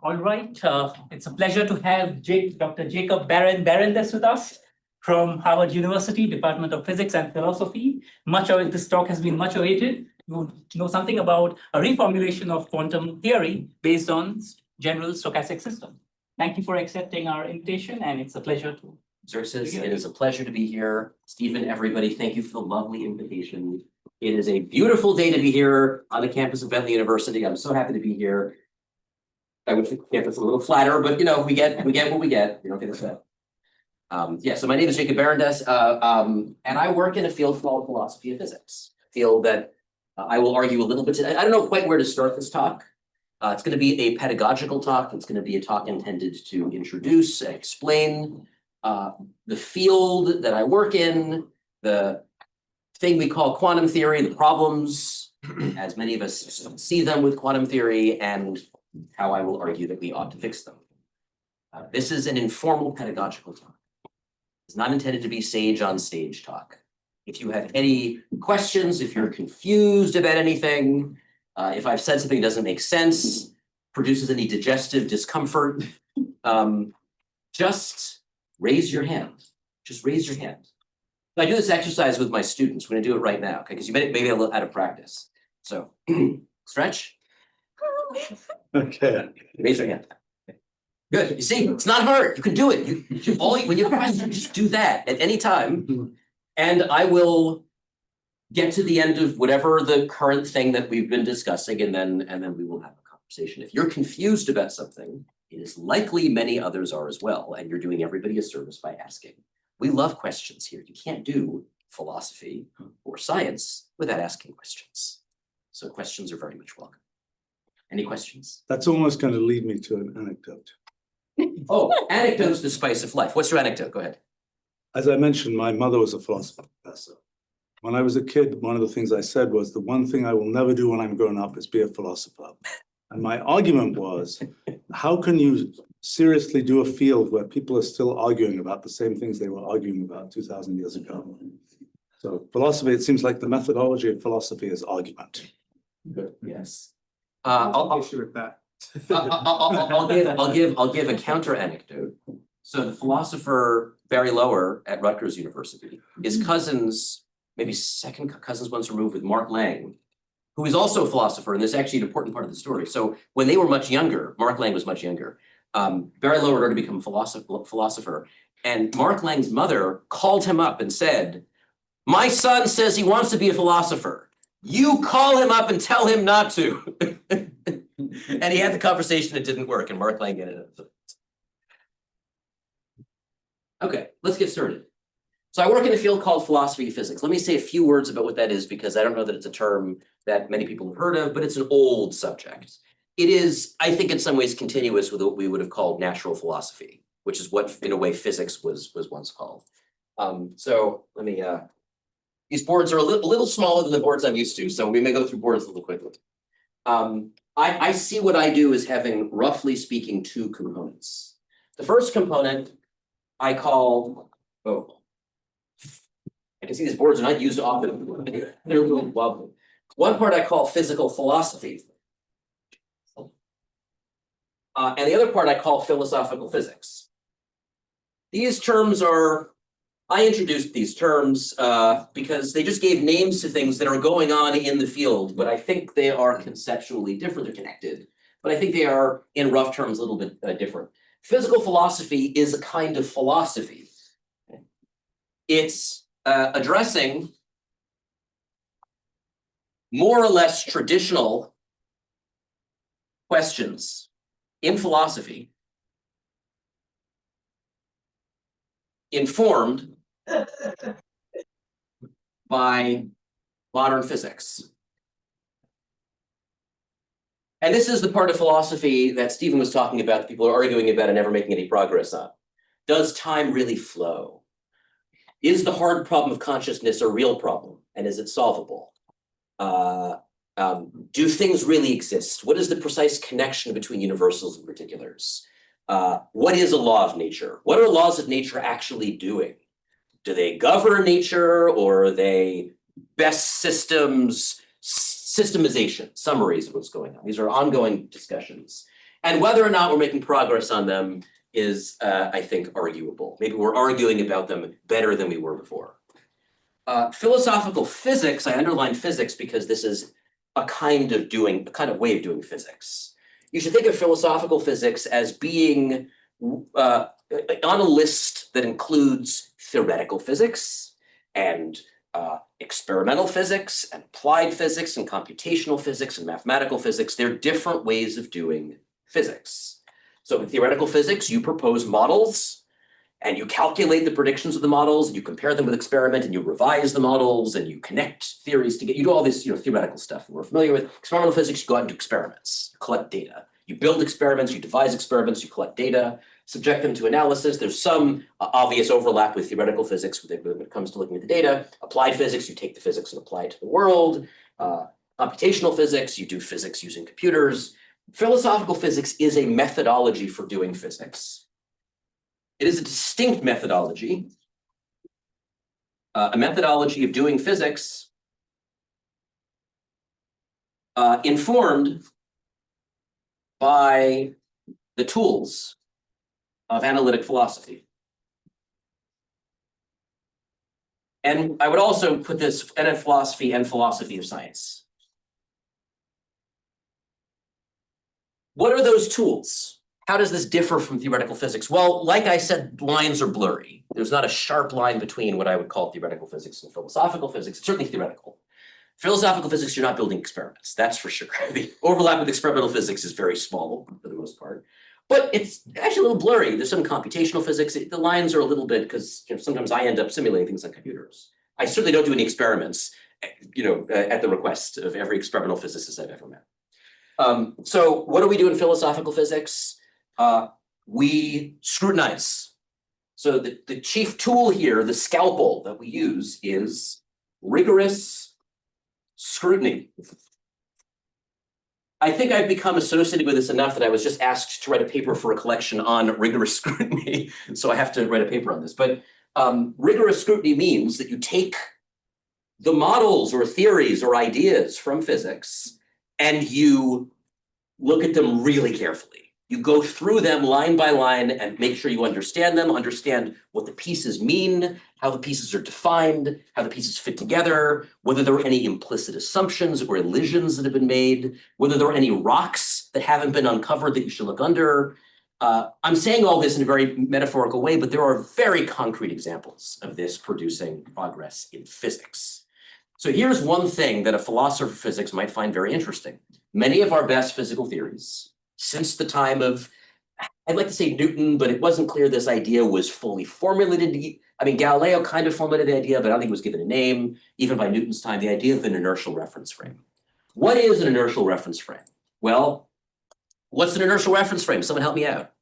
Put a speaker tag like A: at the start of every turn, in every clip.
A: All right, it's a pleasure to have Dr. Jacob Barandes with us from Harvard University, Department of Physics and Philosophy. Much of this talk has been much awaited. You know something about a reformulation of quantum theory based on general stochastic system. Thank you for accepting our invitation, and it's a pleasure to.
B: Xerxes, it is a pleasure to be here. Stephen, everybody, thank you for the lovely invitation. It is a beautiful day to be here on the campus of Bentley University. I'm so happy to be here. I wish the campus was a little flatter, but you know, we get what we get. You don't get upset. Yeah, so my name is Jacob Barandes, and I work in a field called philosophy of physics, a field that I will argue a little bit today. I don't know quite where to start this talk. It's going to be a pedagogical talk. It's going to be a talk intended to introduce and explain the field that I work in, the thing we call quantum theory, the problems, as many of us see them with quantum theory, and how I will argue that we ought to fix them. This is an informal pedagogical talk. It's not intended to be sage on stage talk. If you have any questions, if you're confused about anything, if I've said something that doesn't make sense, produces any digestive discomfort, just raise your hand. Just raise your hand. I do this exercise with my students. We're going to do it right now, okay? Because you may be a little out of practice. So stretch.
C: Okay.
B: Raise your hand. Good. You see, it's not hard. You can do it. When you have questions, just do that at any time. And I will get to the end of whatever the current thing that we've been discussing, and then we will have a conversation. If you're confused about something, it is likely many others are as well, and you're doing everybody a service by asking. We love questions here. You can't do philosophy or science without asking questions. So questions are very much welcome. Any questions?
C: That's almost going to lead me to an anecdote.
B: Oh, anecdote's the spice of life. What's your anecdote? Go ahead.
C: As I mentioned, my mother was a philosophy professor. When I was a kid, one of the things I said was, the one thing I will never do when I'm grown up is be a philosopher. And my argument was, how can you seriously do a field where people are still arguing about the same things they were arguing about 2,000 years ago? So philosophy, it seems like the methodology of philosophy is argument.
B: Good. Yes.
D: I'll issue with that.
B: I'll give a counter anecdote. So the philosopher Barry Lower at Rutgers University is cousins, maybe second cousins once removed with Mark Lang, who is also a philosopher, and this is actually an important part of the story. So when they were much younger, Mark Lang was much younger, Barry Lower started to become a philosopher, and Mark Lang's mother called him up and said, "My son says he wants to be a philosopher. You call him up and tell him not to." And he had the conversation, it didn't work, and Mark Lang ended it. Okay, let's get started. So I work in a field called philosophy of physics. Let me say a few words about what that is, because I don't know that it's a term that many people have heard of, but it's an old subject. It is, I think, in some ways continuous with what we would have called natural philosophy, which is what, in a way, physics was once called. So let me, these boards are a little smaller than the boards I'm used to, so we may go through boards a little quickly. I see what I do as having, roughly speaking, two components. The first component I call, I can see these boards are not used often. They're a little wobbly. One part I call physical philosophy. And the other part I call philosophical physics. These terms are, I introduced these terms because they just gave names to things that are going on in the field, but I think they are conceptually different. They're connected, but I think they are, in rough terms, a little bit different. Physical philosophy is a kind of philosophy. It's addressing more or less traditional questions in philosophy, informed by modern physics. And this is the part of philosophy that Stephen was talking about, that people are arguing about and never making any progress on. Does time really flow? Is the hard problem of consciousness a real problem, and is it solvable? Do things really exist? What is the precise connection between universals and particulars? What is a law of nature? What are laws of nature actually doing? Do they govern nature, or are they best systems, systemization, summaries of what's going on? These are ongoing discussions. And whether or not we're making progress on them is, I think, arguable. Maybe we're arguing about them better than we were before. Philosophical physics, I underline physics because this is a kind of way of doing physics. You should think of philosophical physics as being on a list that includes theoretical physics and experimental physics and applied physics and computational physics and mathematical physics. They're different ways of doing physics. So in theoretical physics, you propose models and you calculate the predictions of the models and you compare them with experiment and you revise the models and you connect theories together. You do all this, theoretical stuff we're familiar with. Experimental physics, you go out and do experiments, you collect data. You build experiments, you devise experiments, you collect data, subject them to analysis. There's some obvious overlap with theoretical physics when it comes to looking at the data. Applied physics, you take the physics and apply it to the world. Computational physics, you do physics using computers. Philosophical physics is a methodology for doing physics. It is a distinct methodology, a methodology of doing physics informed by the tools of analytic philosophy. And I would also put this in philosophy and philosophy of science. What are those tools? How does this differ from theoretical physics? Well, like I said, lines are blurry. There's not a sharp line between what I would call theoretical physics and philosophical physics. It's certainly theoretical. Philosophical physics, you're not building experiments, that's for sure. The overlap with experimental physics is very small for the most part, but it's actually a little blurry. There's some computational physics. The lines are a little bit, because sometimes I end up simulating things on computers. I certainly don't do any experiments, at the request of every experimental physicist I've ever met. So what do we do in philosophical physics? We scrutinize. So the chief tool here, the scalpel that we use, is rigorous scrutiny. I think I've become associated with this enough that I was just asked to write a paper for a collection on rigorous scrutiny. So I have to write a paper on this. But rigorous scrutiny means that you take the models or theories or ideas from physics and you look at them really carefully. You go through them line by line and make sure you understand them, understand what the pieces mean, how the pieces are defined, how the pieces fit together, whether there are any implicit assumptions or elisions that have been made, whether there are any rocks that haven't been uncovered that you should look under. I'm saying all this in a very metaphorical way, but there are very concrete examples of this producing progress in physics. So here's one thing that a philosopher of physics might find very interesting. Many of our best physical theories, since the time of, I'd like to say Newton, but it wasn't clear this idea was fully formulated. I mean, Galileo kind of formulated the idea, but I don't think it was given a name, even by Newton's time, the idea of an inertial reference frame. What is an inertial reference frame? Well, what's an inertial reference frame? Someone help me out.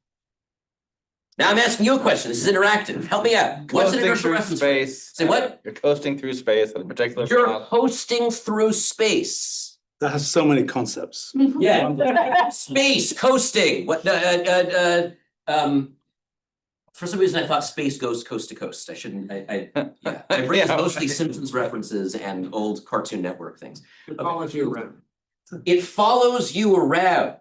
B: Now I'm asking you a question. This is interactive. Help me out. What's an inertial reference frame? Say what?
E: You're coasting through space at a particular
B: You're
E: path.
B: coasting through space.
C: That has so many concepts.
B: Yeah, space, coasting, what, for some reason I thought space goes coast to coast. I shouldn't, yeah. My brain is
E: Yeah.
B: mostly Simpsons references and old Cartoon Network things.
D: It follows you around.
B: It follows you around.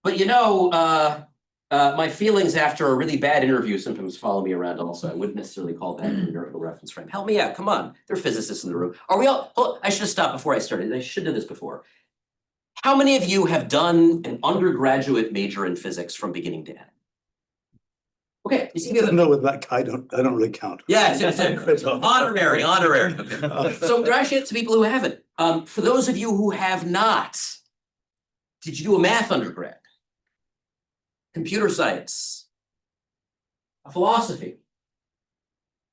B: But my feelings after a really bad interview sometimes follow me around also. I wouldn't necessarily call that an inertial reference frame. Help me out, come on. There are physicists in the room. Are we all, I should have stopped before I started. I should have done this before. How many of you have done an undergraduate major in physics from beginning to end? Okay, you see the
C: No, with that, I don't really count.
B: yeah, it's honorary. Okay. So there are actually some people who haven't. For those of you who have not, did you do a math undergrad? Computer science, philosophy.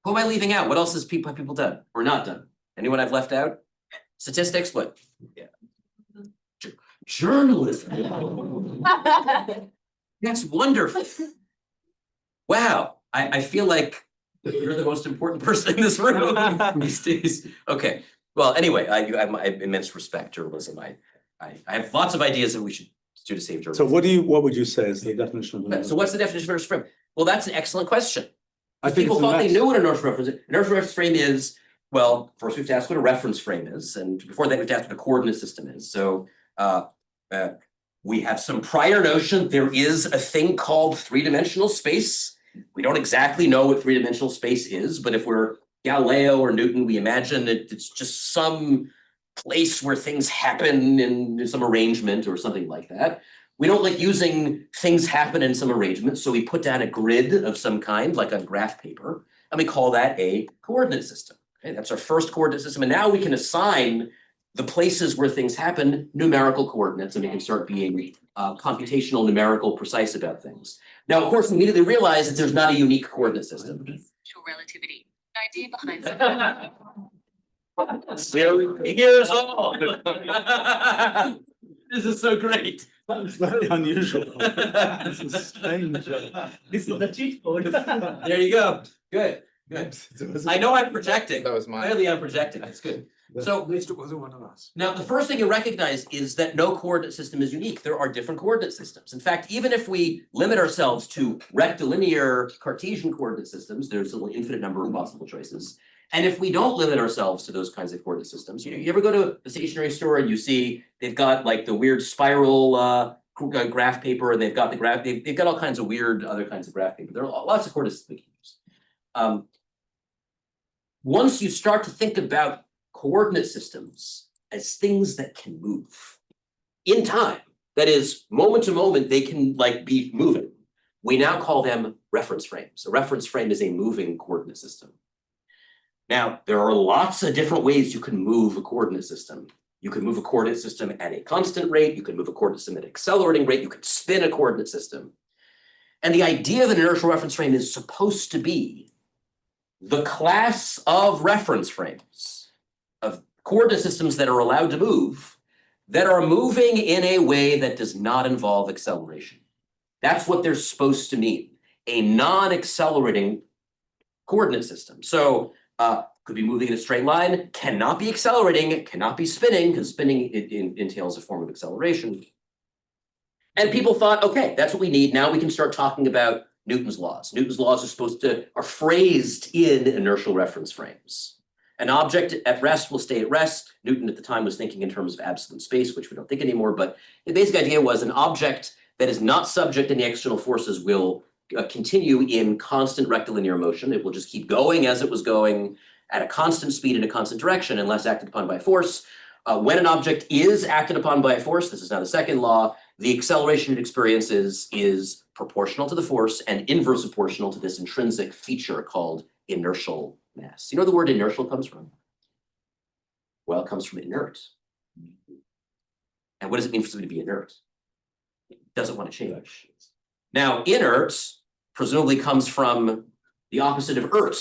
B: Who am I leaving out? What else have people done or not done? Anyone I've left out? Statistics, what? Yeah. Journalism. That's wonderful. Wow, I feel like you're the most important person in this room these days. Okay, well, anyway, I have immense respect for journalism. I have lots of ideas that we should do to save journalism.
C: So what would you say is the definition of an
B: So what's the definition of inertial frame? Well, that's an excellent question.
C: I think
B: People
C: it's a
B: thought they
C: mess.
B: knew what an inertial reference frame is. Well, first we have to ask what a reference frame is, and before that we have to ask what a coordinate system is. So We have some prior notion. There is a thing called three-dimensional space. We don't exactly know what three-dimensional space is, but if we're Galileo or Newton, we imagine that it's just some place where things happen in some arrangement or something like that. We don't like using things happen in some arrangement, so we put down a grid of some kind, like on graph paper, and we call that a coordinate system. Okay, that's our first coordinate system, and now we can assign the places where things happen numerical coordinates, and we can start being computational, numerical, precise about things. Now, of course, we immediately realize that there's not a unique coordinate system.
F: Relativity. The idea behind
B: Here's all. This is so great.
C: It's very unusual. This is strange.
A: This is the cheat code.
B: There you go. Good, good. I know I'm projecting.
E: That was mine.
B: Clearly I'm projecting. That's good. So
D: At least it wasn't one of us.
B: now, the first thing you recognize is that no coordinate system is unique. There are different coordinate systems. In fact, even if we limit ourselves to rectilinear Cartesian coordinate systems, there's an infinite number of possible choices. And if we don't limit ourselves to those kinds of coordinate systems, you ever go to a stationery store and you see they've got like the weird spiral graph paper, and they've got the graph, they've got all kinds of weird other kinds of graph paper. There are lots of coordinate systems we can use. Once you start to think about coordinate systems as things that can move in time, that is, moment to moment, they can like be moving. We now call them reference frames. A reference frame is a moving coordinate system. Now, there are lots of different ways you can move a coordinate system. You can move a coordinate system at a constant rate. You can move a coordinate system at an accelerating rate. You can spin a coordinate system. And the idea of an inertial reference frame is supposed to be the class of reference frames, of coordinate systems that are allowed to move, that are moving in a way that does not involve acceleration. That's what they're supposed to mean, a non-accelerating coordinate system. So could be moving in a straight line, cannot be accelerating, cannot be spinning, because spinning entails a form of acceleration. And people thought, okay, that's what we need. Now we can start talking about Newton's laws. Newton's laws are phrased in inertial reference frames. An object at rest will stay at rest. Newton at the time was thinking in terms of absolute space, which we don't think anymore, but the basic idea was an object that is not subject to any external forces will continue in constant rectilinear motion. It will just keep going as it was going at a constant speed in a constant direction unless acted upon by force. When an object is acted upon by a force, this is now the second law, the acceleration it experiences is proportional to the force and inverse proportional to this intrinsic feature called inertial mass. You know where the word inertial comes from? Well, it comes from inert. And what does it mean for something to be inert? It doesn't want to change. Now, inert presumably comes from the opposite of ert.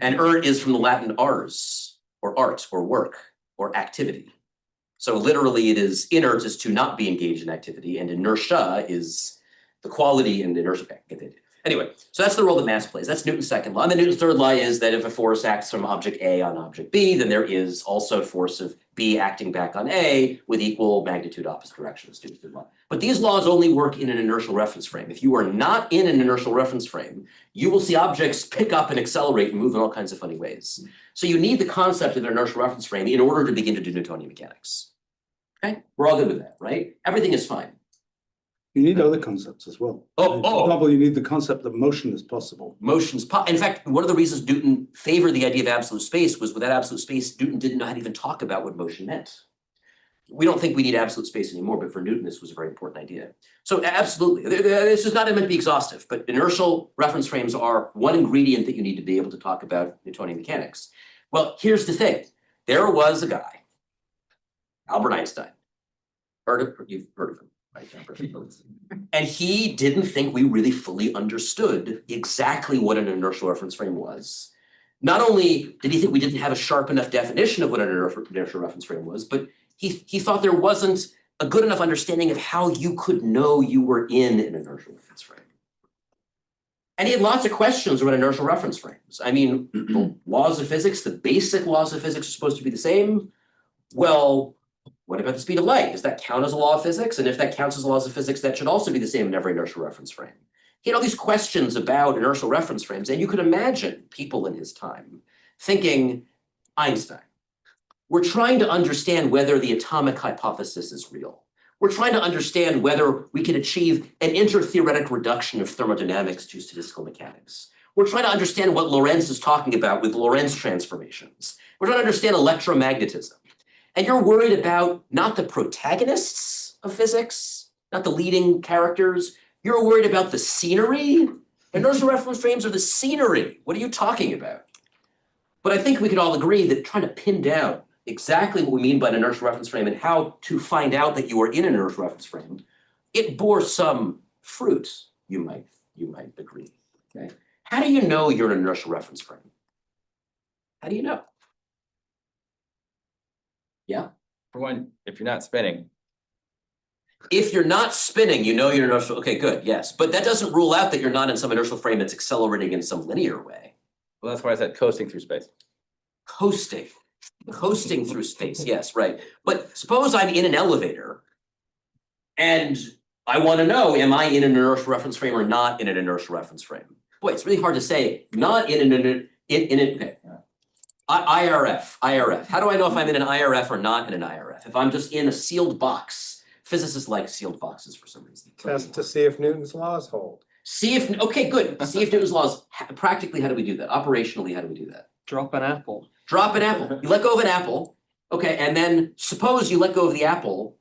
B: And ert is from the Latin ars, or art, or work, or activity. So literally it is inert is to not be engaged in activity, and inertia is the quality and inertia. Okay, anyway, so that's the role that mass plays. That's Newton's second law. And then Newton's third law is that if a force acts from object A on object B, then there is also a force of B acting back on A with equal magnitude opposite directions. Newton's third law. But these laws only work in an inertial reference frame. If you are not in an inertial reference frame, you will see objects pick up and accelerate and move in all kinds of funny ways. So you need the concept of an inertial reference frame in order to begin to do Newtonian mechanics. Okay, we're all good with that, right? Everything is fine.
C: You need other concepts as well.
B: Oh.
C: For example, you need the concept that motion is possible.
B: In fact, one of the reasons Newton favored the idea of absolute space was without absolute space, Newton didn't know how to even talk about what motion meant. We don't think we need absolute space anymore, but for Newton, this was a very important idea. So absolutely, this is not meant to be exhaustive, but inertial reference frames are one ingredient that you need to be able to talk about Newtonian mechanics. Well, here's the thing. There was a guy, Albert Einstein. You've heard of him. And he didn't think we really fully understood exactly what an inertial reference frame was. Not only did he think we didn't have a sharp enough definition of what an inertial reference frame was, but he thought there wasn't a good enough understanding of how you could know you were in an inertial reference frame. And he had lots of questions about inertial reference frames. I mean, the laws of physics, the basic laws of physics are supposed to be the same. Well, what about the speed of light? Does that count as a law of physics? And if that counts as laws of physics, that should also be the same in every inertial reference frame. He had all these questions about inertial reference frames, and you could imagine people in his time thinking, Einstein, We're trying to understand whether the atomic hypothesis is real. We're trying to understand whether we can achieve an inter-theoretic reduction of thermodynamics to statistical mechanics. We're trying to understand what Lorentz is talking about with Lorentz transformations. We're trying to understand electromagnetism. And you're worried about not the protagonists of physics, not the leading characters. You're worried about the scenery. Inertial reference frames are the scenery. What are you talking about? But I think we could all agree that trying to pin down exactly what we mean by an inertial reference frame and how to find out that you are in an inertial reference frame, it bore some fruit, you might agree. Okay. How do you know you're in an inertial reference frame? How do you know? Yeah.
E: For one, if you're not spinning,
B: If you're not spinning, you know you're in inertial. Okay, good, yes. But that doesn't rule out that you're not in some inertial frame that's accelerating in some linear way.
E: well, that's why I said coasting through space.
B: Coasting through space, yes, right. But suppose I'm in an elevator and I want to know, am I in an inertial reference frame or not in an inertial reference frame? Boy, it's really hard to say, not in an, okay. IRF. How do I know if I'm in an IRF or not in an IRF? If I'm just in a sealed box, physicists like sealed boxes for some reason.
D: Test to see if Newton's laws hold.
B: See if, okay, good. See if Newton's laws, practically, how do we do that? Operationally, how do we do that?
D: Drop an apple.
B: Drop an apple. You let go of an apple. Okay, and then suppose you let go of the apple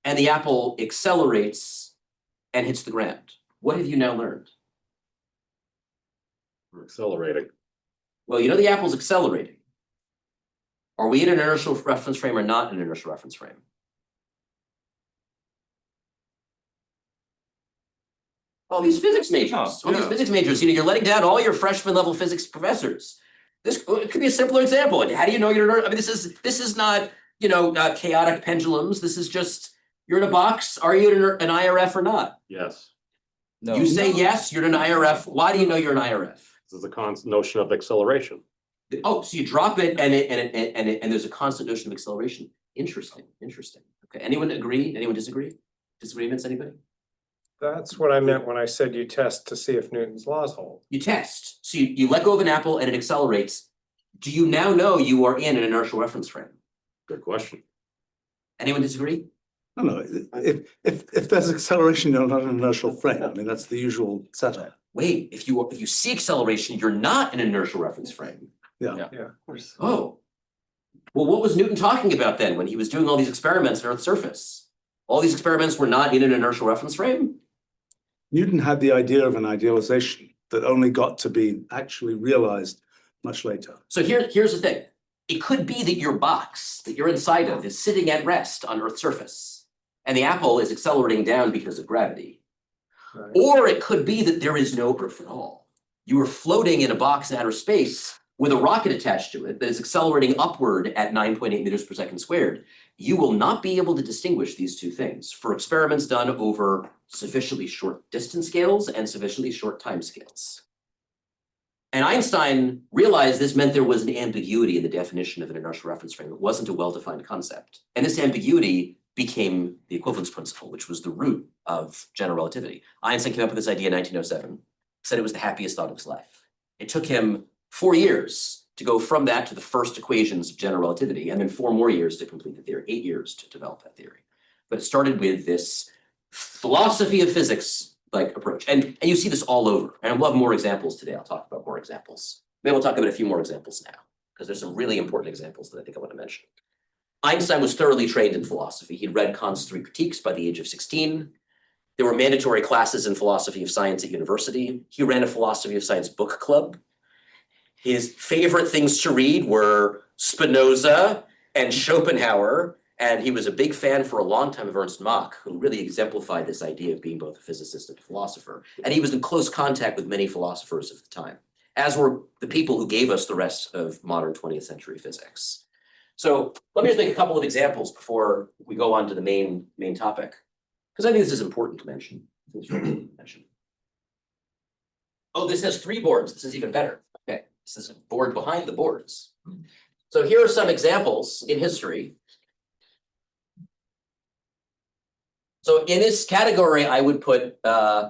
B: and the apple accelerates and hits the ground. What have you now learned?
G: We're accelerating.
B: Well, you know the apple's accelerating. Are we in an inertial reference frame or not in an inertial reference frame? All these physics majors, you're letting down all your freshman level physics professors. This it could be a simpler example. How do you know you're? I mean, this is not chaotic pendulums. This is just you're in a box. Are you in an IRF or not?
G: Yes.
E: No.
B: You say yes. You're in an IRF. Why do you know you're in IRF?
G: This is the notion of acceleration.
B: Oh, so you drop it and there's a constant notion of acceleration. Interesting. Okay. Anyone agree? Anyone disagree? Disagreements? Anybody?
D: That's what I meant when I said you test to see if Newton's laws hold.
B: You test. So you let go of an apple and it accelerates. Do you now know you are in an inertial reference frame?
G: Good question.
B: Anyone disagree?
C: No, if there's acceleration, you're not in an inertial frame. I mean, that's the usual setup.
B: Wait, if you see acceleration, you're not in an inertial reference frame.
C: Yeah.
D: Yeah, of course.
B: Oh. Well, what was Newton talking about then when he was doing all these experiments on Earth's surface? All these experiments were not in an inertial reference frame?
C: Newton had the idea of an idealization that only got to be actually realized much later.
B: So here's the thing. It could be that your box that you're inside of is sitting at rest on Earth's surface, and the apple is accelerating down because of gravity.
D: Right.
B: Or it could be that there is no Earth at all. You are floating in a box in outer space with a rocket attached to it that is accelerating upward at 9.8 meters per second squared. You will not be able to distinguish these two things for experiments done over sufficiently short distance scales and sufficiently short time scales. And Einstein realized this meant there was an ambiguity in the definition of an inertial reference frame. It wasn't a well-defined concept. And this ambiguity became the equivalence principle, which was the root of general relativity. Einstein came up with this idea in 1907, said it was the happiest thought of his life. It took him 4 years to go from that to the first equations of general relativity, and then 4 more years to complete the theory, 8 years to develop that theory. But it started with this philosophy of physics like approach. And you see this all over. And we'll have more examples today. I'll talk about more examples. Maybe we'll talk about a few more examples now, because there's some really important examples that I think I want to mention. Einstein was thoroughly trained in philosophy. He'd read Kant's 3 Critiques by the age of 16. There were mandatory classes in philosophy of science at university. He ran a philosophy of science book club. His favorite things to read were Spinoza and Schopenhauer, and he was a big fan for a long time of Ernst Mach, who really exemplified this idea of being both a physicist and a philosopher. And he was in close contact with many philosophers of the time, as were the people who gave us the rest of modern 20th century physics. So let me just make a couple of examples before we go on to the main topic, because I think this is important to mention. Oh, this has 3 boards. This is even better. Okay, this is a board behind the boards. So here are some examples in history. So in this category, I would put, GR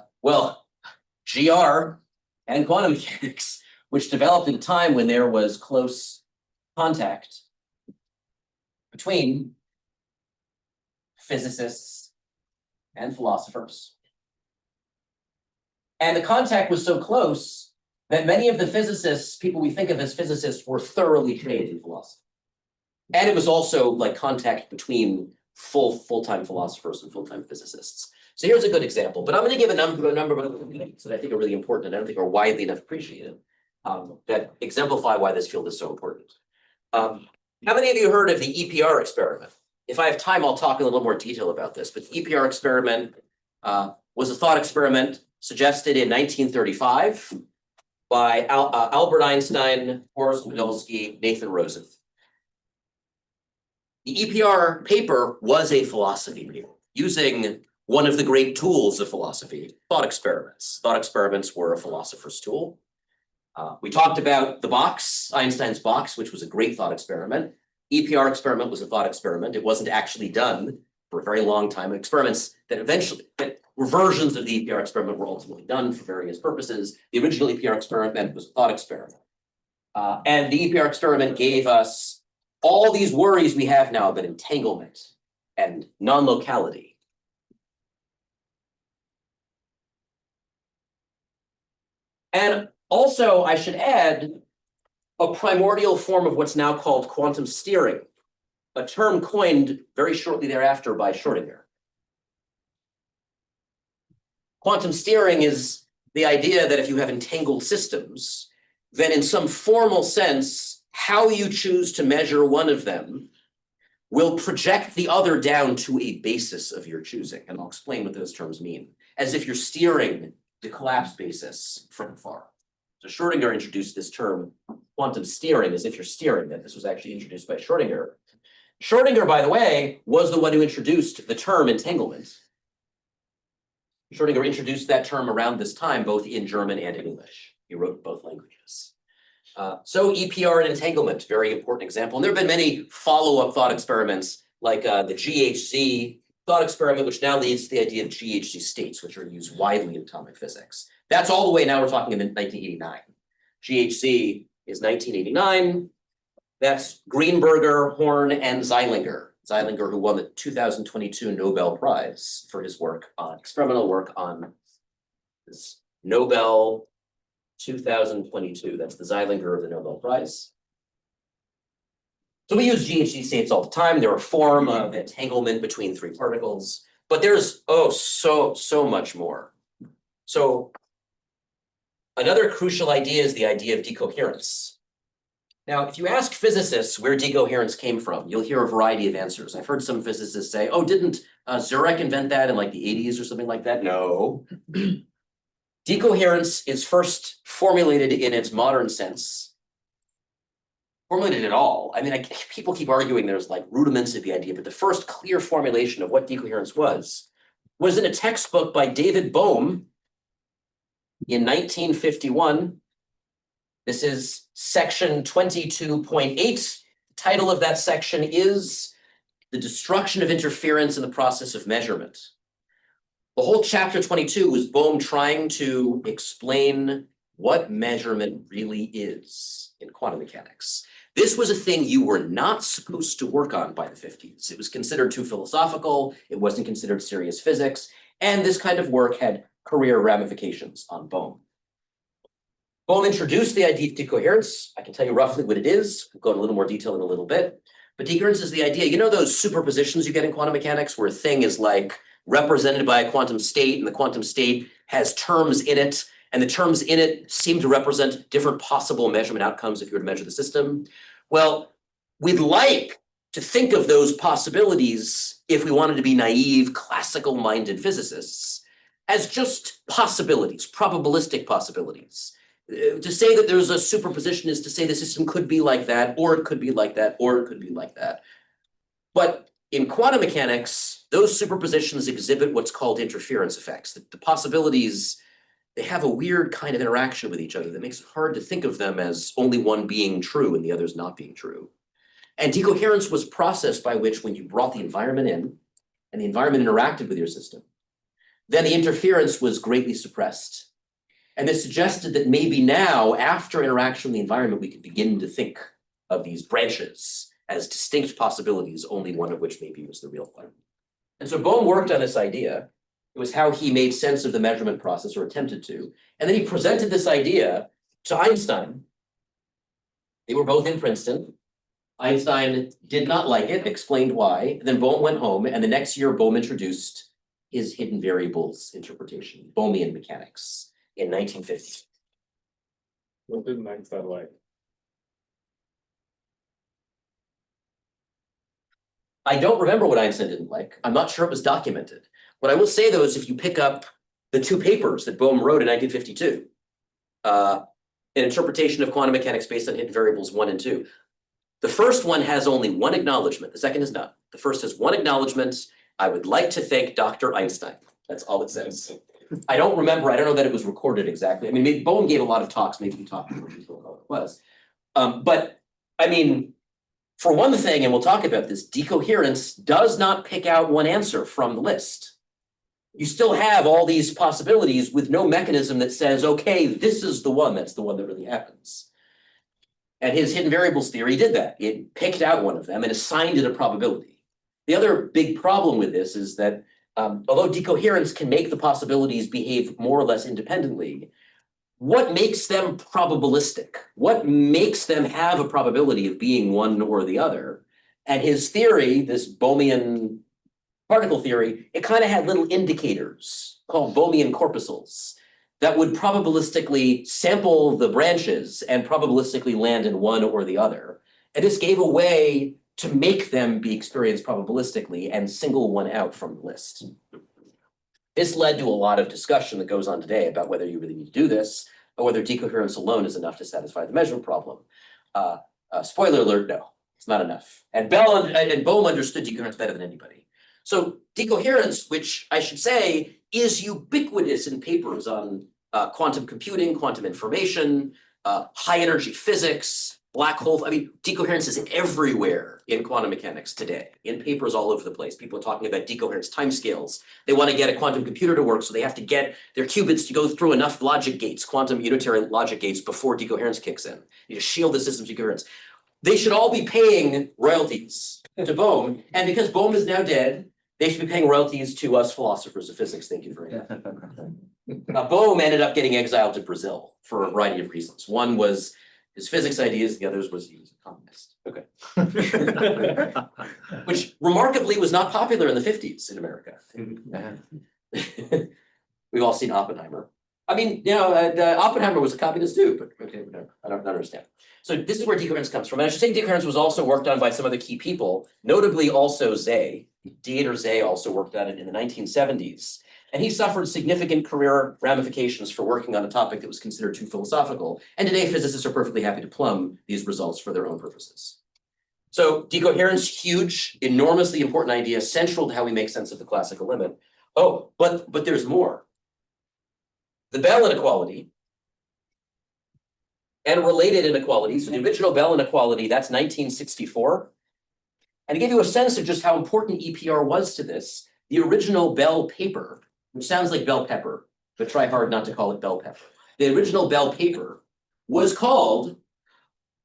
B: and quantum mechanics, which developed in a time when there was close contact between physicists and philosophers. And the contact was so close that many of the physicists, people we think of as physicists, were thoroughly trained in philosophy. And it was also like contact between full-time philosophers and full-time physicists. So here's a good example, but I'm going to give a number of other things that I think are really important and I don't think are widely enough appreciated that exemplify why this field is so important. How many of you heard of the EPR experiment? If I have time, I'll talk in a little more detail about this, but the EPR experiment was a thought experiment suggested in 1935 by Albert Einstein, Horace Podolsky, Nathan Rosen. The EPR paper was a philosophy paper using one of the great tools of philosophy, thought experiments. Thought experiments were a philosopher's tool. We talked about the box, Einstein's box, which was a great thought experiment. EPR experiment was a thought experiment. It wasn't actually done for a very long time. Experiments that were versions of the EPR experiment were ultimately done for various purposes. The original EPR experiment was a thought experiment. And the EPR experiment gave us all these worries we have now about entanglement and non-locality. And also, I should add, a primordial form of what's now called quantum steering, a term coined very shortly thereafter by Schrödinger. Quantum steering is the idea that if you have entangled systems, then in some formal sense, how you choose to measure one of them will project the other down to a basis of your choosing. And I'll explain what those terms mean, as if you're steering the collapse basis from far. So Schrödinger introduced this term, quantum steering, as if you're steering that. This was actually introduced by Schrödinger. Schrödinger, by the way, was the one who introduced the term entanglement. Schrödinger introduced that term around this time, both in German and in English. He wrote both languages. So EPR and entanglement, very important example. And there have been many follow-up thought experiments, like the GHZ thought experiment, which now leads to the idea of GHZ states, which are used widely in atomic physics. That's all the way now we're talking in 1989. GHZ is 1989. That's Greenberger, Horn, and Zeilinger. Zeilinger, who won the 2022 Nobel Prize for his work on experimental work on this Nobel 2022. That's the Zeilinger of the Nobel Prize. So we use GHZ states all the time. They're a form of entanglement between three particles, but there's so much more. So another crucial idea is the idea of decoherence. Now, if you ask physicists where decoherence came from, you'll hear a variety of answers. I've heard some physicists say, oh, didn't Zurek invent that in like the 80s or something like that? No. Decoherence is first formulated in its modern sense. Formulated at all. I mean, people keep arguing there's like rudiments of the idea, but the first clear formulation of what decoherence was in a textbook by David Bohm in 1951. This is section 22.8. The title of that section is The Destruction of Interference in the Process of Measurement. The whole chapter 22 was Bohm trying to explain what measurement really is in quantum mechanics. This was a thing you were not supposed to work on by the 50s. It was considered too philosophical. It wasn't considered serious physics. And this kind of work had career ramifications on Bohm. Bohm introduced the idea of decoherence. I can tell you roughly what it is. We'll go into a little more detail in a little bit. But decoherence is the idea, you know those superpositions you get in quantum mechanics where a thing is like represented by a quantum state and the quantum state has terms in it and the terms in it seem to represent different possible measurement outcomes if you were to measure the system? Well, we'd like to think of those possibilities, if we wanted to be naive, classical-minded physicists, as just possibilities, probabilistic possibilities. To say that there's a superposition is to say the system could be like that, or it could be like that, or it could be like that. But in quantum mechanics, those superpositions exhibit what's called interference effects. The possibilities, they have a weird kind of interaction with each other that makes it hard to think of them as only one being true and the others not being true. And decoherence was a process by which when you brought the environment in and the environment interacted with your system, then the interference was greatly suppressed. And this suggested that maybe now, after interaction with the environment, we could begin to think of these branches as distinct possibilities, only one of which maybe was the real one. And so Bohm worked on this idea. It was how he made sense of the measurement process, or attempted to. And then he presented this idea to Einstein. They were both in Princeton. Einstein did not like it, explained why. Then Bohm went home, and the next year Bohm introduced his hidden variables interpretation, Bohmian mechanics, in 1950.
D: What didn't Einstein like?
B: I don't remember what Einstein didn't like. I'm not sure it was documented. What I will say, though, is if you pick up the two papers that Bohm wrote in 1952, an interpretation of quantum mechanics based on hidden variables 1 and 2. The first one has only one acknowledgement. The second is not. The first has one acknowledgement. I would like to thank Dr. Einstein. That's all it says. I don't remember. I don't know that it was recorded exactly. I mean, maybe Bohm gave a lot of talks. Maybe he talked more people about what it was. But I mean, for one thing, and we'll talk about this, decoherence does not pick out one answer from the list. You still have all these possibilities with no mechanism that says, okay, this is the one that's the one that really happens. And his hidden variables theory did that. It picked out one of them and assigned it a probability. The other big problem with this is that although decoherence can make the possibilities behave more or less independently, what makes them probabilistic? What makes them have a probability of being one or the other? And his theory, this Bohmian particle theory, it kind of had little indicators called Bohmian corpuscles that would probabilistically sample the branches and probabilistically land in one or the other. And this gave a way to make them be experienced probabilistically and single one out from the list. This led to a lot of discussion that goes on today about whether you really need to do this, or whether decoherence alone is enough to satisfy the measurement problem. Spoiler alert, no, it's not enough. And Bohm understood decoherence better than anybody. So decoherence, which I should say is ubiquitous in papers on quantum computing, quantum information, high energy physics, black hole. I mean, decoherence is everywhere in quantum mechanics today, in papers all over the place. People are talking about decoherence timescales. They want to get a quantum computer to work, so they have to get their qubits to go through enough logic gates, quantum unitary logic gates, before decoherence kicks in. You just shield the system's decoherence. They should all be paying royalties to Bohm, and because Bohm is now dead, they should be paying royalties to us philosophers of physics. Thank you very much. Bohm ended up getting exiled to Brazil for a variety of reasons. One was his physics ideas, the others was he was a communist. Okay. Which remarkably was not popular in the 50s in America. We've all seen Oppenheimer. I mean, you know, Oppenheimer was a communist too, but okay, whatever. I don't understand. So this is where decoherence comes from. And I should say decoherence was also worked on by some other key people, notably also Zay. Dieter Zay also worked on it in the 1970s. And he suffered significant career ramifications for working on a topic that was considered too philosophical. And today physicists are perfectly happy to plumb these results for their own purposes. So decoherence, huge, enormously important idea, central to how we make sense of the classical limit. Oh, but there's more. The Bell inequality and related inequalities. So the original Bell inequality, that's 1964. And to give you a sense of just how important EPR was to this, the original Bell paper, which sounds like bell pepper, but try hard not to call it bell pepper. The original Bell paper was called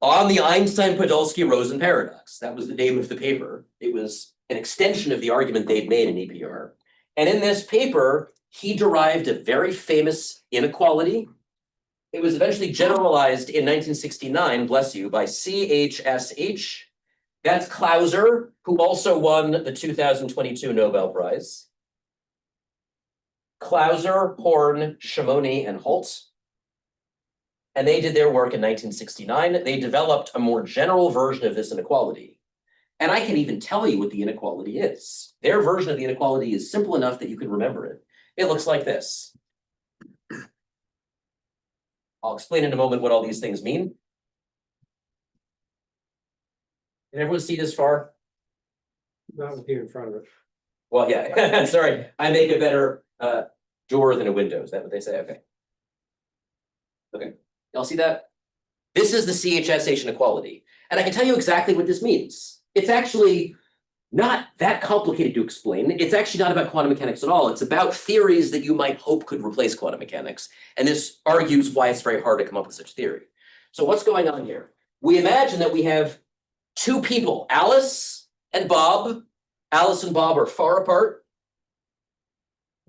B: On the Einstein-Podolsky-Rosen Paradox. That was the name of the paper. It was an extension of the argument they'd made in EPR. And in this paper, he derived a very famous inequality. It was eventually generalized in 1969, bless you, by CHSH. That's Clauser, who also won the 2022 Nobel Prize. Clauser, Horn, Shimoni, and Holt. And they did their work in 1969. They developed a more general version of this inequality. And I can even tell you what the inequality is. Their version of the inequality is simple enough that you can remember it. It looks like this. I'll explain in a moment what all these things mean. Can everyone see this far?
D: Not with you in front of it.
B: Well, yeah, sorry. I make a better door than a window. Is that what they say? Okay. Okay, y'all see that? This is the CHSH inequality. And I can tell you exactly what this means. It's actually not that complicated to explain. It's actually not about quantum mechanics at all. It's about theories that you might hope could replace quantum mechanics. And this argues why it's very hard to come up with such theory. So what's going on here? We imagine that we have two people, Alice and Bob. Alice and Bob are far apart.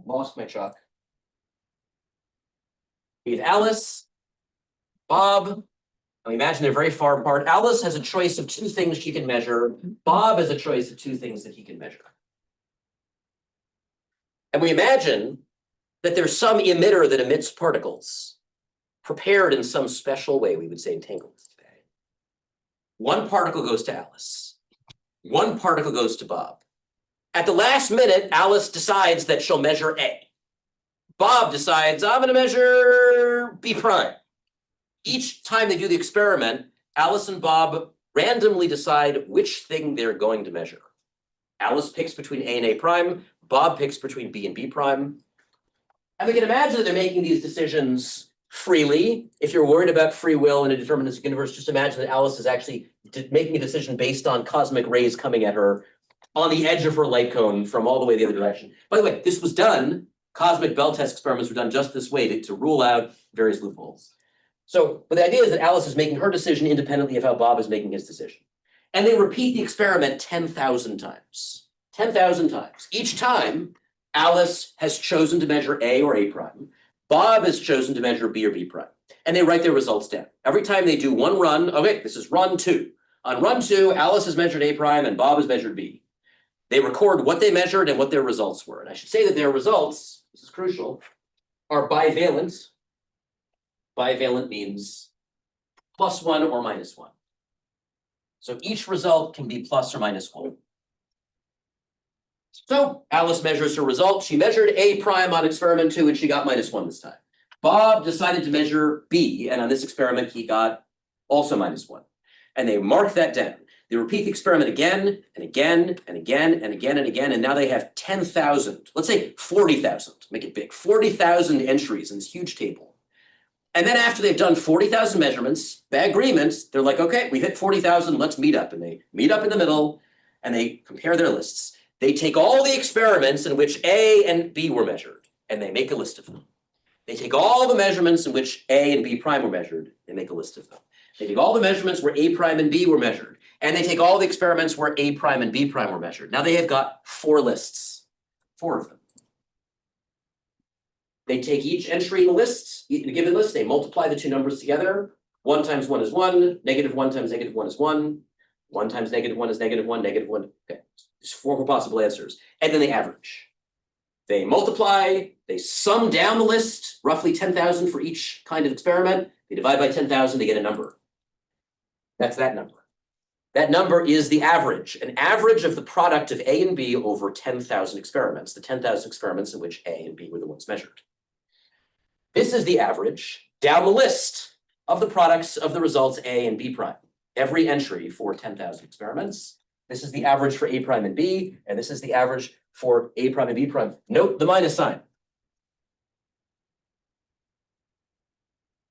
B: Lost my chalk. We have Alice, Bob. Now imagine they're very far apart. Alice has a choice of two things she can measure. Bob has a choice of two things that he can measure. And we imagine that there's some emitter that emits particles, prepared in some special way, we would say entanglements today. One particle goes to Alice. One particle goes to Bob. At the last minute, Alice decides that she'll measure A. Bob decides, I'm going to measure B prime. Each time they do the experiment, Alice and Bob randomly decide which thing they're going to measure. Alice picks between A and A prime. Bob picks between B and B prime. And we can imagine that they're making these decisions freely. If you're worried about free will in a deterministic universe, just imagine that Alice is actually making a decision based on cosmic rays coming at her on the edge of her light cone from all the way the other direction. By the way, this was done, cosmic bell test experiments were done just this way to rule out various loopholes. So, but the idea is that Alice is making her decision independently of how Bob is making his decision. And they repeat the experiment 10,000 times. 10,000 times. Each time, Alice has chosen to measure A or A prime. Bob has chosen to measure B or B prime. And they write their results down. Every time they do one run, okay, this is run 2. On run 2, Alice has measured A prime and Bob has measured B. They record what they measured and what their results were. And I should say that their results, this is crucial, are bivalent. Bivalent means +1 or -1. So each result can be plus or minus 1. So Alice measures her result. She measured A prime on experiment 2 and she got -1 this time. Bob decided to measure B, and on this experiment he got also -1. And they mark that down. They repeat the experiment again and again and again and again and again, and now they have 10,000, let's say 40,000, make it big, 40,000 entries in this huge table. And then after they've done 40,000 measurements, by agreement, they're like, okay, we hit 40,000, let's meet up. And they meet up in the middle and they compare their lists. They take all the experiments in which A and B were measured and they make a list of them. They take all the measurements in which A and B prime were measured and make a list of them. They take all the measurements where A prime and B were measured, and they take all the experiments where A prime and B prime were measured. Now they have got 4 lists, 4 of them. They take each entry in the list, in a given list, they multiply the two numbers together. 1 times 1 is 1, -1 times -1 is 1, 1 times -1 is -1, -1. Okay, there's 4 possible answers. And then they average. They multiply, they sum down the list, roughly 10,000 for each kind of experiment. They divide by 10,000, they get a number. That's that number. That number is the average, an average of the product of A and B over 10,000 experiments, the 10,000 experiments in which A and B were the ones measured. This is the average down the list of the products of the results A and B prime. Every entry for 10,000 experiments. This is the average for A prime and B, and this is the average for A prime and B prime. Note the minus sign.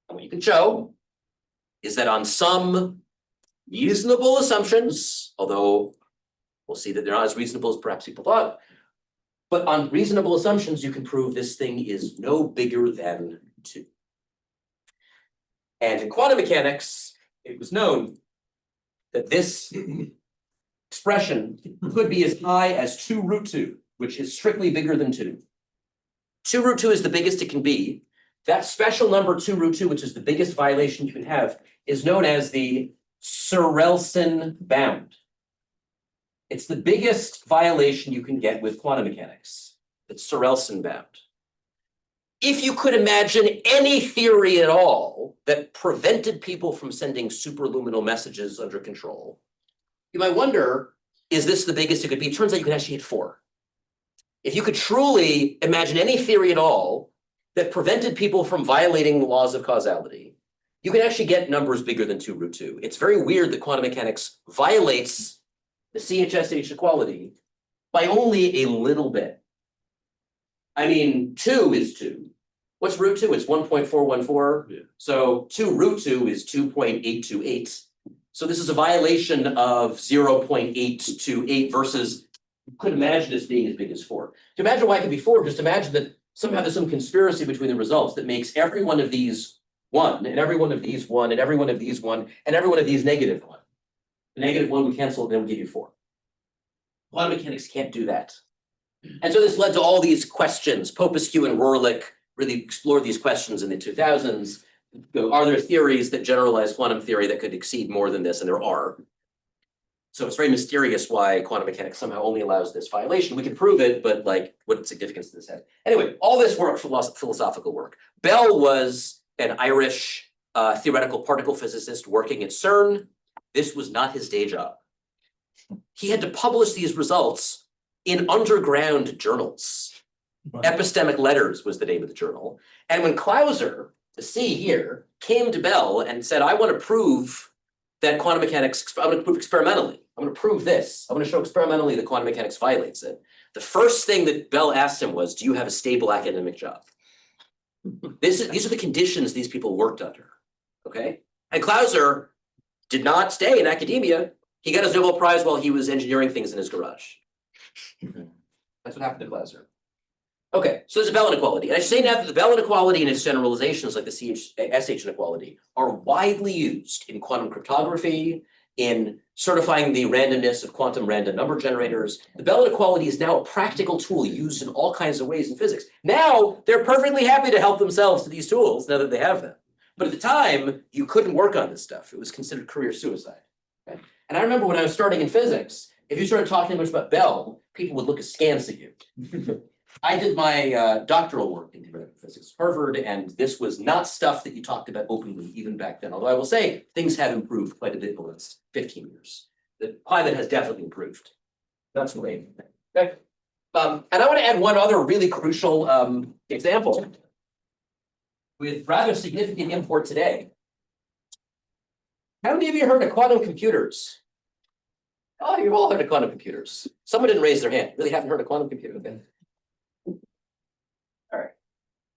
B: And what you can show is that on some reasonable assumptions, although we'll see that they're not as reasonable as perhaps people thought, but on reasonable assumptions, you can prove this thing is no bigger than 2. And in quantum mechanics, it was known that this expression could be as high as 2√2, which is strictly bigger than 2. 2√2 is the biggest it can be. That special number 2√2, which is the biggest violation you can have, is known as the Sorelson bound. It's the biggest violation you can get with quantum mechanics. It's Sorelson bound. If you could imagine any theory at all that prevented people from sending superluminal messages under control, you might wonder, is this the biggest it could be? It turns out you can actually hit 4. If you could truly imagine any theory at all that prevented people from violating the laws of causality, you can actually get numbers bigger than 2√2. It's very weird that quantum mechanics violates the CHSH equality by only a little bit. I mean, 2 is 2. What's √2? It's 1.414.
G: Yeah.
B: So 2√2 is 2.828. So this is a violation of 0.828 versus, you could imagine this being as big as 4. To imagine why it could be 4, just imagine that somehow there's some conspiracy between the results that makes every one of these 1, and every one of these 1, and every one of these 1, and every one of these -1. The -1 we cancel, then we give you 4. Quantum mechanics can't do that. And so this led to all these questions. Popescu and Rohrlich really explored these questions in the 2000s. Are there theories that generalize quantum theory that could exceed more than this? And there are. So it's very mysterious why quantum mechanics somehow only allows this violation. We can prove it, but like, what significance does this have? Anyway, all this work, philosophical work. Bell was an Irish theoretical particle physicist working at CERN. This was not his day job. He had to publish these results in underground journals. Epistemic Letters was the name of the journal. And when Clauser, the C here, came to Bell and said, I want to prove that quantum mechanics, I'm going to prove experimentally. I'm going to prove this. I'm going to show experimentally that quantum mechanics violates it. The first thing that Bell asked him was, do you have a stable academic job? These are the conditions these people worked under, okay? And Clauser did not stay in academia. He got his Nobel Prize while he was engineering things in his garage. That's what happened to Clauser. Okay, so there's a Bell inequality. And I should say now that the Bell inequality and its generalizations like the SH inequality are widely used in quantum cryptography, in certifying the randomness of quantum random number generators. The Bell inequality is now a practical tool used in all kinds of ways in physics. Now, they're perfectly happy to help themselves to these tools now that they have them. But at the time, you couldn't work on this stuff. It was considered career suicide. Okay? And I remember when I was starting in physics, if you started talking much about Bell, people would look askance at you. I did my doctoral work in theoretical physics at Harvard, and this was not stuff that you talked about openly even back then. Although I will say things have improved quite a bit in the last 15 years. The climate has definitely improved. That's the way. Okay. And I want to add one other really crucial example with rather significant import today. How many of you heard of quantum computers? Oh, you've all heard of quantum computers. Someone didn't raise their hand. Really haven't heard of quantum computers. Okay. All right.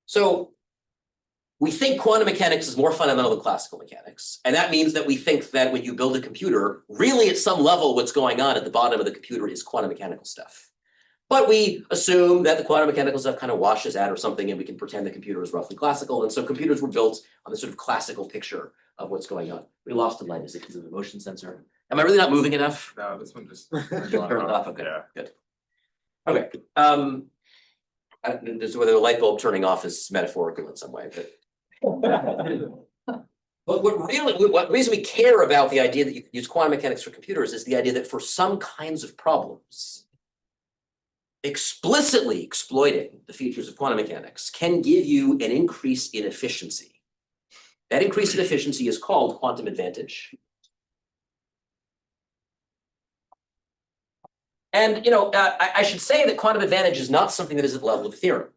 B: So we think quantum mechanics is more fundamental than classical mechanics. And that means that we think that when you build a computer, really at some level, what's going on at the bottom of the computer is quantum mechanical stuff. But we assume that the quantum mechanical stuff kind of washes out or something, and we can pretend the computer is roughly classical. And so computers were built on the sort of classical picture of what's going on. We lost a light. Is it because of the motion sensor? Am I really not moving enough?
D: No, this one just.
B: Turn it off. Okay,
G: Yeah.
B: good. Okay. There's whether the light bulb turning off is metaphorical in some way, but. But what reason we care about the idea that you can use quantum mechanics for computers is the idea that for some kinds of problems, explicitly exploiting the features of quantum mechanics can give you an increase in efficiency. That increase in efficiency is called quantum advantage. And I should say that quantum advantage is not something that is at the level of a theorem.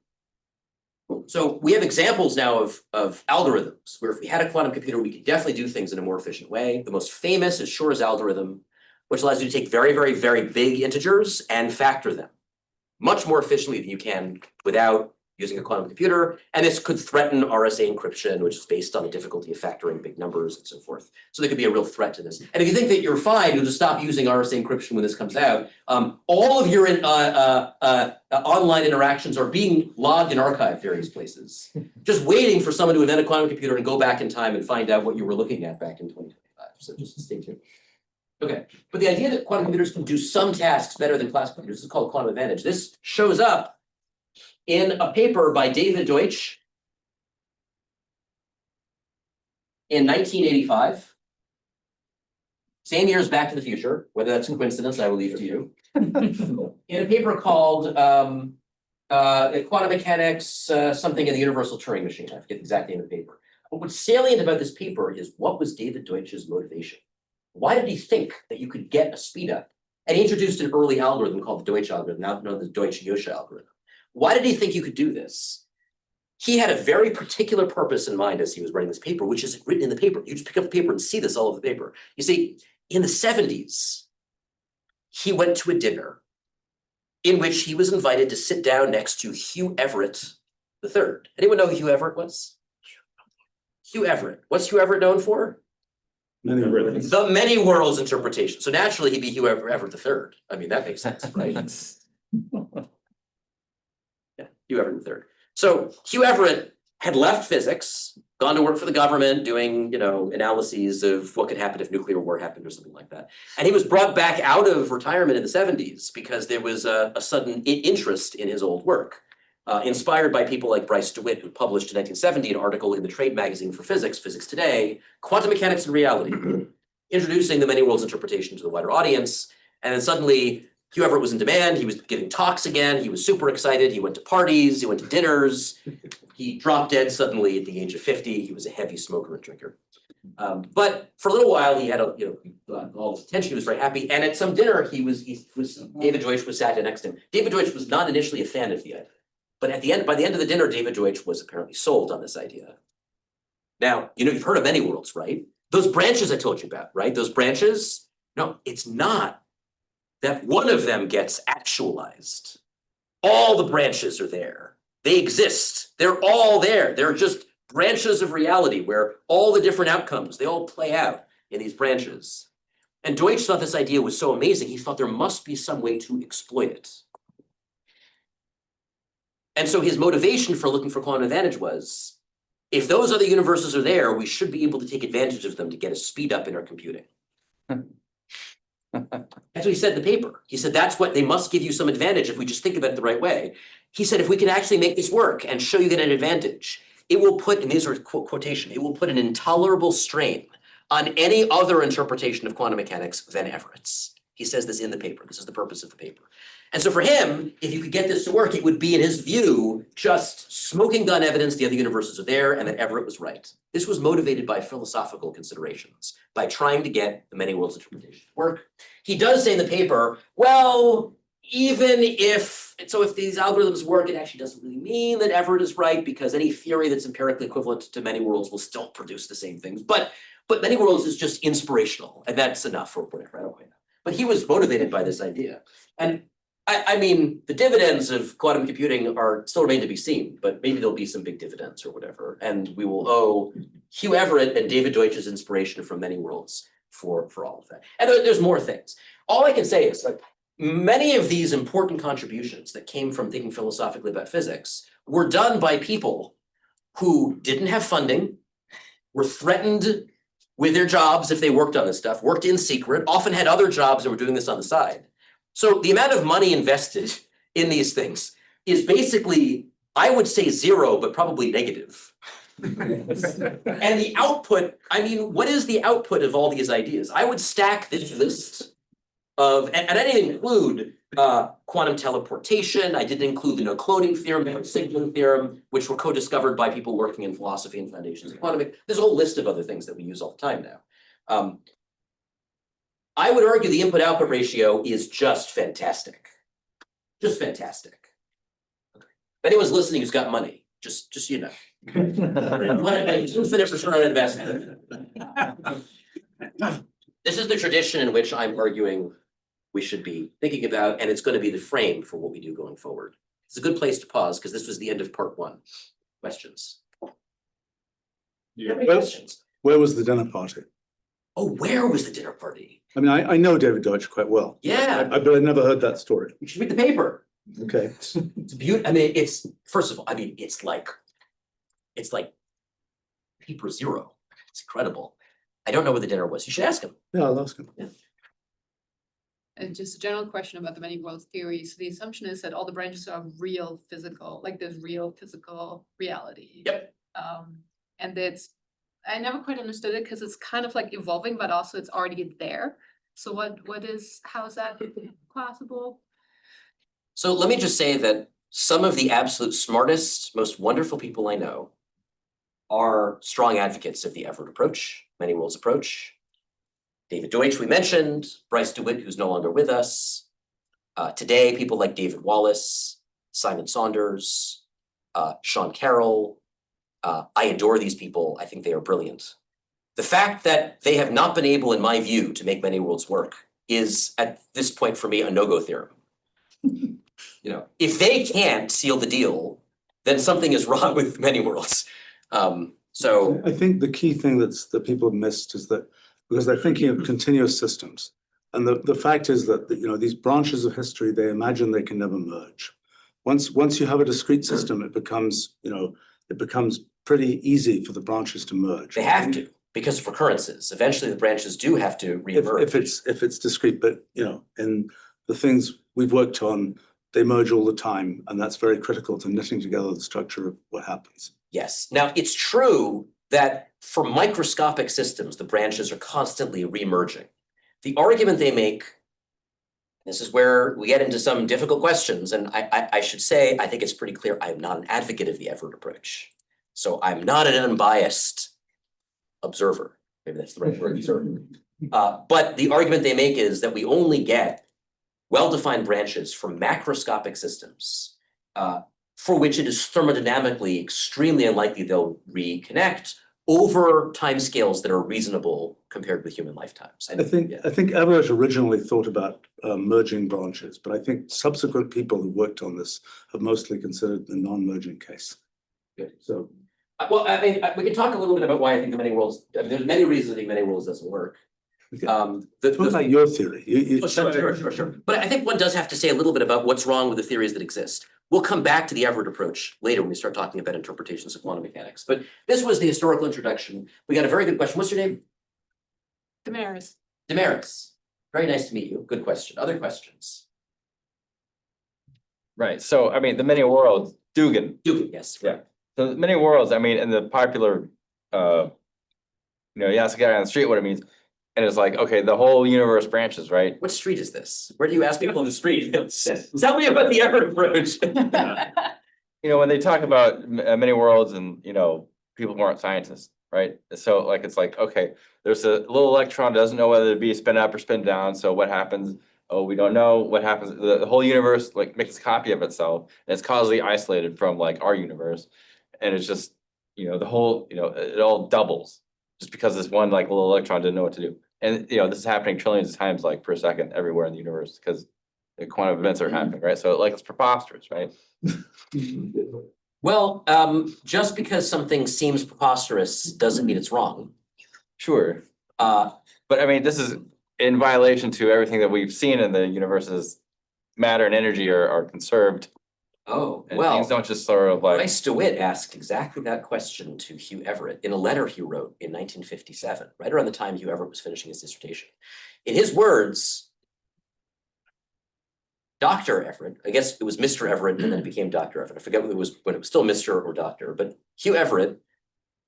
B: So we have examples now of algorithms where if we had a quantum computer, we could definitely do things in a more efficient way. The most famous is Shor's algorithm, which allows you to take very, very, very big integers and factor them much more efficiently than you can without using a quantum computer. And this could threaten RSA encryption, which is based on the difficulty of factoring big numbers and so forth. So there could be a real threat to this. And if you think that you're fine, you'll just stop using RSA encryption when this comes out. All of your online interactions are being logged and archived various places, just waiting for someone to invent a quantum computer and go back in time and find out what you were looking at back in 2025. So just stay tuned. Okay, but the idea that quantum computers can do some tasks better than classical computers is called quantum advantage. This shows up in a paper by David Deutsch in 1985. Same year as Back to the Future. Whether that's a coincidence, I will leave to you. In a paper called Quantum Mechanics, something in the Universal Turing Machine. I forget the exact name of the paper. But what's salient about this paper is what was David Deutsch's motivation? Why did he think that you could get a speed up? And he introduced an early algorithm called the Deutsch algorithm, now known as the Deutsch-Yosha algorithm. Why did he think you could do this? He had a very particular purpose in mind as he was writing this paper, which is written in the paper. You just pick up the paper and see this all over the paper. You see, in the 70s, he went to a dinner in which he was invited to sit down next to Hugh Everett III. Anyone know who Hugh Everett was? Hugh Everett. What's Hugh Everett known for? The many worlds interpretation. So naturally, he'd be Hugh Everett III. I mean, that makes sense, right? Yeah, Hugh Everett III. So Hugh Everett had left physics, gone to work for the government, doing, analyses of what could happen if nuclear war happened or something like that. And he was brought back out of retirement in the 70s because there was a sudden interest in his old work, inspired by people like Bryce DeWitt, who published in 1970 an article in the trade magazine for Physics, Physics Today, Quantum Mechanics and Reality, introducing the many worlds interpretation to the wider audience. And then suddenly, Hugh Everett was in demand. He was giving talks again. He was super excited. He went to parties. He went to dinners. He dropped dead suddenly at the age of 50. He was a heavy smoker and drinker. But for a little while, he had all this attention. He was very happy. And at some dinner, David Deutsch was sat next to him. David Deutsch was not initially a fan of the idea, but by the end of the dinner, David Deutsch was apparently sold on this idea. Now, you've heard of many worlds, right? Those branches I told you about, right? Those branches. No, it's not that one of them gets actualized. All the branches are there. They exist. They're all there. They're just branches of reality where all the different outcomes, they all play out in these branches. And Deutsch thought this idea was so amazing, he thought there must be some way to exploit it. And so his motivation for looking for quantum advantage was, if those other universes are there, we should be able to take advantage of them to get a speed up in our computing. That's what he said in the paper. He said, that's what they must give you some advantage if we just think about it the right way. He said, if we can actually make this work and show you that an advantage, it will put, and these are quotation, it will put an intolerable strain on any other interpretation of quantum mechanics than Everett's. He says this in the paper. This is the purpose of the paper. And so for him, if you could get this to work, it would be, in his view, just smoking gun evidence the other universes are there and that Everett was right. This was motivated by philosophical considerations, by trying to get the many worlds interpretation to work. He does say in the paper, well, even if these algorithms work, it actually doesn't really mean that Everett is right, because any theory that's empirically equivalent to many worlds will still produce the same things. But many worlds is just inspirational, and that's enough or whatever, I don't know. But he was motivated by this idea. And I mean, the dividends of quantum computing are still remain to be seen, but maybe there'll be some big dividends or whatever. And we will owe Hugh Everett and David Deutsch's inspiration from many worlds for all of that. And there's more things. All I can say is, like, many of these important contributions that came from thinking philosophically about physics were done by people who didn't have funding, were threatened with their jobs if they worked on this stuff, worked in secret, often had other jobs and were doing this on the side. So the amount of money invested in these things is basically, I would say, zero, but probably negative. And the output, I mean, what is the output of all these ideas? I would stack this list of, and I didn't include quantum teleportation. I didn't include the no cloning theorem, the signaling theorem, which were co-discovered by people working in philosophy and foundations of quantum. There's a whole list of other things that we use all the time now. I would argue the input-output ratio is just fantastic. Just fantastic. If anyone's listening who's got money, just infinite return on investment. This is the tradition in which I'm arguing we should be thinking about, and it's going to be the frame for what we do going forward. It's a good place to pause because this was the end of part one. Questions? Questions?
C: Where was the dinner party?
B: Oh, where was the dinner party?
C: I mean, I know David Deutsch quite well.
B: Yeah.
C: But I've never heard that story.
B: You should read the paper.
C: Okay.
B: It's beautiful. I mean, it's, first of all, I mean, it's like paper zero. It's incredible. I don't know where the dinner was. You should ask him.
C: Yeah, I'll ask him.
B: Yeah.
H: And just a general question about the many worlds theory. So the assumption is that all the branches are real physical, like there's real physical reality.
B: Yep.
H: And I never quite understood it because it's kind of like evolving, but also it's already there. So how is that possible?
B: So let me just say that some of the absolute smartest, most wonderful people I know are strong advocates of the Everett approach, many worlds approach. David Deutsch, we mentioned, Bryce DeWitt, who's no longer with us. Today, people like David Wallace, Simon Saunders, Sean Carroll. I adore these people. I think they are brilliant. The fact that they have not been able, in my view, to make many worlds work is, at this point for me, a no-go theorem. If they can't seal the deal, then something is wrong with many worlds. So
C: I think the key thing that people have missed is that, because they're thinking of continuous systems. And the fact is that, these branches of history, they imagine they can never merge. Once you have a discrete system, it becomes, it becomes pretty easy for the branches to merge.
B: They have to, because of recurrences. Eventually, the branches do have to reemerge.
C: If it's discrete, but in the things we've worked on, they merge all the time, and that's very critical to knitting together the structure of what happens.
B: Yes. Now, it's true that for microscopic systems, the branches are constantly remerging. The argument they make, this is where we get into some difficult questions, and I should say, I think it's pretty clear, I am not an advocate of the Everett approach. So I'm not an unbiased observer. Maybe that's the right word, observer. But the argument they make is that we only get well-defined branches from macroscopic systems, for which it is thermodynamically extremely unlikely they'll reconnect over timescales that are reasonable compared with human lifetimes.
C: I think Everett originally thought about merging branches, but I think subsequent people who worked on this have mostly considered the non-merging case.
B: Good.
C: So,
B: well, I mean, we can talk a little bit about why I think the many worlds. I mean, there's many reasons I think many worlds doesn't work.
C: okay. Talk about your theory.
B: Sure. But I think one does have to say a little bit about what's wrong with the theories that exist. We'll come back to the Everett approach later when we start talking about interpretations of quantum mechanics. But this was the historical introduction. We got a very good question. What's your name?
H: Damaris.
B: Damaris. Very nice to meet you. Good question. Other questions?
E: Right, so I mean, the many worlds, Dugan.
B: Dugan, yes.
E: Yeah. So the many worlds, I mean, in the popular, you ask a guy on the street what it means, and it's like, okay, the whole universe branches, right?
B: What street is this? Where do you ask people on the street? Tell me about the Everett approach.
E: When they talk about many worlds and, people who aren't scientists, right? So like, it's like, okay, there's a little electron, doesn't know whether to be spin up or spin down, so what happens? Oh, we don't know what happens. The whole universe like makes a copy of itself, and it's causally isolated from like our universe. And it's just, the whole, it all doubles just because this one like little electron didn't know what to do. And, this is happening trillions of times like per second everywhere in the universe because the quantum events are happening, right? So like it's preposterous, right?
B: Well, just because something seems preposterous doesn't mean it's wrong.
E: Sure. But I mean, this is in violation to everything that we've seen in the universe's matter and energy are conserved.
B: Oh,
E: And
B: well.
E: things don't just sort of like.
B: Bryce DeWitt asked exactly that question to Hugh Everett in a letter he wrote in 1957, right around the time Hugh Everett was finishing his dissertation. In his words, Dr. Everett, I guess it was Mr. Everett and then it became Dr. Everett. I forget when it was still Mr. or Dr. But Hugh Everett,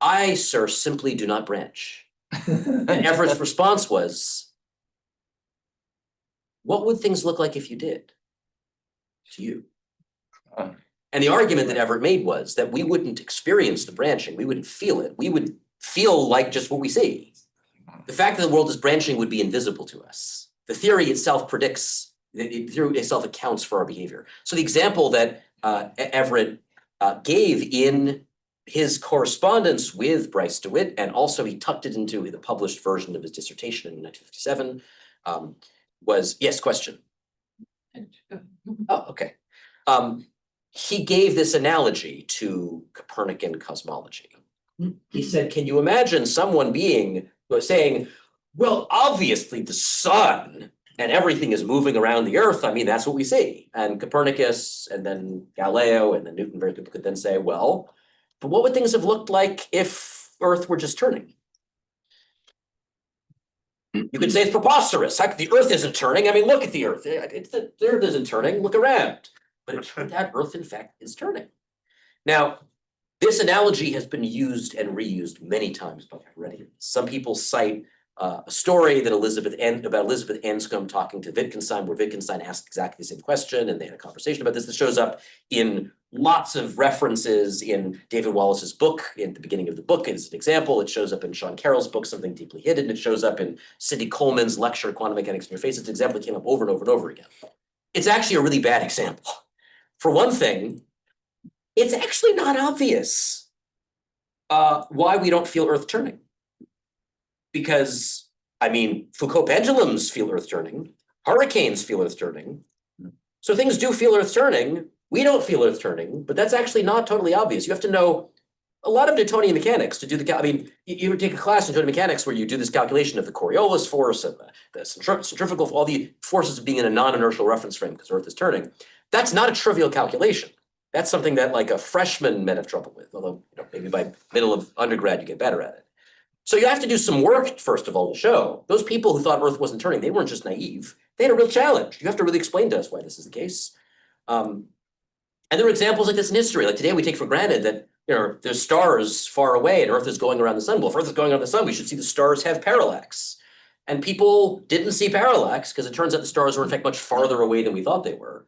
B: I, sir, simply do not branch. And Everett's response was, what would things look like if you did? To you. And the argument that Everett made was that we wouldn't experience the branching, we wouldn't feel it, we would feel like just what we see. The fact that the world is branching would be invisible to us. The theory itself predicts, the theory itself accounts for our behavior. So the example that Everett gave in his correspondence with Bryce DeWitt, and also he tucked it into the published version of his dissertation in 1957, was, yes, question? Oh, okay. He gave this analogy to Copernican cosmology. He said, can you imagine someone saying, well, obviously the sun and everything is moving around the earth. I mean, that's what we see. And Copernicus and then Galileo and then Newton, very people could then say, well, but what would things have looked like if Earth were just turning? You could say it's preposterous. The earth isn't turning. I mean, look at the earth. The earth isn't turning. Look around. But it turned out Earth, in fact, is turning. Now, this analogy has been used and reused many times already. Some people cite a story that about Elizabeth Anscombe talking to Wittgenstein, where Wittgenstein asked exactly the same question, and they had a conversation about this. This shows up in lots of references in David Wallace's book. In the beginning of the book, as an example, it shows up in Sean Carroll's book, Something Deeply Hidden. It shows up in Sidney Coleman's lecture, Quantum Mechanics in Your Face. It's an example that came up over and over and over again. It's actually a really bad example. For one thing, it's actually not obvious why we don't feel Earth turning. Because, I mean, Foucault pendulums feel Earth turning, hurricanes feel Earth turning. So things do feel Earth turning. We don't feel Earth turning, but that's actually not totally obvious. You have to know a lot of Newtonian mechanics to do I mean, you would take a class in Newtonian mechanics where you do this calculation of the Coriolis force and the centrifugal, all the forces of being in a non-inertial reference frame because Earth is turning. That's not a trivial calculation. That's something that like a freshman might have trouble with, although maybe by middle of undergrad you get better at it. So you have to do some work, first of all, to show those people who thought Earth wasn't turning, they weren't just naive. They had a real challenge. You have to really explain to us why this is the case. And there are examples like this in history. Like today we take for granted that there's stars far away and Earth is going around the sun. Well, if Earth is going around the sun, we should see the stars have parallax. And people didn't see parallax because it turns out the stars were in fact much farther away than we thought they were.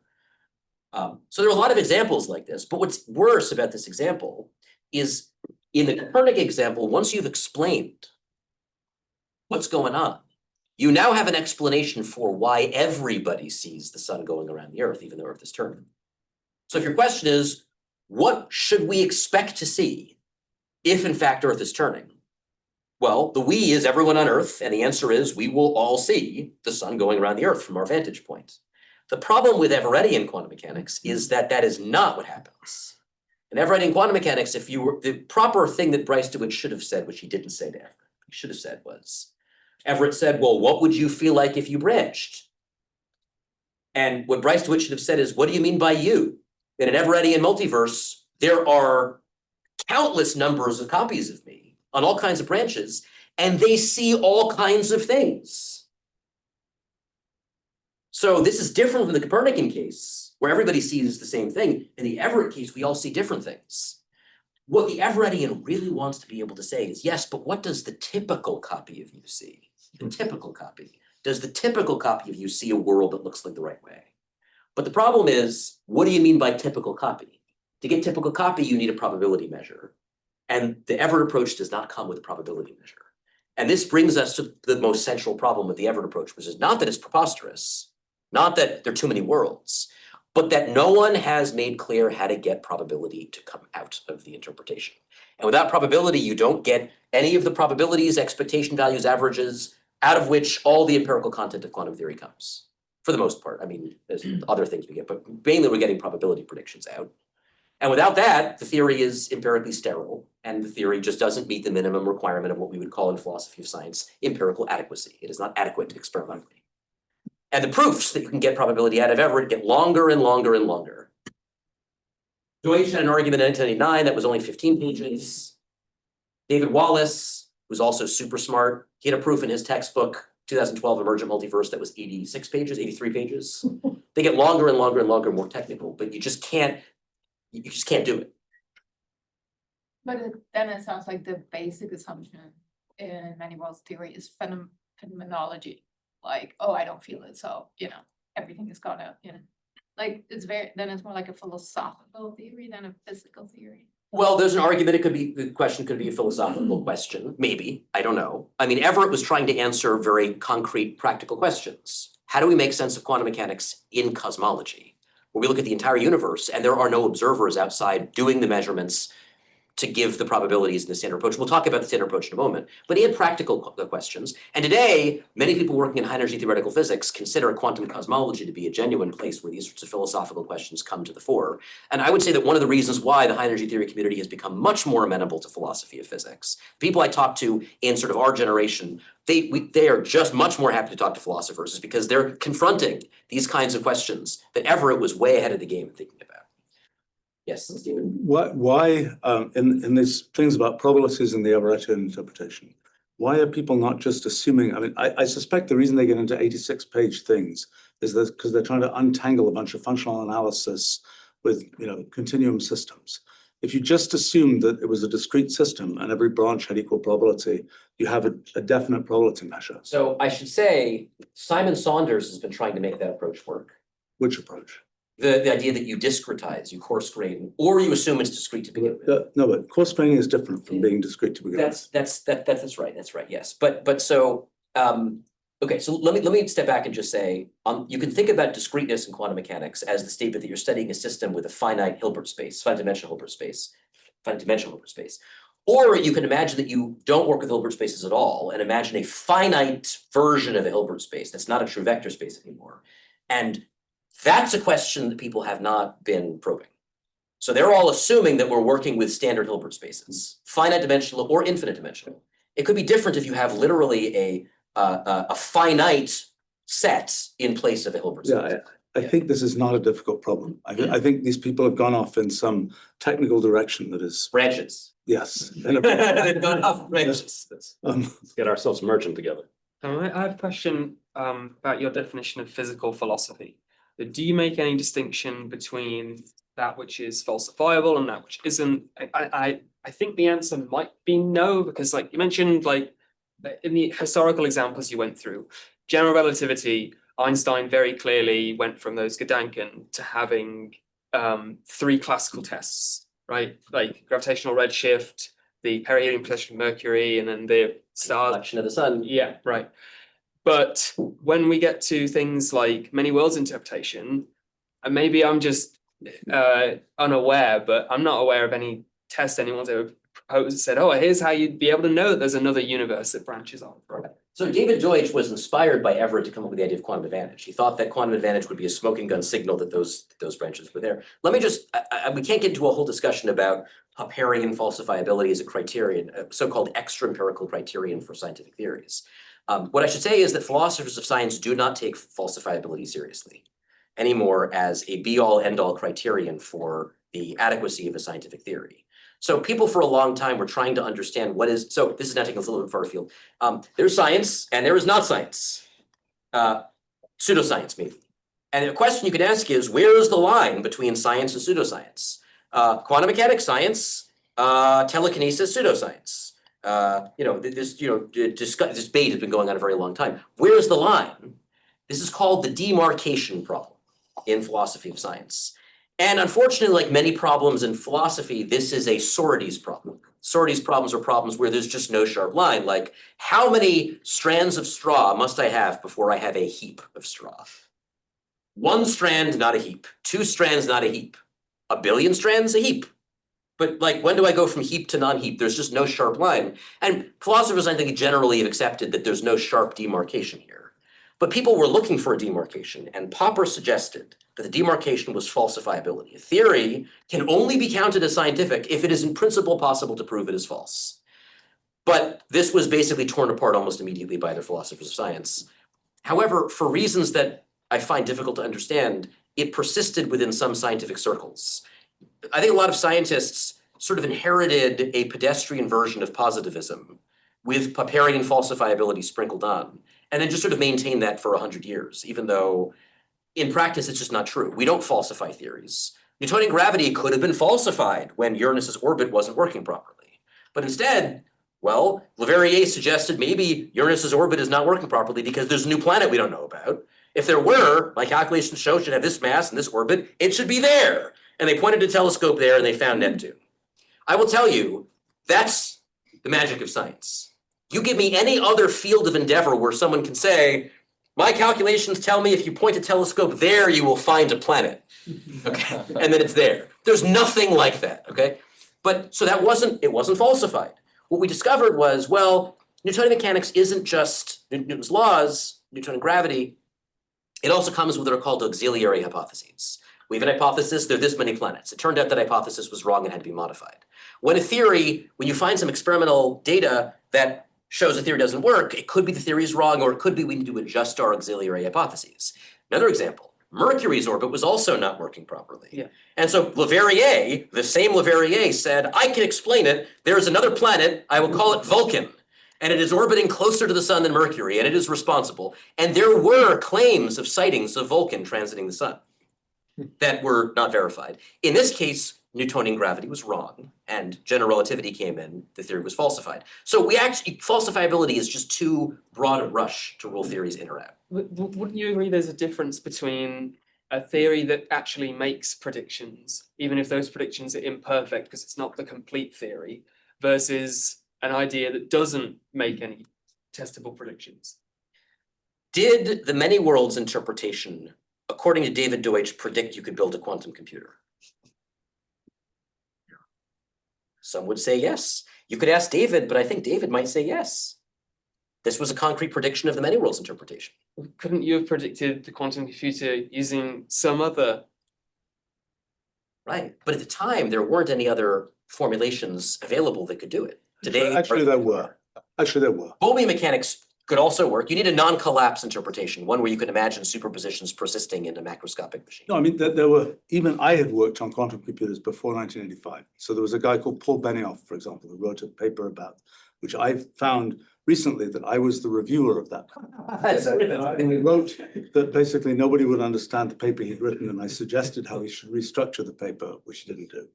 B: So there are a lot of examples like this, but what's worse about this example is in the Copernic example, once you've explained what's going on, you now have an explanation for why everybody sees the sun going around the Earth, even though Earth is turning. So if your question is, what should we expect to see if in fact Earth is turning? Well, the we is everyone on Earth, and the answer is we will all see the sun going around the Earth from our vantage point. The problem with Everettian quantum mechanics is that that is not what happens. In Everettian quantum mechanics, if you were the proper thing that Bryce DeWitt should have said, which he didn't say to Everett, he should have said was, Everett said, well, what would you feel like if you branched? And what Bryce DeWitt should have said is, what do you mean by you? In an Everettian multiverse, there are countless numbers of copies of me on all kinds of branches, and they see all kinds of things. So this is different from the Copernican case, where everybody sees the same thing. In the Everett case, we all see different things. What the Everettian really wants to be able to say is, yes, but what does the typical copy of you see? The typical copy. Does the typical copy of you see a world that looks like the right way? But the problem is, what do you mean by typical copy? To get typical copy, you need a probability measure. And the Everett approach does not come with a probability measure. And this brings us to the most central problem with the Everett approach, which is not that it's preposterous, not that there are too many worlds, but that no one has made clear how to get probability to come out of the interpretation. And without probability, you don't get any of the probabilities, expectation values, averages, out of which all the empirical content of quantum theory comes, for the most part. I mean, there's other things we get, but mainly we're getting probability predictions out. And without that, the theory is empirically sterile, and the theory just doesn't meet the minimum requirement of what we would call in philosophy of science empirical adequacy. It is not adequate experimentally. And the proofs that you can get probability out of Everett get longer and longer and longer. Deutsch had an argument in 1999 that was only 15 pages. David Wallace, who's also super smart, he had a proof in his textbook, 2012 Emergent Multiverse, that was 86 pages, 83 pages. They get longer and longer and longer, more technical, but you just can't do it.
H: But then it sounds like the basic assumption in many worlds theory is phenomenology. Like, oh, I don't feel it, so everything is gonna, like it's more like a philosophical theory than a physical theory.
B: Well, there's an argument, the question could be a philosophical question, maybe, I don't know. I mean, Everett was trying to answer very concrete, practical questions. How do we make sense of quantum mechanics in cosmology? Where we look at the entire universe and there are no observers outside doing the measurements to give the probabilities in the standard approach. We'll talk about the standard approach in a moment, but he had practical questions. And today, many people working in high energy theoretical physics consider quantum cosmology to be a genuine place where these sorts of philosophical questions come to the fore. And I would say that one of the reasons why the high energy theory community has become much more amenable to philosophy of physics, people I talk to in sort of our generation, they are just much more happy to talk to philosophers, is because they're confronting these kinds of questions that Everett was way ahead of the game in thinking about. Yes, Stephen.
C: Why in these things about probabilities in the Everettian interpretation, why are people not just assuming? I mean, I suspect the reason they get into 86-page things is that because they're trying to untangle a bunch of functional analysis with continuum systems. If you just assumed that it was a discrete system and every branch had equal probability, you have a definite probability measure.
B: So I should say Simon Saunders has been trying to make that approach work.
C: Which approach?
B: The idea that you discretize, you coarse grain, or you assume it's discrete to begin with.
C: No, but coarse graining is different from being discrete to begin with.
B: That's right. Yes, but so okay. So let me step back and just say you can think about discreteness in quantum mechanics as the statement that you're studying a system with a finite Hilbert space, finite dimensional Hilbert space, or you can imagine that you don't work with Hilbert spaces at all and imagine a finite version of a Hilbert space that's not a true vector space anymore, and that's a question that people have not been probing. So they're all assuming that we're working with standard Hilbert spaces, finite dimensional or infinite dimensional. It could be different if you have literally a finite set in place of a Hilbert space.
C: Yeah, I think this is not a difficult problem. I think these people have gone off in some technical direction that is,
B: Branches.
C: yes.
B: They've gone off branches.
G: Let's get ourselves merging together.
I: I have a question about your definition of physical philosophy. Do you make any distinction between that which is falsifiable and that which isn't? I think the answer might be no, because like you mentioned, like in the historical examples you went through, general relativity, Einstein very clearly went from those Gedanken to having 3 classical tests, right? Like gravitational redshift, the perihelion position of Mercury, and then the stars.
B: Reflection of the sun.
I: Yeah, right. But when we get to things like many worlds interpretation, and maybe I'm just unaware, but I'm not aware of any test anyone's ever proposed that said, oh, here's how you'd be able to know that there's another universe that branches off. Right?
B: So David Deutsch was inspired by Everett to come up with the idea of quantum advantage. He thought that quantum advantage would be a smoking gun signal that those branches were there. Let me just, we can't get into a whole discussion about Popperian falsifiability as a criterion, a so-called extra-empirical criterion for scientific theories. What I should say is that philosophers of science do not take falsifiability seriously anymore as a be-all, end-all criterion for the adequacy of a scientific theory. So people for a long time were trying to understand what is, so this is now taking us a little bit far afield. There's science and there is not science, pseudoscience maybe. And the question you could ask is, where is the line between science and pseudoscience? Quantum mechanics, science, telekinesis, pseudoscience. This debate has been going on a very long time. Where is the line? This is called the demarcation problem in philosophy of science. And unfortunately, like many problems in philosophy, this is a Sorites problem. Sorites problems are problems where there's just no sharp line, like how many strands of straw must I have before I have a heap of straw? 1 strand, not a heap. 2 strands, not a heap. 1 billion strands, a heap. But like, when do I go from heap to non-heap? There's just no sharp line. And philosophers, I think, generally have accepted that there's no sharp demarcation here. But people were looking for a demarcation, and Popper suggested that the demarcation was falsifiability. A theory can only be counted as scientific if it is in principle possible to prove it is false. But this was basically torn apart almost immediately by the philosophers of science. However, for reasons that I find difficult to understand, it persisted within some scientific circles. I think a lot of scientists sort of inherited a pedestrian version of positivism with Popperian falsifiability sprinkled on, and then just sort of maintained that for 100 years, even though in practice it's just not true. We don't falsify theories. Newtonian gravity could have been falsified when Uranus's orbit wasn't working properly. But instead, well, Leverrier suggested maybe Uranus's orbit is not working properly because there's a new planet we don't know about. If there were, my calculations show it should have this mass and this orbit, it should be there. And they pointed a telescope there and they found Neptune. I will tell you, that's the magic of science. You give me any other field of endeavor where someone can say, my calculations tell me if you point a telescope there, you will find a planet. Okay, and then it's there. There's nothing like that, okay? But so it wasn't falsified. What we discovered was, well, Newtonian mechanics isn't just Newton's laws, Newtonian gravity. It also comes with what are called auxiliary hypotheses. We have an hypothesis, there are this many planets. It turned out that hypothesis was wrong and had to be modified. When you find some experimental data that shows a theory doesn't work, it could be the theory is wrong, or it could be we need to adjust our auxiliary hypotheses. Another example, Mercury's orbit was also not working properly.
I: Yeah.
B: And so Leverrier, the same Leverrier, said, I can explain it. There is another planet, I will call it Vulcan. And it is orbiting closer to the sun than Mercury, and it is responsible. And there were claims of sightings of Vulcan transiting the sun that were not verified. In this case, Newtonian gravity was wrong, and general relativity came in, the theory was falsified. So falsifiability is just too broad a brush to rule theories in or out.
I: Wouldn't you agree there's a difference between a theory that actually makes predictions, even if those predictions are imperfect because it's not the complete theory, versus an idea that doesn't make any testable predictions?
B: Did the many worlds interpretation, according to David Deutsch, predict you could build a quantum computer? Some would say yes. You could ask David, but I think David might say yes. This was a concrete prediction of the many worlds interpretation.
I: Couldn't you have predicted the quantum computer using some other?
B: Right, but at the time, there weren't any other formulations available that could do it. Today,
C: Actually, there were.
B: Bohmian mechanics could also work. You need a non-collapse interpretation, one where you can imagine superpositions persisting in a macroscopic machine.
C: No, I mean, there were, even I had worked on quantum computers before 1985. So there was a guy called Paul Benioff, for example, who wrote a paper about, which I found recently that I was the reviewer of that. And he wrote that basically nobody would understand the paper he'd written, and I suggested how he should restructure the paper, which he didn't do.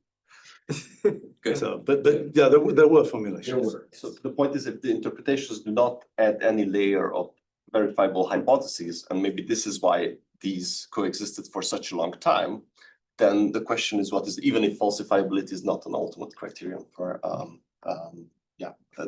B: Good.
C: So, but yeah, there were formulations.
J: So the point is, if the interpretations do not add any layer of verifiable hypotheses, and maybe this is why these coexisted for such a long time, then the question is, what is, even if falsifiability is not an ultimate criterion for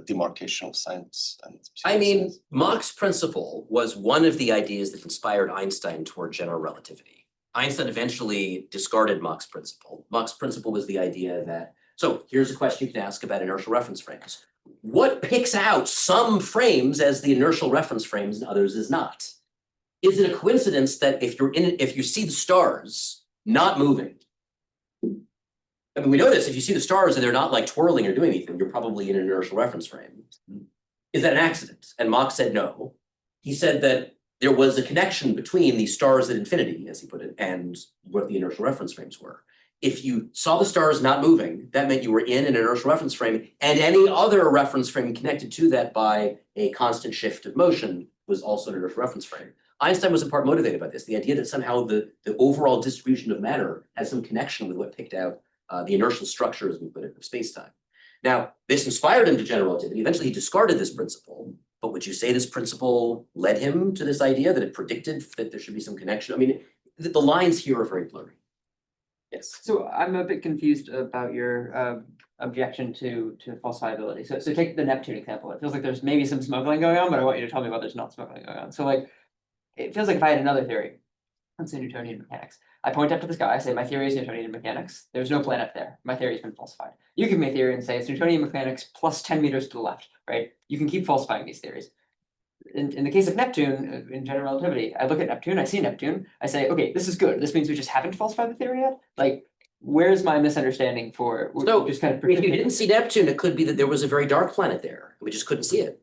J: demarcation of science and
B: I mean,
J: pseudoscience.
B: Mach's principle was one of the ideas that inspired Einstein toward general relativity. Einstein eventually discarded Mach's principle. Mach's principle was the idea that, so here's a question you can ask about inertial reference frames. What picks out some frames as the inertial reference frames and others is not? Is it a coincidence that if you see the stars not moving, I mean, we know this, if you see the stars and they're not like twirling or doing anything, you're probably in an inertial reference frame. Is that an accident? And Mach said no. He said that there was a connection between the stars at infinity, as he put it, and what the inertial reference frames were. If you saw the stars not moving, that meant you were in an inertial reference frame, and any other reference frame connected to that by a constant shift of motion was also an inertial reference frame. Einstein was in part motivated by this, the idea that somehow the overall distribution of matter has some connection with what picked out the inertial structure, as we put it, of space-time. Now, this inspired him to general relativity. Eventually, he discarded this principle. But would you say this principle led him to this idea that it predicted that there should be some connection? I mean, the lines here are very blurry. Yes.
K: So I'm a bit confused about your objection to falsifiability. So take the Neptune example. It feels like there's maybe some smuggling going on, but I want you to tell me why there's not smuggling going on. So like, it feels like if I had another theory, let's say Newtonian mechanics. I point up to the sky, I say my theory is Newtonian mechanics. There's no planet there. My theory has been falsified. You give me a theory and say it's Newtonian mechanics plus 10 meters to the left, right? You can keep falsifying these theories. In the case of Neptune, in general relativity, I look at Neptune, I see Neptune, I say, okay, this is good. This means we just haven't falsified the theory yet. Like, where's my misunderstanding for
B: So
K: just kind of
B: if you didn't see Neptune, it could be that there was a very dark planet there. We just couldn't see it.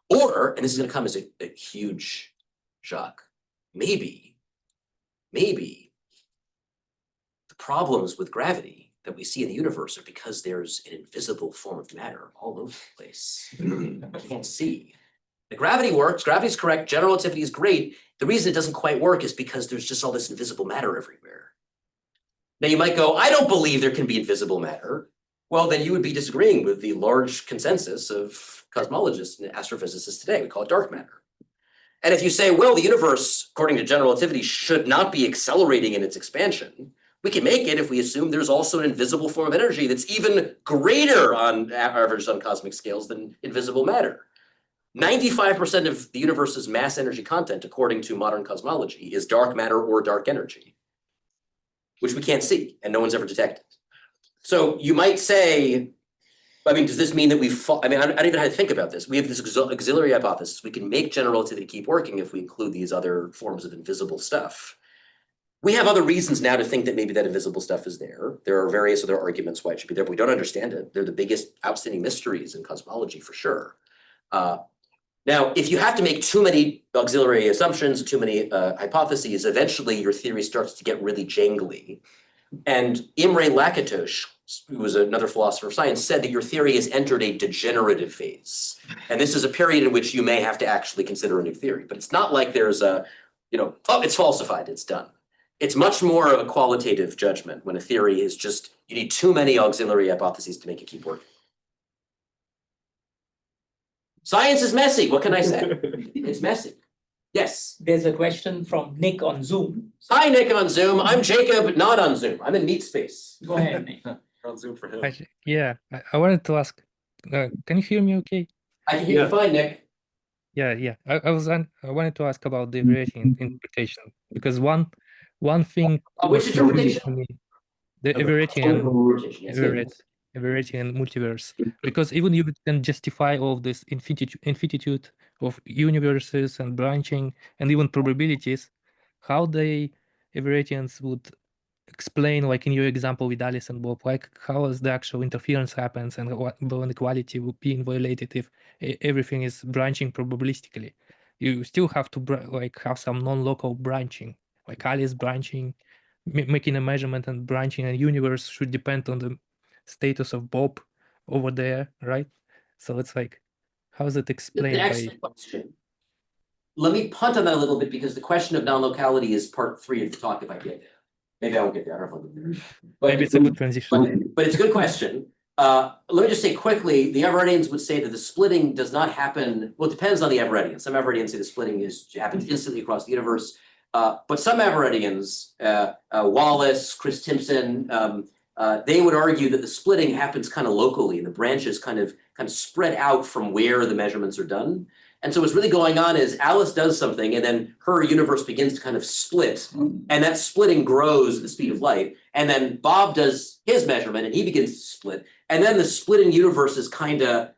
B: Or, and this is going to come as a huge shock, maybe the problems with gravity that we see in the universe are because there's an invisible form of matter all over the place. You can't see. The gravity works, gravity's correct, general relativity is great. The reason it doesn't quite work is because there's just all this invisible matter everywhere. Now you might go, I don't believe there can be invisible matter. Well, then you would be disagreeing with the large consensus of cosmologists and astrophysicists today. We call it dark matter. And if you say, well, the universe, according to general relativity, should not be accelerating in its expansion, we can make it if we assume there's also an invisible form of energy that's even greater on average on cosmic scales than invisible matter. 95% of the universe's mass energy content, according to modern cosmology, is dark matter or dark energy, which we can't see and no one's ever detected. So you might say, I mean, does this mean that I don't even know how to think about this. We have this auxiliary hypothesis. We can make general relativity keep working if we include these other forms of invisible stuff. We have other reasons now to think that maybe that invisible stuff is there. There are various other arguments why it should be there, but we don't understand it. They're the biggest outstanding mysteries in cosmology for sure. Now, if you have to make too many auxiliary assumptions, too many hypotheses, eventually your theory starts to get really jangly. And Imre Lakatos, who was another philosopher of science, said that your theory has entered a degenerative phase. And this is a period in which you may have to actually consider a new theory. But it's not like there's a, oh, it's falsified, it's done. It's much more of a qualitative judgment when a theory is just, you need too many auxiliary hypotheses to make it keep working. Science is messy, what can I say? It's messy. Yes.
A: There's a question from Nick on Zoom.
B: Hi, Nick on Zoom. I'm Jacob, not on Zoom. I'm in Meet Space.
A: Go ahead, Nick.
G: On Zoom for him.
L: Yeah, I wanted to ask, can you hear me okay?
B: I can hear you fine, Nick.
L: Yeah. I wanted to ask about the evaluating interpretation, because one thing
B: Which
L: was confusing
B: interpretation?
L: to me, the evaluating and multiverse, because even you can justify all this infinitude of universes and branching and even probabilities, how the evaluations would explain, like in your example with Alice and Bob, like how is the actual interference happens and what the inequality will be violated if everything is branching probabilistically. You still have to like have some non-local branching, like Alice branching, making a measurement and branching a universe should depend on the status of Bob over there, right? So it's like, how is it
B: That's an
L: explained by?
B: excellent question. Let me punt on that a little bit because the question of non-locality is part 3 of the talk if I get there. Maybe I won't get there. I don't know if I'll get there. But,
L: Maybe it's a good transition.
B: but it's a good question. Let me just say quickly, the Everettians would say that the splitting does not happen. Well, it depends on the Everettians. Some Everettians say the splitting happens instantly across the universe. But some Everettians, Wallace, Chris Timpson, they would argue that the splitting happens kind of locally and the branches kind of spread out from where the measurements are done. And so what's really going on is Alice does something and then her universe begins to kind of split, and that splitting grows at the speed of light. And then Bob does his measurement and he begins to split. And then the splitting universes kind of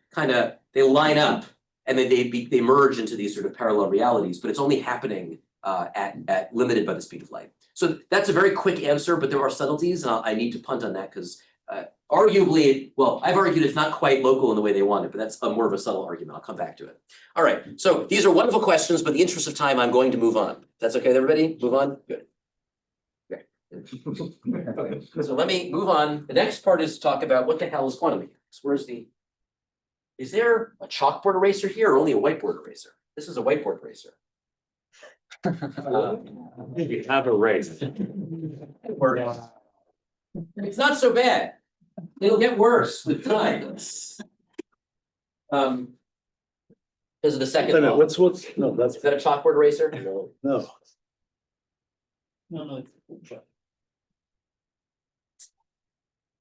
B: they line up and then they merge into these sort of parallel realities, but it's only happening at limited by the speed of light. So that's a very quick answer, but there are subtleties, and I need to punt on that because arguably, well, I've argued it's not quite local in the way they want it, but that's more of a subtle argument. I'll come back to it. All right, so these are wonderful questions, but in the interest of time, I'm going to move on. That's okay with everybody? Move on? Good. Okay. Okay. So let me move on. The next part is to talk about what the hell is quantum mechanics. Is there a chalkboard eraser here or only a whiteboard eraser? This is a whiteboard eraser.
G: You have erased.
B: It's not so bad. It'll get worse with time. Because of the second
C: Wait a minute,
B: law.
C: what's, no, that's,
B: Is that a chalkboard eraser?
C: no.
A: No,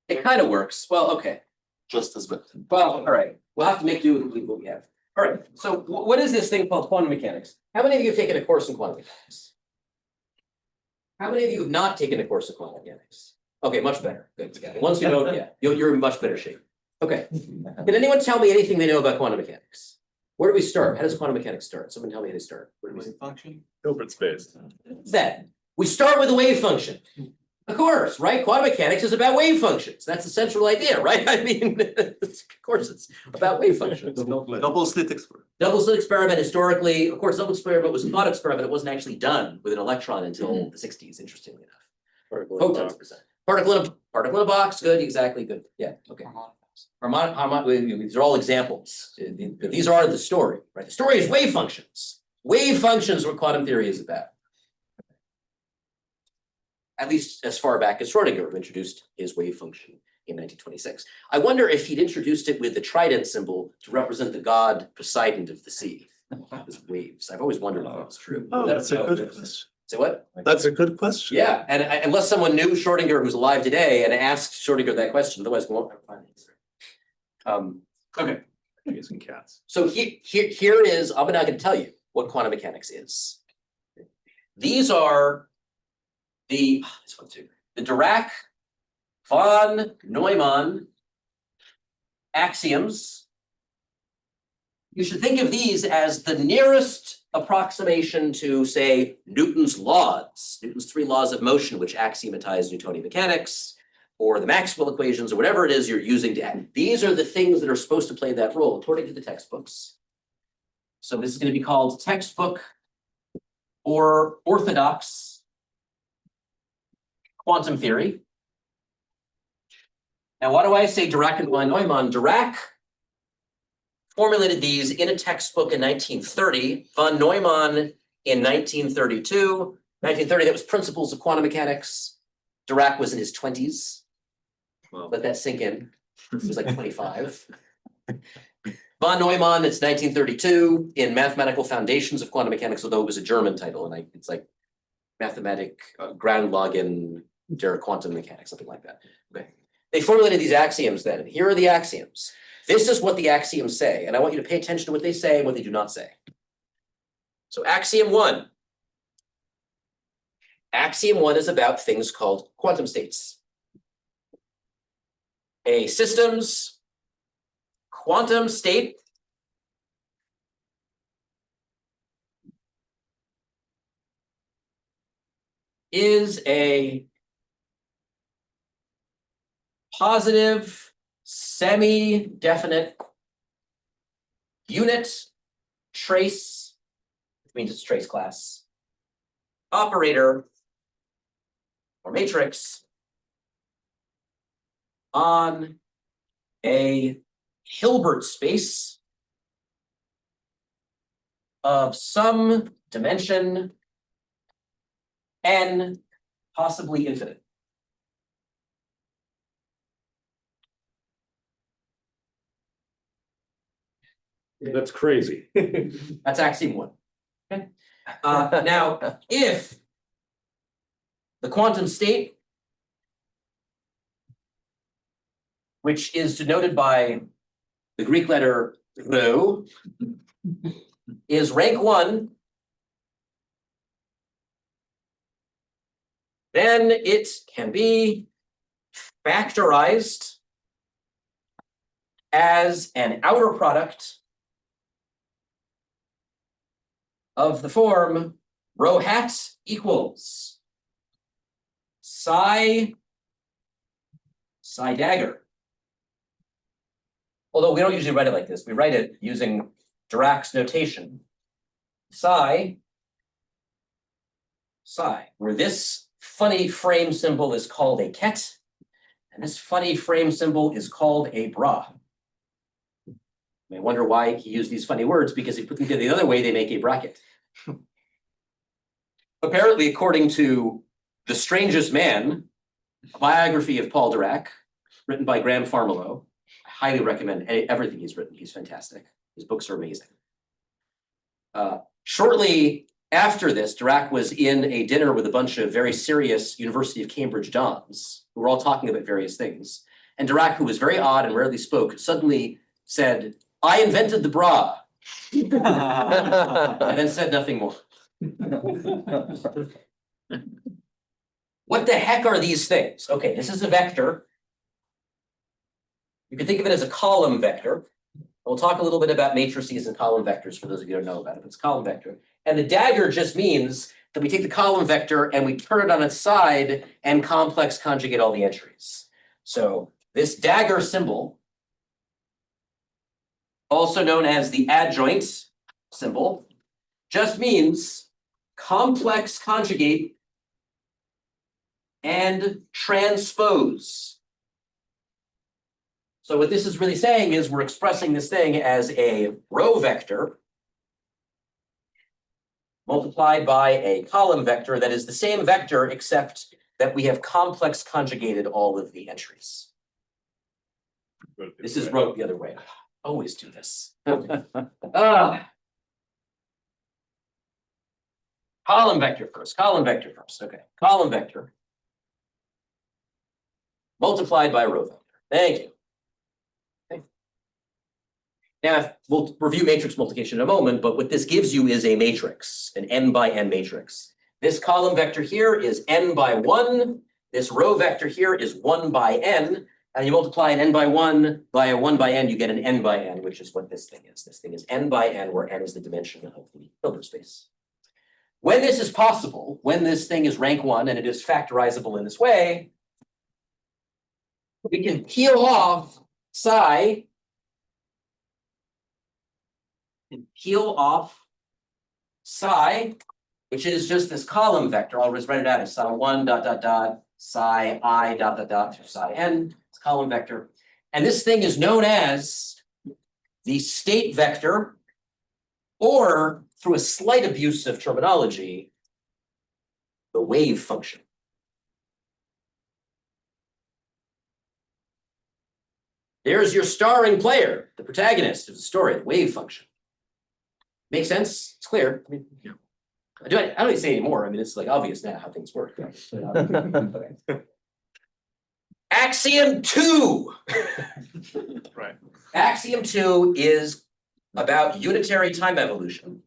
B: It kind of works. Well, okay.
J: Just as bad.
B: Well, all right. We'll have to make do with what we have. All right. So what is this thing called quantum mechanics? How many of you have taken a course in quantum mechanics? How many of you have not taken a course in quantum mechanics? Okay, much better. Good. Once you know, yeah, you're in much better shape. Okay. Can anyone tell me anything they know about quantum mechanics? Where do we start? How does quantum mechanics start? Someone tell me how they start. Where do we
G: Function? Hilbert space.
B: What's that? We start with a wave function. Of course, right? Quantum mechanics is about wave functions. That's the central idea, right? I mean, of course, it's about wave functions.
J: Double slit experiment.
B: Double slit experiment historically, of course, double experiment was a thought experiment. It wasn't actually done with an electron until the 60s, interestingly enough. Photons present. Particle in a box, good, exactly, good. Yeah, okay. These are all examples. These are the story, right? The story is wave functions. Wave functions are what quantum theory is about. At least as far back as Schrodinger introduced his wave function in 1926. I wonder if he'd introduced it with the trident symbol to represent the god Poseidon of the sea. His waves. I've always wondered if that's true.
C: Oh, that's a good question.
B: Say what?
C: That's a good question.
B: Yeah, and unless someone knew Schrodinger who's alive today and asked Schrodinger that question, otherwise we won't have an answer. Okay.
G: Using cats.
B: So here is, I'm now going to tell you what quantum mechanics is. These are the Dirac von Neumann axioms. You should think of these as the nearest approximation to, say, Newton's laws, Newton's 3 laws of motion, which axiomatize Newtonian mechanics, or the Maxwell equations, or whatever it is you're using to act. These are the things that are supposed to play that role, according to the textbooks. So this is going to be called textbook or orthodox quantum theory. Now, why do I say Dirac and von Neumann? Dirac formulated these in a textbook in 1930, von Neumann in 1932. 1930, that was Principles of Quantum Mechanics. Dirac was in his 20s. Well, let that sink in. He was like 25. Von Neumann, it's 1932 in Mathematical Foundations of Quantum Mechanics, although it was a German title, and it's like Mathematic Grundlagen der Quantum Mechanics, something like that. Okay. They formulated these axioms then, and here are the axioms. This is what the axioms say, and I want you to pay attention to what they say and what they do not say. So axiom 1. Axiom 1 is about things called quantum states. A system's quantum state is a positive, semi-definite unit trace, which means it's trace class, operator or matrix on a Hilbert space of some dimension n, possibly infinite.
G: That's crazy.
B: That's axiom 1. Okay. Now, if the quantum state, which is denoted by the Greek letter rho, is rank 1, then it can be factorized as an outer product of the form rho hat equals psi dagger. Although we don't usually write it like this, we write it using Dirac's notation. Psi, where this funny frame symbol is called a ket, and this funny frame symbol is called a bra. You may wonder why he used these funny words, because he put them together the other way, they make a bracket. Apparently, according to The Strangest Man, a biography of Paul Dirac, written by Graham Farmiloe, I highly recommend everything he's written. He's fantastic. His books are amazing. Shortly after this, Dirac was in a dinner with a bunch of very serious University of Cambridge dons who were all talking about various things. And Dirac, who was very odd and rarely spoke, suddenly said, "I invented the bra," and then said nothing more. What the heck are these things? Okay, this is a vector. You can think of it as a column vector. We'll talk a little bit about matrices and column vectors for those of you who don't know about it. It's a column vector. And the dagger just means that we take the column vector and we turn it on its side and complex conjugate all the entries. So this dagger symbol, also known as the adjoint symbol, just means complex conjugate and transpose. So what this is really saying is we're expressing this thing as a row vector multiplied by a column vector that is the same vector, except that we have complex conjugated all of the entries. This is wrote the other way. Always do this. Column vector first, okay. Column vector multiplied by row vector. Thank you. Okay. Now, we'll review matrix multiplication in a moment, but what this gives you is a matrix, an n by n matrix. This column vector here is n by 1. This row vector here is 1 by n. And you multiply an n by 1 by a 1 by n, you get an n by n, which is what this thing is. This thing is n by n, where n is the dimension of the Hilbert space. When this is possible, when this thing is rank 1 and it is factorizable in this way, we can peel off psi, which is just this column vector. I'll just write it out as psi1 dot dot dot psi I dot dot dot through psi n. It's a column vector. And this thing is known as the state vector, or through a slight abuse of terminology, the wave function. There's your starring player, the protagonist of the story, the wave function. Makes sense? It's clear. I mean, you know, I don't need to say anymore. I mean, it's like obvious now how things work. Okay. Axiom 2.
G: Right.
B: Axiom 2 is about unitary time evolution.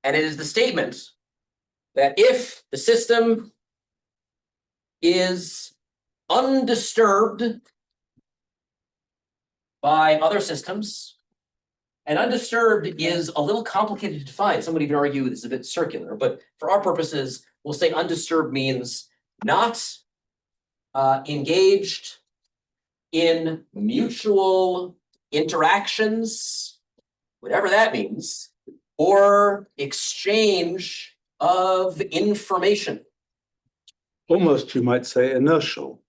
B: And it is the statement that if the system is undisturbed by other systems, and undisturbed is a little complicated to define. Somebody even argue it's a bit circular, but for our purposes, we'll say undisturbed means not engaged in mutual interactions, whatever that means, or exchange of information.
C: Almost, you might say, inertial.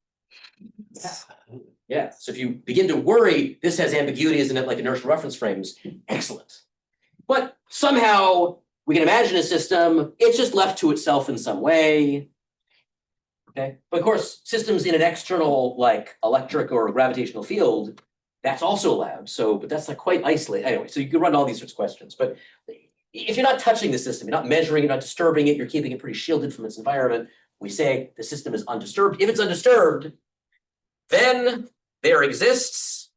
B: Yeah, so if you begin to worry, this has ambiguity, isn't it, like inertial reference frames? Excellent. But somehow we can imagine a system, it's just left to itself in some way. Okay, but of course, systems in an external, like electric or gravitational field, that's also allowed. So, but that's like quite isolated. Anyway, so you can run all these sorts of questions. But if you're not touching the system, you're not measuring, you're not disturbing it, you're keeping it pretty shielded from its environment, we say the system is undisturbed. If it's undisturbed, then there exists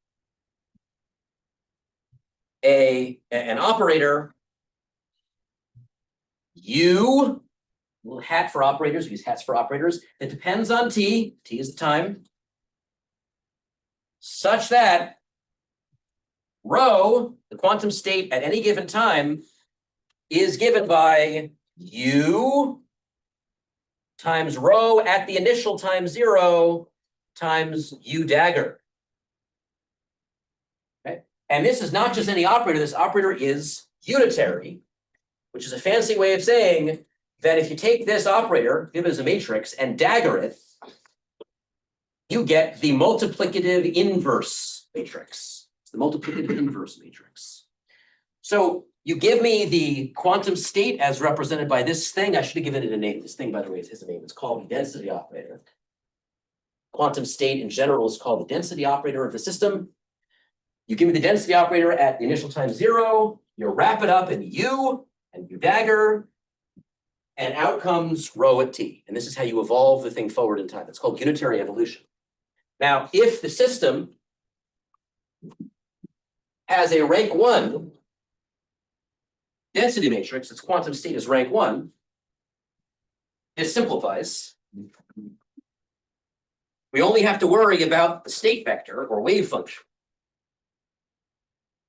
B: an operator, U, little hat for operators, we use hats for operators, that depends on t is the time, such that rho, the quantum state at any given time, is given by U times rho at the initial time 0 times U dagger. Okay, and this is not just any operator, this operator is unitary, which is a fancy way of saying that if you take this operator, give it as a matrix, and dagger it, you get the multiplicative inverse matrix. It's the multiplicative inverse matrix. So you give me the quantum state as represented by this thing. I should have given it a name. This thing, by the way, is a name. It's called the density operator. Quantum state in general is called the density operator of the system. You give me the density operator at the initial time 0, you wrap it up in U and U dagger, and out comes rho at t. And this is how you evolve the thing forward in time. It's called unitary evolution. Now, if the system has a rank 1 density matrix, its quantum state is rank 1, this simplifies. We only have to worry about the state vector or wave function.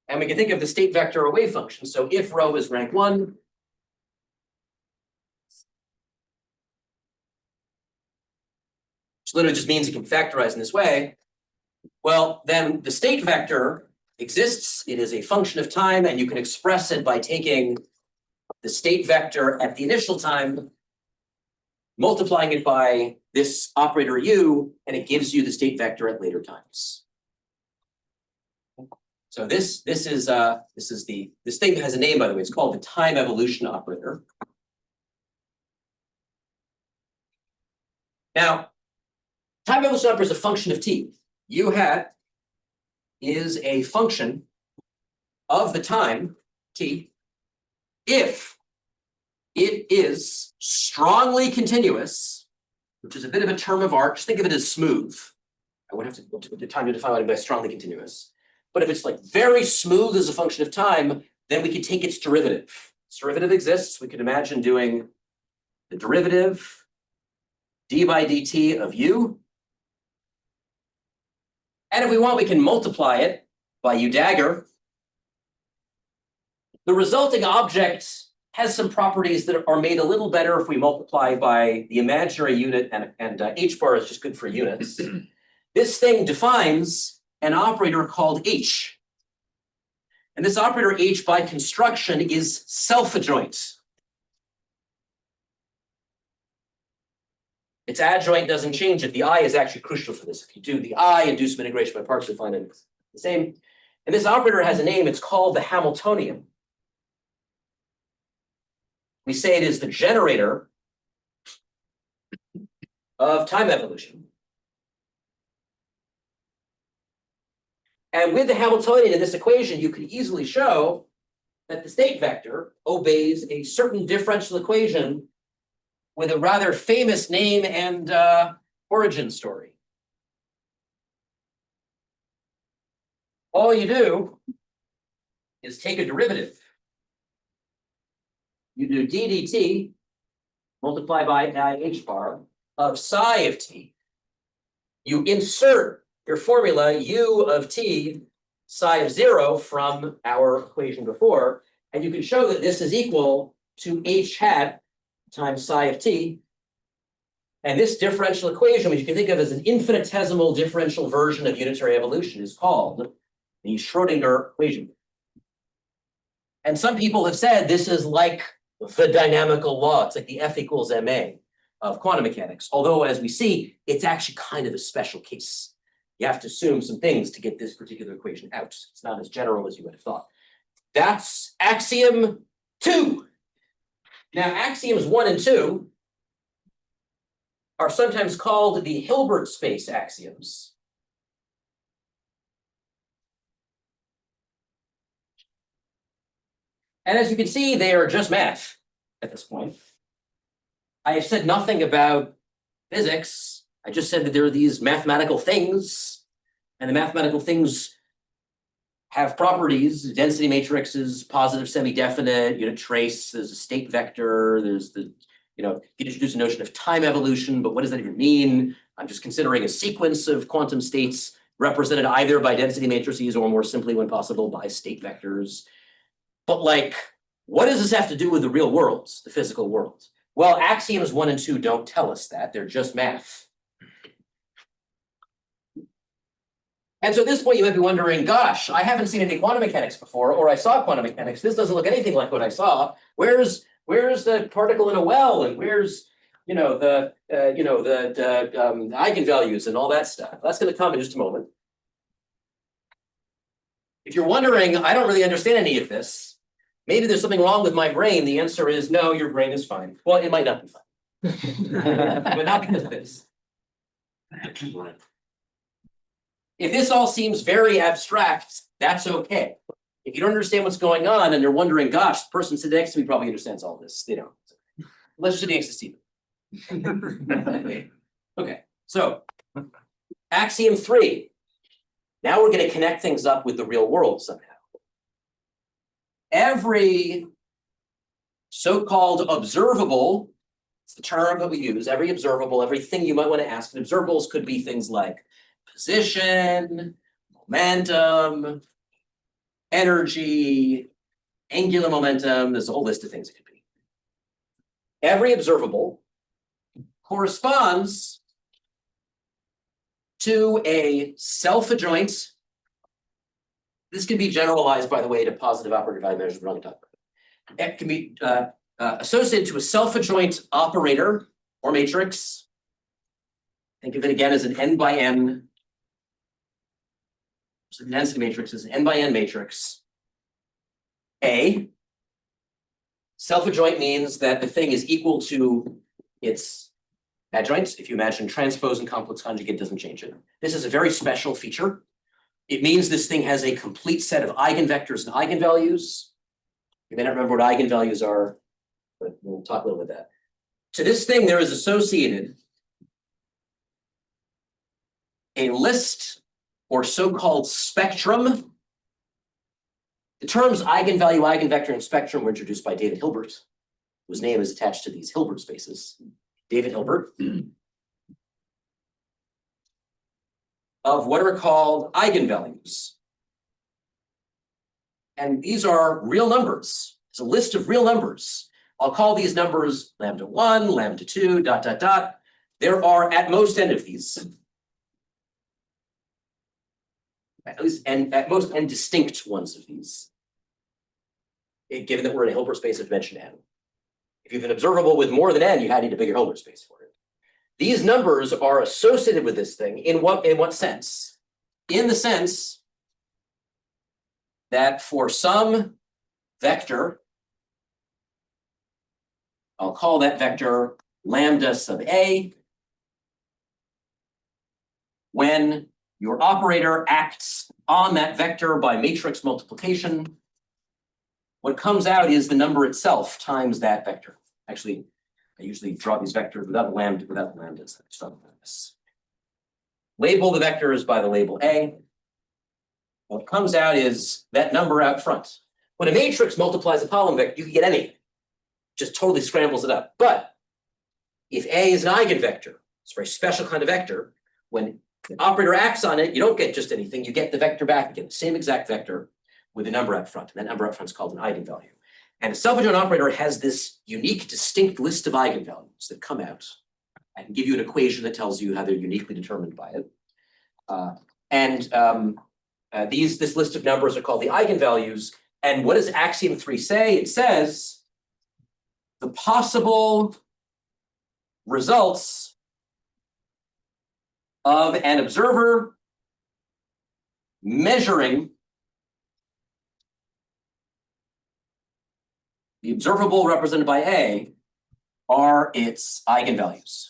B: And we can think of the state vector or wave function. So if rho is rank 1, which literally just means it can factorize in this way, well, then the state vector exists. It is a function of time, and you can express it by taking the state vector at the initial time, multiplying it by this operator U, and it gives you the state vector at later times. So this thing that has a name, by the way. It's called the time evolution operator. Now, time evolution operator is a function of t. U hat is a function of the time t if it is strongly continuous, which is a bit of a term of art. Just think of it as smooth. I wouldn't have to the time to define what I mean by strongly continuous. But if it's like very smooth as a function of time, then we could take its derivative. Its derivative exists. We could imagine doing the derivative d by dt of u. And if we want, we can multiply it by U dagger. The resulting object has some properties that are made a little better if we multiply by the imaginary unit, and h bar is just good for units. This thing defines an operator called h. And this operator h by construction is self-adjoint. Its adjoint doesn't change it. The I is actually crucial for this. If you do the I inducement integration by parts, you'll find it the same. And this operator has a name. It's called the Hamiltonian. We say it is the generator of time evolution. And with the Hamiltonian in this equation, you can easily show that the state vector obeys a certain differential equation with a rather famous name and origin story. All you do is take a derivative. You do d dt multiplied by h bar of psi of t. You insert your formula u of t psi of 0 from our equation before, and you can show that this is equal to h hat times psi of t And this differential equation, which you can think of as an infinitesimal differential version of unitary evolution, is called the Schrodinger equation. And some people have said this is like the dynamical law. It's like the F equals ma of quantum mechanics. Although, as we see, it's actually kind of a special case. You have to assume some things to get this particular equation out. It's not as general as you would have thought. That's axiom 2. Now, axioms 1 and 2 are sometimes called the Hilbert space axioms. And as you can see, they are just math at this point. I have said nothing about physics. I just said that there are these mathematical things, and the mathematical things have properties. Density matrix is positive semi-definite, unit trace, there's a state vector, there's the, you introduce a notion of time evolution, but what does that even mean? I'm just considering a sequence of quantum states represented either by density matrices or more simply when possible by state vectors. But like, what does this have to do with the real world, the physical world? Well, axioms 1 and 2 don't tell us that, they're just math. And so at this point, you might be wondering, gosh, I haven't seen any quantum mechanics before, or I saw quantum mechanics. This doesn't look anything like what I saw. Where's the particle in a well, and where's the eigenvalues and all that stuff? That's going to come in just a moment. If you're wondering, I don't really understand any of this. Maybe there's something wrong with my brain. The answer is no, your brain is fine. Well, it might not be fine, but not because of this. If this all seems very abstract, that's okay. If you don't understand what's going on and you're wondering, gosh, the person sitting next to me probably understands all this, they don't. Let's just next to Stephen. Okay, so axiom 3. Now we're going to connect things up with the real world somehow. Every so-called observable, it's the term that we use, every observable, everything you might want to ask. And observables could be things like position, momentum, energy, angular momentum. There's a whole list of things it could be. Every observable corresponds to a self-adjoint. This can be generalized, by the way, to positive operator value measures. We're not going to talk about it. It can be associated to a self-adjoint operator or matrix. Think of it again as an n by n. So the density matrix is an n by n matrix. A. Self-adjoint means that the thing is equal to its adjoint. If you imagine transpose and complex conjugate, doesn't change it. This is a very special feature. It means this thing has a complete set of eigenvectors and eigenvalues. You may not remember what eigenvalues are, but we'll talk a little bit about that. To this thing, there is associated a list or so-called spectrum. The terms eigenvalue, eigenvector, and spectrum were introduced by David Hilbert, whose name is attached to these Hilbert spaces. David Hilbert. Of what are called eigenvalues. And these are real numbers. It's a list of real numbers. I'll call these numbers lambda 1, lambda 2, ... There are at most n of these. At least at most n distinct ones of these. Given that we're in a Hilbert space of dimension n. If you have an observable with more than n, you need a bigger Hilbert space for it. These numbers are associated with this thing in what sense? In the sense that for some vector, I'll call that vector lambda sub a, when your operator acts on that vector by matrix multiplication, what comes out is the number itself times that vector. Actually, I usually draw these vectors without lambdas. Label the vectors by the label A. What comes out is that number out front. When a matrix multiplies a column vector, you can get any. Just totally scrambles it up. But if A is an eigenvector, it's a very special kind of vector. When the operator acts on it, you don't get just anything. You get the vector back again, the same exact vector with a number out front. And that number out front is called an eigenvalue. And a self-adjoint operator has this unique, distinct list of eigenvalues that come out. I can give you an equation that tells you how they're uniquely determined by it. This list of numbers are called the eigenvalues. And what does axiom 3 say? It says the possible results of an observer measuring the observable represented by A are its eigenvalues.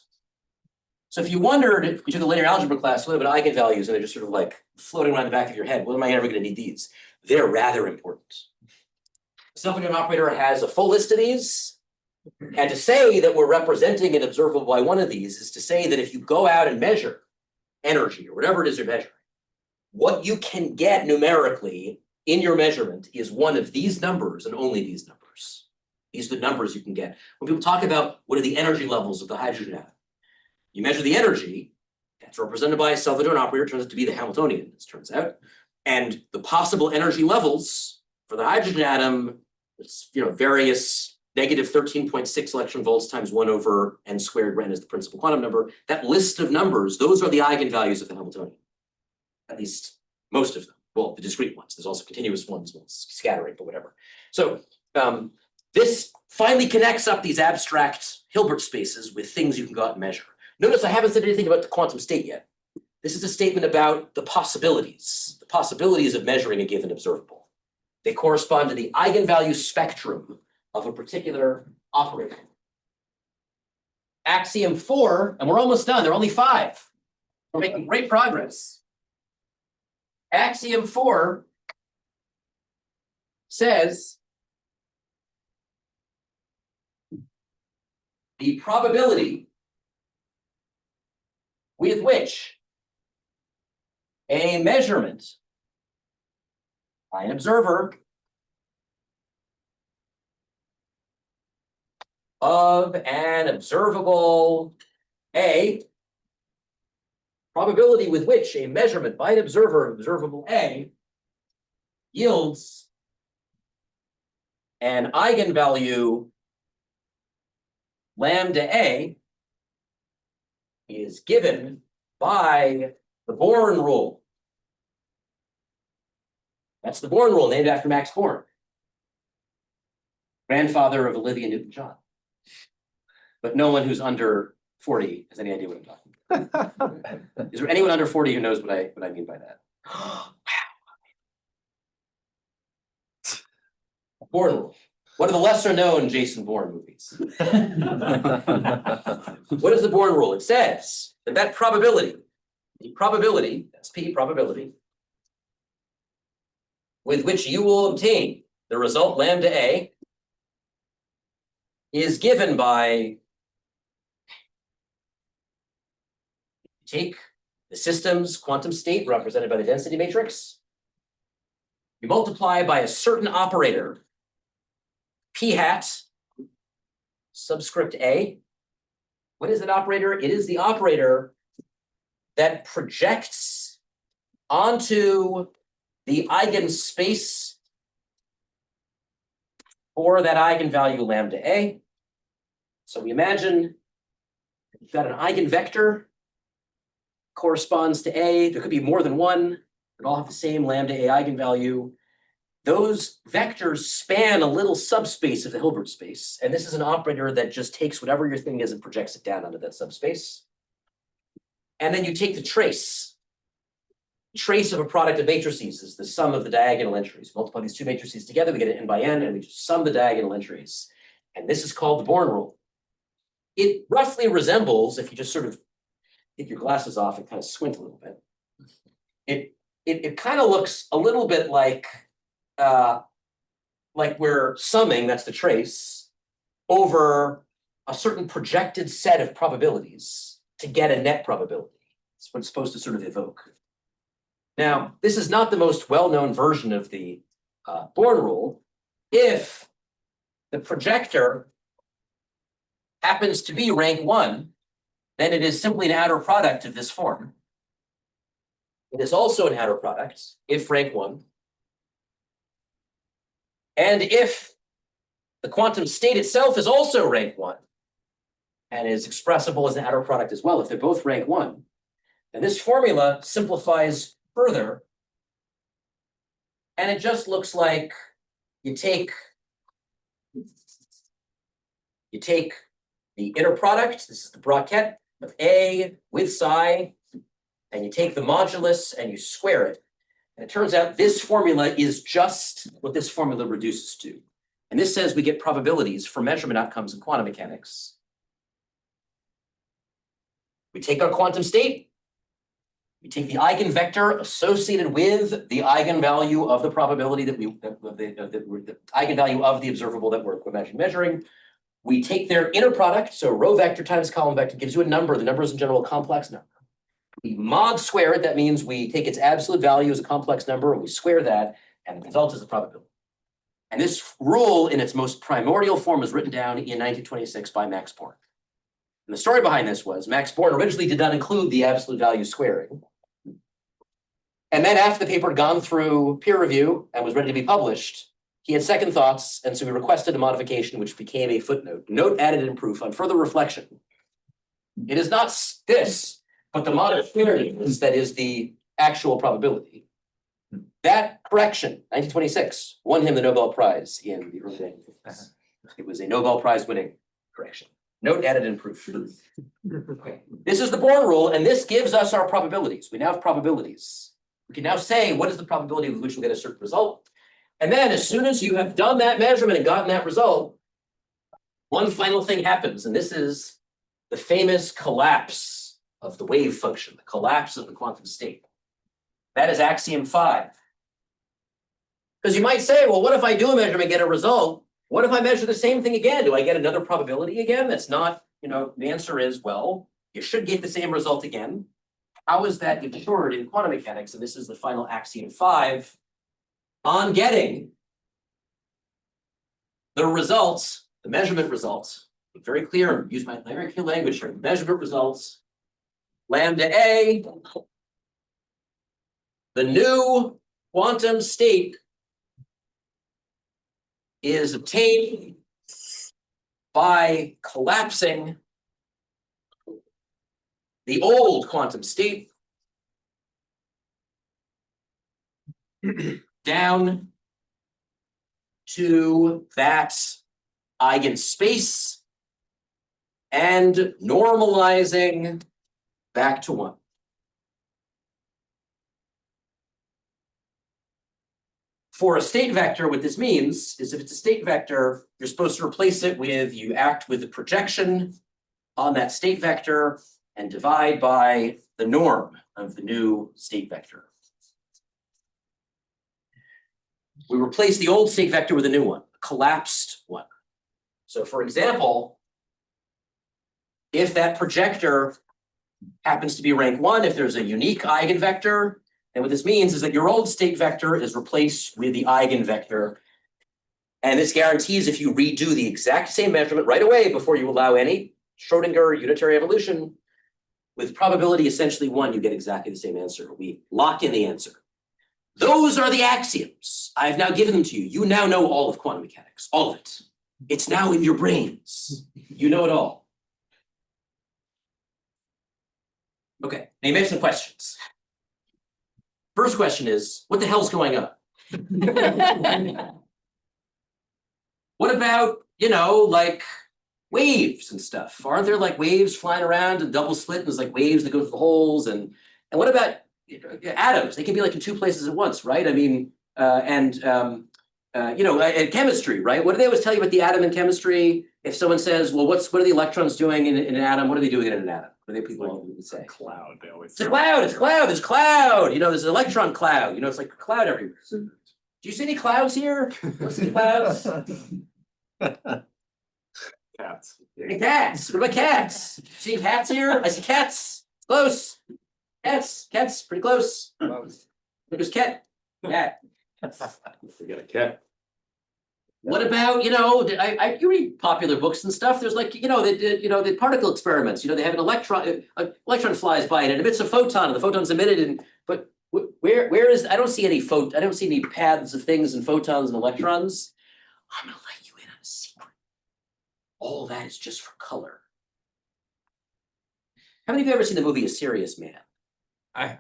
B: So if you wondered, if you took a linear algebra class, what about eigenvalues, and they're just sort of like floating around the back of your head, when am I ever going to need these? They're rather important. The self-adjoint operator has a full list of these. And to say that we're representing an observable by one of these is to say that if you go out and measure energy or whatever it is you're measuring, what you can get numerically in your measurement is one of these numbers and only these numbers. These are the numbers you can get. When people talk about what are the energy levels of the hydrogen atom, you measure the energy, that's represented by a self-adjoint operator, turns out to be the Hamiltonian, as it turns out. And the possible energy levels for the hydrogen atom, it's various negative 13.6 electron volts times 1 over n squared, where n is the principal quantum number. That list of numbers, those are the eigenvalues of the Hamiltonian. At least most of them. Well, the discrete ones. There's also continuous ones, well, scattering, but whatever. So this finally connects up these abstract Hilbert spaces with things you can go out and measure. Notice I haven't said anything about the quantum state yet. This is a statement about the possibilities of measuring a given observable. They correspond to the eigenvalue spectrum of a particular operator. Axiom 4, and we're almost done, there are only 5. We're making great progress. Axiom 4 says the probability with which a measurement by an observer of an observable A, probability with which a measurement by an observer of observable A yields an eigenvalue lambda A is given by the Born rule. That's the Born rule, named after Max Born, grandfather of Olivia Newton-John. But no one who's under 40 has any idea what I'm talking about. Is there anyone under 40 who knows what I mean by that? Wow. Born rule. One of the lesser known Jason Bourne movies. What is the Born rule? It says that probability, the probability, that's P, probability, with which you will obtain the result lambda A is given by, take the system's quantum state represented by the density matrix, you multiply by a certain operator, P hat, subscript A. What is that operator? It is the operator that projects onto the eigenspace for that eigenvalue lambda A. So we imagine you've got an eigenvector corresponds to A. There could be more than one. They all have the same lambda A eigenvalue. Those vectors span a little subspace of the Hilbert space. And this is an operator that just takes whatever your thing is and projects it down onto that subspace. And then you take the trace. Trace of a product of matrices is the sum of the diagonal entries. Multiply these two matrices together, we get an n by n, and we just sum the diagonal entries. And this is called the Born rule. It roughly resembles, if you just sort of take your glasses off and kind of squint a little bit, it kind of looks a little bit like we're summing, that's the trace, over a certain projected set of probabilities to get a net probability. It's what it's supposed to sort of evoke. Now, this is not the most well-known version of the Born rule. If the projector happens to be rank 1, then it is simply an outer product of this form. It is also an outer product if rank 1. And if the quantum state itself is also rank 1, and is expressible as an outer product as well, if they're both rank 1, then this formula simplifies further. And it just looks like you take the inner product, this is the bracket of A with psi, and you take the modulus and you square it. And it turns out this formula is just what this formula reduces to. And this says we get probabilities for measurement outcomes in quantum mechanics. We take our quantum state, we take the eigenvector associated with the eigenvalue of the probability that the eigenvalue of the observable that we're measuring. We take their inner product, so row vector times column vector gives you a number. The number is in general a complex number. We mod square it, that means we take its absolute value as a complex number and we square that, and the result is the probability. And this rule in its most primordial form was written down in 1926 by Max Born. And the story behind this was Max Born originally did not include the absolute value squaring. And then after the paper had gone through peer review and was ready to be published, he had second thoughts, and so he requested a modification which became a footnote. Note added in proof on further reflection. It is not this, but the mod squaring that is the actual probability. That correction, 1926, won him the Nobel Prize in the early 1950s. It was a Nobel Prize winning correction. Note added in proof. Okay. This is the Born rule, and this gives us our probabilities. We now have probabilities. We can now say what is the probability with which we'll get a certain result. And then as soon as you have done that measurement and gotten that result, one final thing happens, and this is the famous collapse of the wave function, the collapse of the quantum state. That is axiom 5. Because you might say, well, what if I do a measurement and get a result? What if I measure the same thing again? Do I get another probability again? That's not, the answer is, well, you should get the same result again. How is that ensured in quantum mechanics? And this is the final axiom 5. On getting the results, the measurement results, be very clear, use my very clear language here, measurement results, lambda A, the new quantum state is obtained by collapsing the old quantum state down to that eigenspace and normalizing back to 1. For a state vector, what this means is if it's a state vector, you're supposed to replace it with, you act with the projection on that state vector and divide by the norm of the new state vector. We replace the old state vector with a new one, a collapsed one. So for example, if that projector happens to be rank 1, if there's a unique eigenvector, and what this means is that your old state vector is replaced with the eigenvector. And this guarantees if you redo the exact same measurement right away before you allow any Schrodinger unitary evolution, with probability essentially 1, you get exactly the same answer. We lock in the answer. Those are the axioms. I've now given them to you. You now know all of quantum mechanics, all of it. It's now in your brains. You know it all. Okay, now you may have some questions. First question is, what the hell's going on? What about, like waves and stuff? Aren't there like waves flying around and double slit and there's like waves that go through the holes? And what about atoms? They can be like in 2 places at once, right? I mean, in chemistry, right? What do they always tell you about the atom in chemistry? If someone says, well, what are the electrons doing in an atom? What are they doing in an atom? What do people say?
G: Cloud, they always.
B: It's a cloud, there's cloud. There's an electron cloud. It's like a cloud everywhere. Do you see any clouds here? What's the clouds?
G: Cats.
B: Hey, cats. What about cats? See cats here? I see cats. Close. Cats, pretty close. There's cat. Cat.
G: Forget a cat.
B: What about, you read popular books and stuff. There's like, the particle experiments. They have an electron flies by and it emits a photon, and the photon's emitted. But where is? I don't see any paths of things and photons and electrons. I'm gonna let you in on a secret. All that is just for color. How many of you ever seen the movie A Serious Man?
E: I.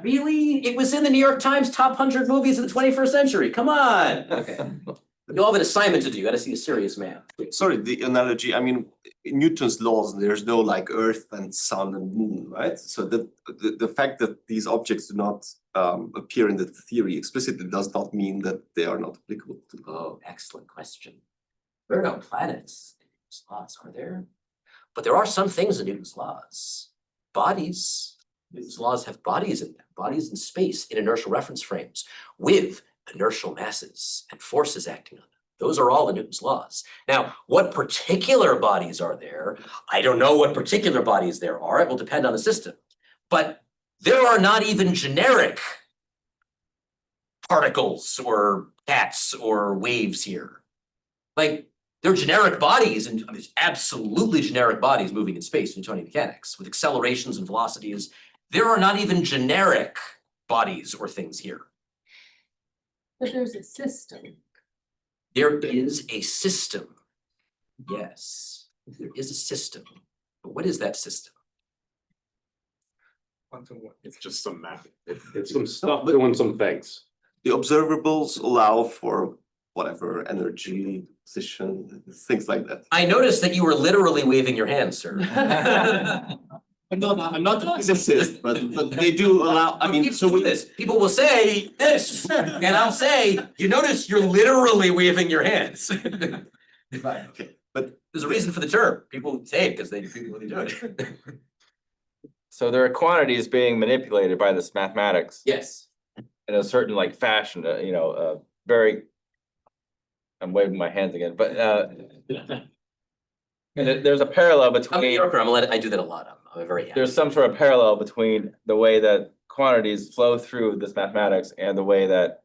B: Really? It was in the New York Times top 100 movies of the 21st century. Come on. Okay. You all have an assignment to do. You gotta see A Serious Man.
J: Sorry, the analogy, I mean, in Newton's laws, there's no like earth and sun and moon, right? So the fact that these objects do not appear in the theory explicitly does not mean that they are not applicable to.
B: Oh, excellent question. There are no planets in Newton's laws, are there? But there are some things in Newton's laws. Bodies. Newton's laws have bodies in them, bodies in space in inertial reference frames with inertial masses and forces acting on them. Those are all in Newton's laws. Now, what particular bodies are there? I don't know what particular bodies there are. It will depend on the system. But there are not even generic particles or cats or waves here. Like, they're generic bodies, and there's absolutely generic bodies moving in space in Newtonian mechanics with accelerations and velocities. There are not even generic bodies or things here.
H: But there's a system.
B: There is a system. Yes, there is a system. But what is that system?
G: It's just some math. It's some stuff doing some things.
J: The observables allow for whatever energy, position, things like that.
B: I noticed that you were literally waving your hand, sir.
J: I'm not a physicist, but they do allow, I mean, so we.
B: This, people will say this, and I'll say, you notice you're literally waving your hands.
J: Right, okay, but
B: There's a reason for the term. People say it because they really do it.
E: So there are quantities being manipulated by this mathematics
B: Yes.
E: in a certain like fashion, very. I'm waving my hands again, but there's a parallel
B: I'm a New
E: between,
B: Yorker. I do that a lot. I'm very happy.
E: there's some sort of parallel between the way that quantities flow through this mathematics and the way that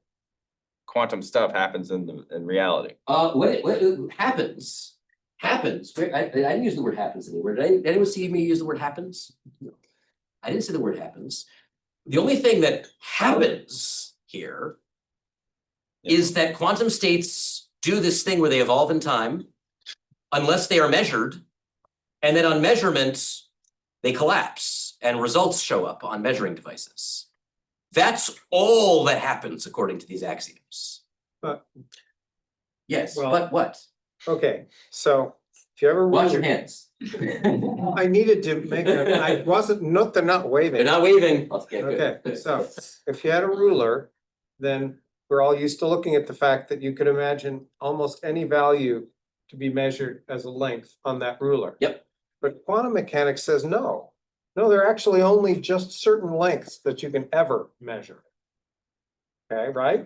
E: quantum stuff happens in reality.
B: What happens? Happens. I didn't use the word happens anywhere. Did anyone see me use the word happens? No. I didn't say the word happens. The only thing that happens here is that quantum states do this thing where they evolve in time unless they are measured, and then on measurement, they collapse and results show up on measuring devices. That's all that happens according to these axioms.
D: But-
B: Yes,
D: Well-
B: but what?
D: Okay, so if you ever.
B: Wash your hands.
D: I needed to make I wasn't, they're not waving.
B: They're not waving. Okay, good,
D: Okay,
B: good.
D: so if you had a ruler, then we're all used to looking at the fact that you could imagine almost any value to be measured as a length on that ruler.
B: Yep.
D: But quantum mechanics says no. No, there are actually only just certain lengths that you can ever measure. Okay, right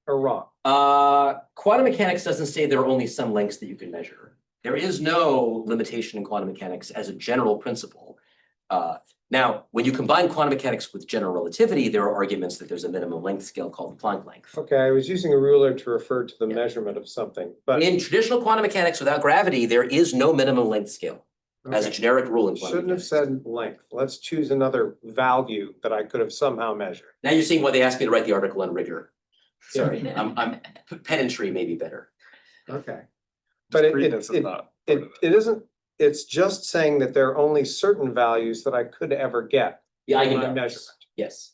D: or wrong?
B: Quantum mechanics doesn't say there are only some lengths that you can measure. There is no limitation in quantum mechanics as a general principle. Now, when you combine quantum mechanics with general relativity, there are arguments that there's a minimum length scale called the Planck length.
D: Okay, I was using a ruler to refer to the
B: Yeah.
D: measurement of something, but
B: In traditional quantum mechanics without gravity, there is no minimum length scale as a
D: okay.
B: generic rule in quantum
D: Shouldn't have
B: mechanics.
D: said length. Let's choose another value that I could have somehow measured.
B: Now you're seeing why they asked me to write the article on rigor. Sorry, I'm pedantry may be better.
D: Okay. But it isn't, it's just saying that there are only certain values that I could ever get.
B: Yeah, I
D: in
B: can
D: my
B: do.
D: measurement.
B: Yes.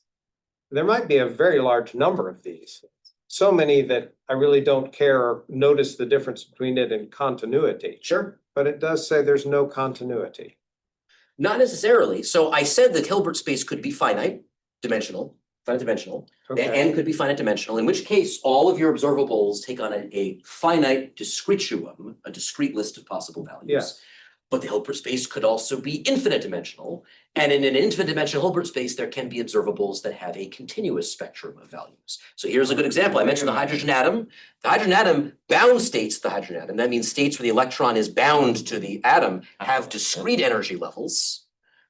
D: There might be a very large number of these. So many that I really don't care or notice the difference between it and continuity.
B: Sure.
D: But it does say there's no continuity.
B: Not necessarily. So I said that Hilbert space could be finite dimensional,
D: Okay.
B: and could be finite dimensional, in which case all of your observables take on a finite discretium, a discrete list of possible values.
D: Yeah.
B: But the Hilbert space could also be infinite dimensional. And in an infinite dimensional Hilbert space, there can be observables that have a continuous spectrum of values. So here's a good example. I mentioned the hydrogen atom. The hydrogen atom bound states, the hydrogen atom, that means states where the electron is bound to the atom, have discrete energy levels.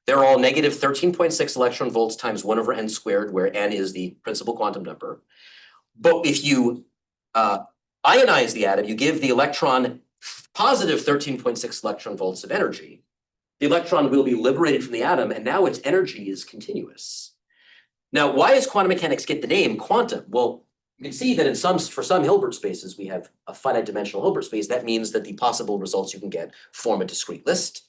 B: They're all negative 13.6 electron volts times 1 over n squared, where n is the principal quantum number. But if you ionize the atom, you give the electron positive 13.6 electron volts of energy. The electron will be liberated from the atom, and now its energy is continuous. Now, why does quantum mechanics get the name quantum? Well, you can see that for some Hilbert spaces, we have a finite dimensional Hilbert space. That means that the possible results you can get form a discrete list.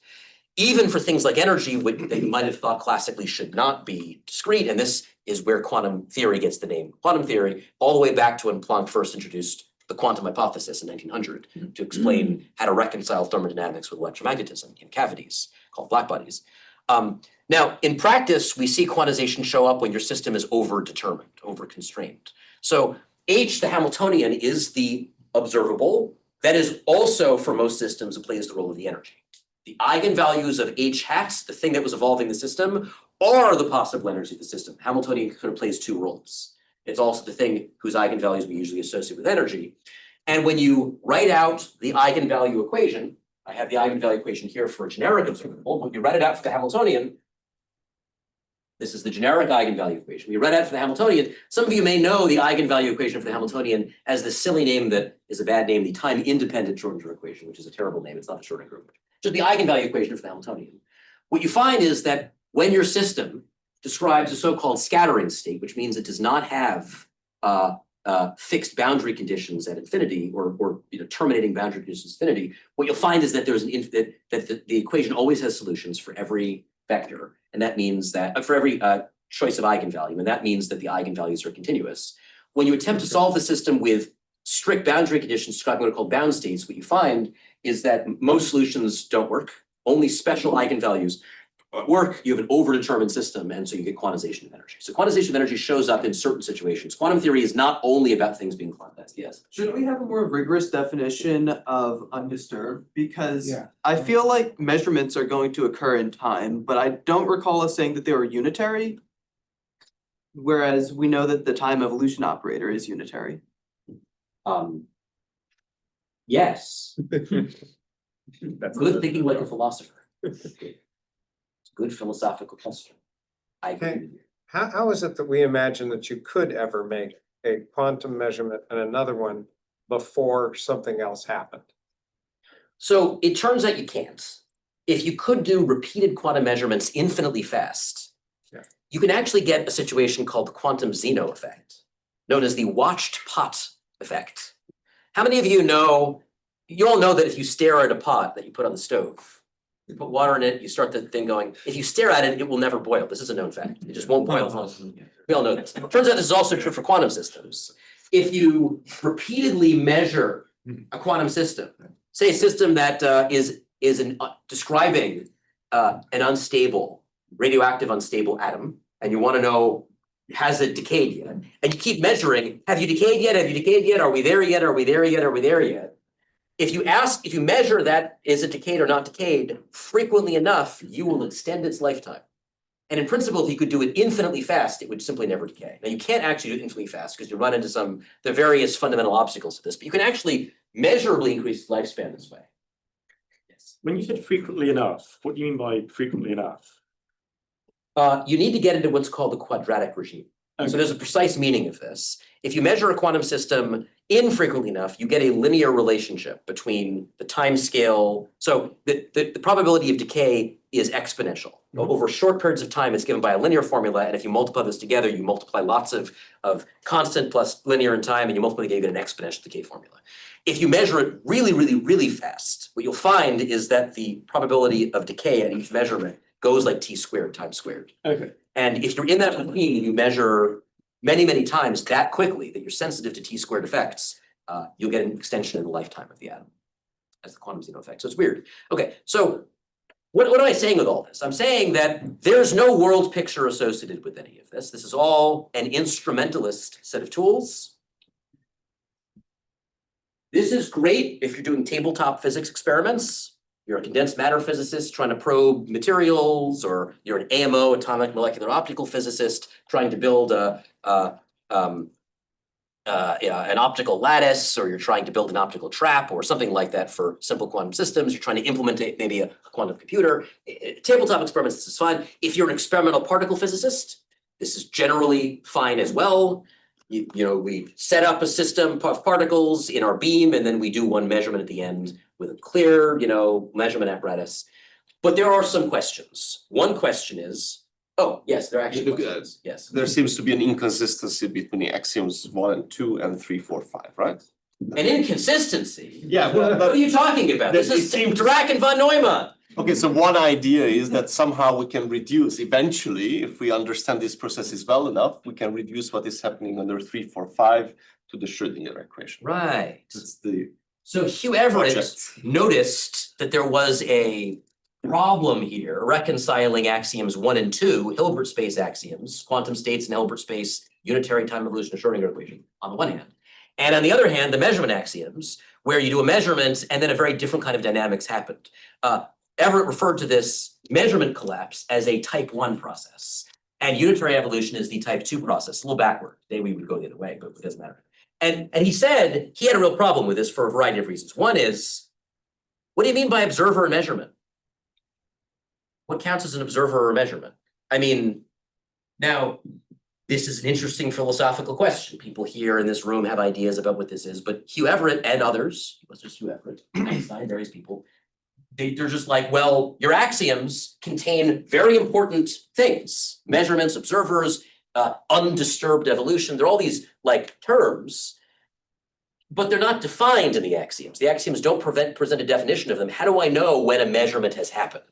B: even for things like energy, which they might have thought classically should not be discrete, and this is where quantum theory gets the name quantum theory, all the way back to when Planck first introduced the quantum hypothesis in 1900 to explain how to reconcile thermodynamics with electromagnetism in cavities called blackbodies. Now, in practice, we see quantization show up when your system is over-determined, over-constrained. So H, the Hamiltonian, is the observable. That is also, for most systems, it plays the role of the energy. The eigenvalues of H hat, the thing that was evolving the system, are the possible energy of the system. Hamiltonian kind of plays two roles. It's also the thing whose eigenvalues we usually associate with energy. And when you write out the eigenvalue equation, I have the eigenvalue equation here for a generic observable. When you write it out for the Hamiltonian, this is the generic eigenvalue equation. When you write out for the Hamiltonian, some of you may know the eigenvalue equation for the Hamiltonian as the silly name that is a bad name, the time-independent Schrodinger equation, which is a terrible name. It's not a Schrodinger equation. Just the eigenvalue equation for the Hamiltonian. What you find is that when your system describes a so-called scattering state, which means it does not have fixed boundary conditions at infinity or terminating boundary conditions at infinity, what you'll find is that there's the equation always has solutions for every vector, and that means that for every choice of eigenvalue, and that means that the eigenvalues are continuous. When you attempt to solve the system with strict boundary conditions describing what are called bound states, what you find is that most solutions don't work. Only special eigenvalues work. You have an overdetermined system, and so you get quantization of energy. So quantization of energy shows up in certain situations. Quantum theory is not only about things being quantized. Yes.
M: Should we have a more rigorous definition of undisturbed? Because I feel like measurements are going to occur in time, but I don't recall us saying that they were unitary. Whereas we know that the time evolution operator is unitary.
B: Yes. That's good thinking like a philosopher. It's a good philosophical question. I agree with you.
D: How is it that we imagine that you could ever make a quantum measurement and another one before something else happened?
B: So it turns out you can't. If you could do repeated quantum measurements infinitely fast, you can actually get a situation called the quantum Zeno effect, known as the watched pot effect. How many of you know, you all know that if you stare at a pot that you put on the stove, you put water in it, you start the thing going, if you stare at it, it will never boil. This is a known fact. It just won't boil. We all know this. Turns out this is also true for quantum systems. If you repeatedly measure a quantum system, say a system that is describing an unstable, radioactive unstable atom, and you want to know, has it decayed yet? And you keep measuring, have you decayed yet? Have you decayed yet? Are we there yet? Are we there yet? Are we there yet? If you measure that, is it decayed or not decayed, frequently enough, you will extend its lifetime. And in principle, if you could do it infinitely fast, it would simply never decay. Now, you can't actually do it infinitely fast because you run into the various fundamental obstacles to this, but you can actually measurably increase the lifespan this way. Yes.
G: When you said frequently enough, what do you mean by frequently enough?
B: You need to get into what's called the quadratic regime. So there's a precise meaning of this. If you measure a quantum system infrequently enough, you get a linear relationship between the time scale. So the probability of decay is exponential. Over short periods of time, it's given by a linear formula. And if you multiply this together, you multiply lots of constant plus linear in time, and you multiply together, you get an exponential decay formula. If you measure it really, really, really fast, what you'll find is that the probability of decay at each measurement goes like t squared times squared.
G: Okay.
B: And if you're in that routine and you measure many, many times that quickly that you're sensitive to t squared effects, you'll get an extension in the lifetime of the atom as the quantum Zeno effect. So it's weird. Okay, so what am I saying with all this? I'm saying that there's no world picture associated with any of this. This is all an instrumentalist set of tools. This is great if you're doing tabletop physics experiments. You're a condensed matter physicist trying to probe materials, or you're an AMO, atomic molecular optical physicist, trying to build an optical lattice, or you're trying to build an optical trap or something like that for simple quantum systems. You're trying to implement maybe a quantum computer. Tabletop experiments, this is fine. If you're an experimental particle physicist, this is generally fine as well. You know, we set up a system of particles in our beam, and then we do one measurement at the end with a clear, measurement apparatus. But there are some questions. One question is, yes, there are actually questions. Yes.
J: There seems to be an inconsistency between the axioms 1 and 2 and 3, 4, 5, right?
B: An inconsistency?
J: Yeah, well,
B: what are you talking about? This is Dirac and von Neumann.
J: Okay, so one idea is that somehow we can reduce eventually, if we understand these processes well enough, we can reduce what is happening under 3, 4, 5 to the Schrödinger equation.
B: Right.
J: That's the
B: So Hugh Everett
J: project.
B: noticed that there was a problem here reconciling axioms 1 and 2, Hilbert space axioms, quantum states in Hilbert space, unitary time evolution of Schrödinger equation on the one hand. And on the other hand, the measurement axioms, where you do a measurement and then a very different kind of dynamics happened. Everett referred to this measurement collapse as a type 1 process. And unitary evolution is the type 2 process, a little backward. Today we would go the other way, but it doesn't matter. And he said he had a real problem with this for a variety of reasons. One is, what do you mean by observer and measurement? What counts as an observer or measurement? I mean, now, this is an interesting philosophical question. People here in this room have ideas about what this is, but Hugh Everett and others, it was just Hugh Everett, Einstein, various people, they're just like, well, your axioms contain very important things, measurements, observers, undisturbed evolution. There are all these like terms, but they're not defined in the axioms. The axioms don't present a definition of them. How do I know when a measurement has happened?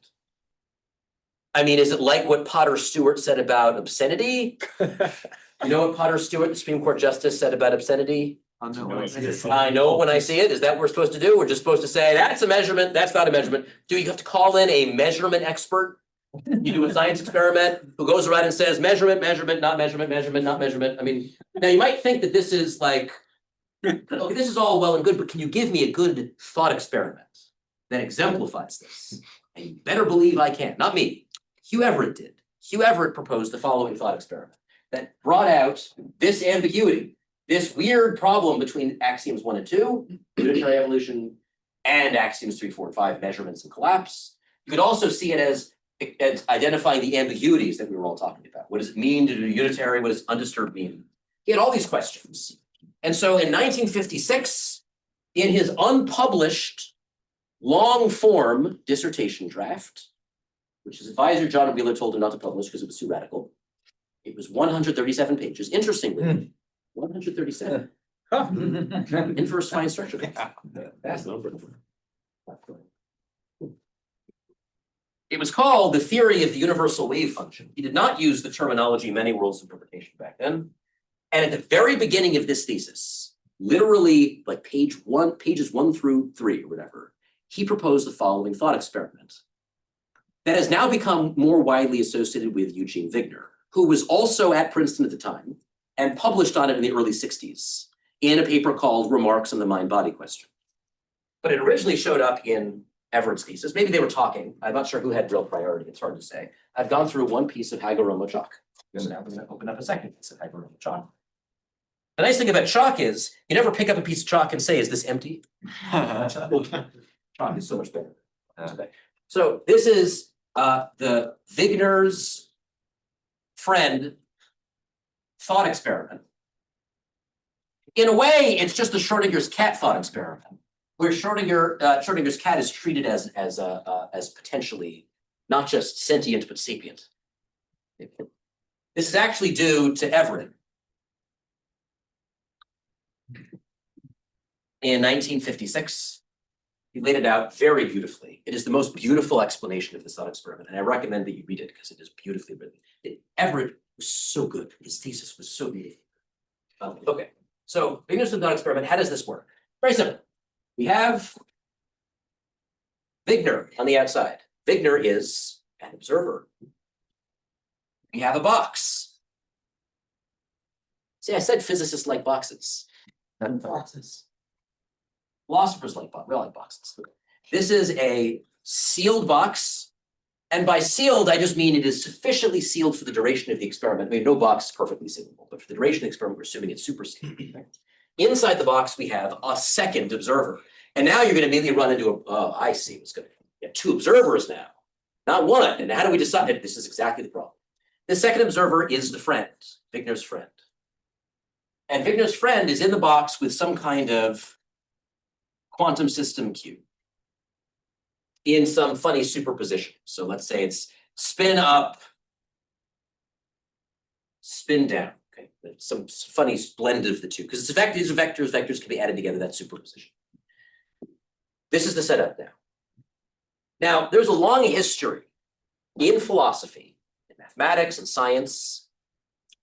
B: I mean, is it like what Potter Stewart said about obscenity? You know what Potter Stewart, the Supreme Court Justice, said about obscenity? I know when I see it. Is that what we're supposed to do? We're just supposed to say, that's a measurement, that's not a measurement. Do you have to call in a measurement expert? You do a science experiment who goes around and says measurement, measurement, not measurement, measurement, not measurement. I mean, now you might think that this is like, okay, this is all well and good, but can you give me a good thought experiment that exemplifies this? And you better believe I can, not me. Hugh Everett did. Hugh Everett proposed the following thought experiment that brought out this ambiguity, this weird problem between axioms 1 and 2, unitary evolution, and axioms 3, 4, and 5, measurements and collapse. You could also see it as identifying the ambiguities that we were all talking about. What does it mean to do unitary? What does undisturbed mean? He had all these questions. And so in 1956, in his unpublished long form dissertation draft, which his advisor John Wheeler told him not to publish because it was too radical. It was 137 pages. Interestingly, 137. Inverse fine structure. That's number. It was called The Theory of the Universal Wave Function. He did not use the terminology many worlds interpretation back then. And at the very beginning of this thesis, literally like pages 1 through 3 or whatever, he proposed the following thought experiment that has now become more widely associated with Eugene Wigner, who was also at Princeton at the time and published on it in the early 60s in a paper called Remarks on the Mind-Body Question. But it originally showed up in Everett's thesis. Maybe they were talking. I'm not sure who had real priority. It's hard to say. I've gone through one piece of Hagoromo chalk. I'm going to open up a second piece of Hagoromo chalk. The nice thing about chalk is you never pick up a piece of chalk and say, is this empty? Chalk is so much better. So this is the Wigner's friend thought experiment. In a way, it's just the Schrödinger's cat thought experiment, where Schrödinger's cat is treated as potentially not just sentient but sapient. This is actually due to Everett. In 1956, he laid it out very beautifully. It is the most beautiful explanation of this thought experiment, and I recommend that you read it because it is beautifully written. Everett was so good. His thesis was so beautiful. Okay, so Wigner's thought experiment, how does this work? Very simple. We have Wigner on the outside. Wigner is an observer. We have a box. See, I said physicists like boxes. Boxes. Philosophers like boxes. We all like boxes. This is a sealed box. And by sealed, I just mean it is sufficiently sealed for the duration of the experiment. I mean, no box is perfectly sealable, but for the duration of the experiment, we're assuming it's super sealed. Inside the box, we have a second observer. And now you're going to immediately run into I see what's going to happen. You have two observers now, not one. And how do we decide that this is exactly the problem? The second observer is the friend, Wigner's friend. And Wigner's friend is in the box with some kind of quantum system Q in some funny superposition. So let's say it's spin up, spin down. Okay, some funny blend of the two, because it's these are vectors. Vectors can be added together. That's superposition. This is the setup now. Now, there's a long history in philosophy, in mathematics and science,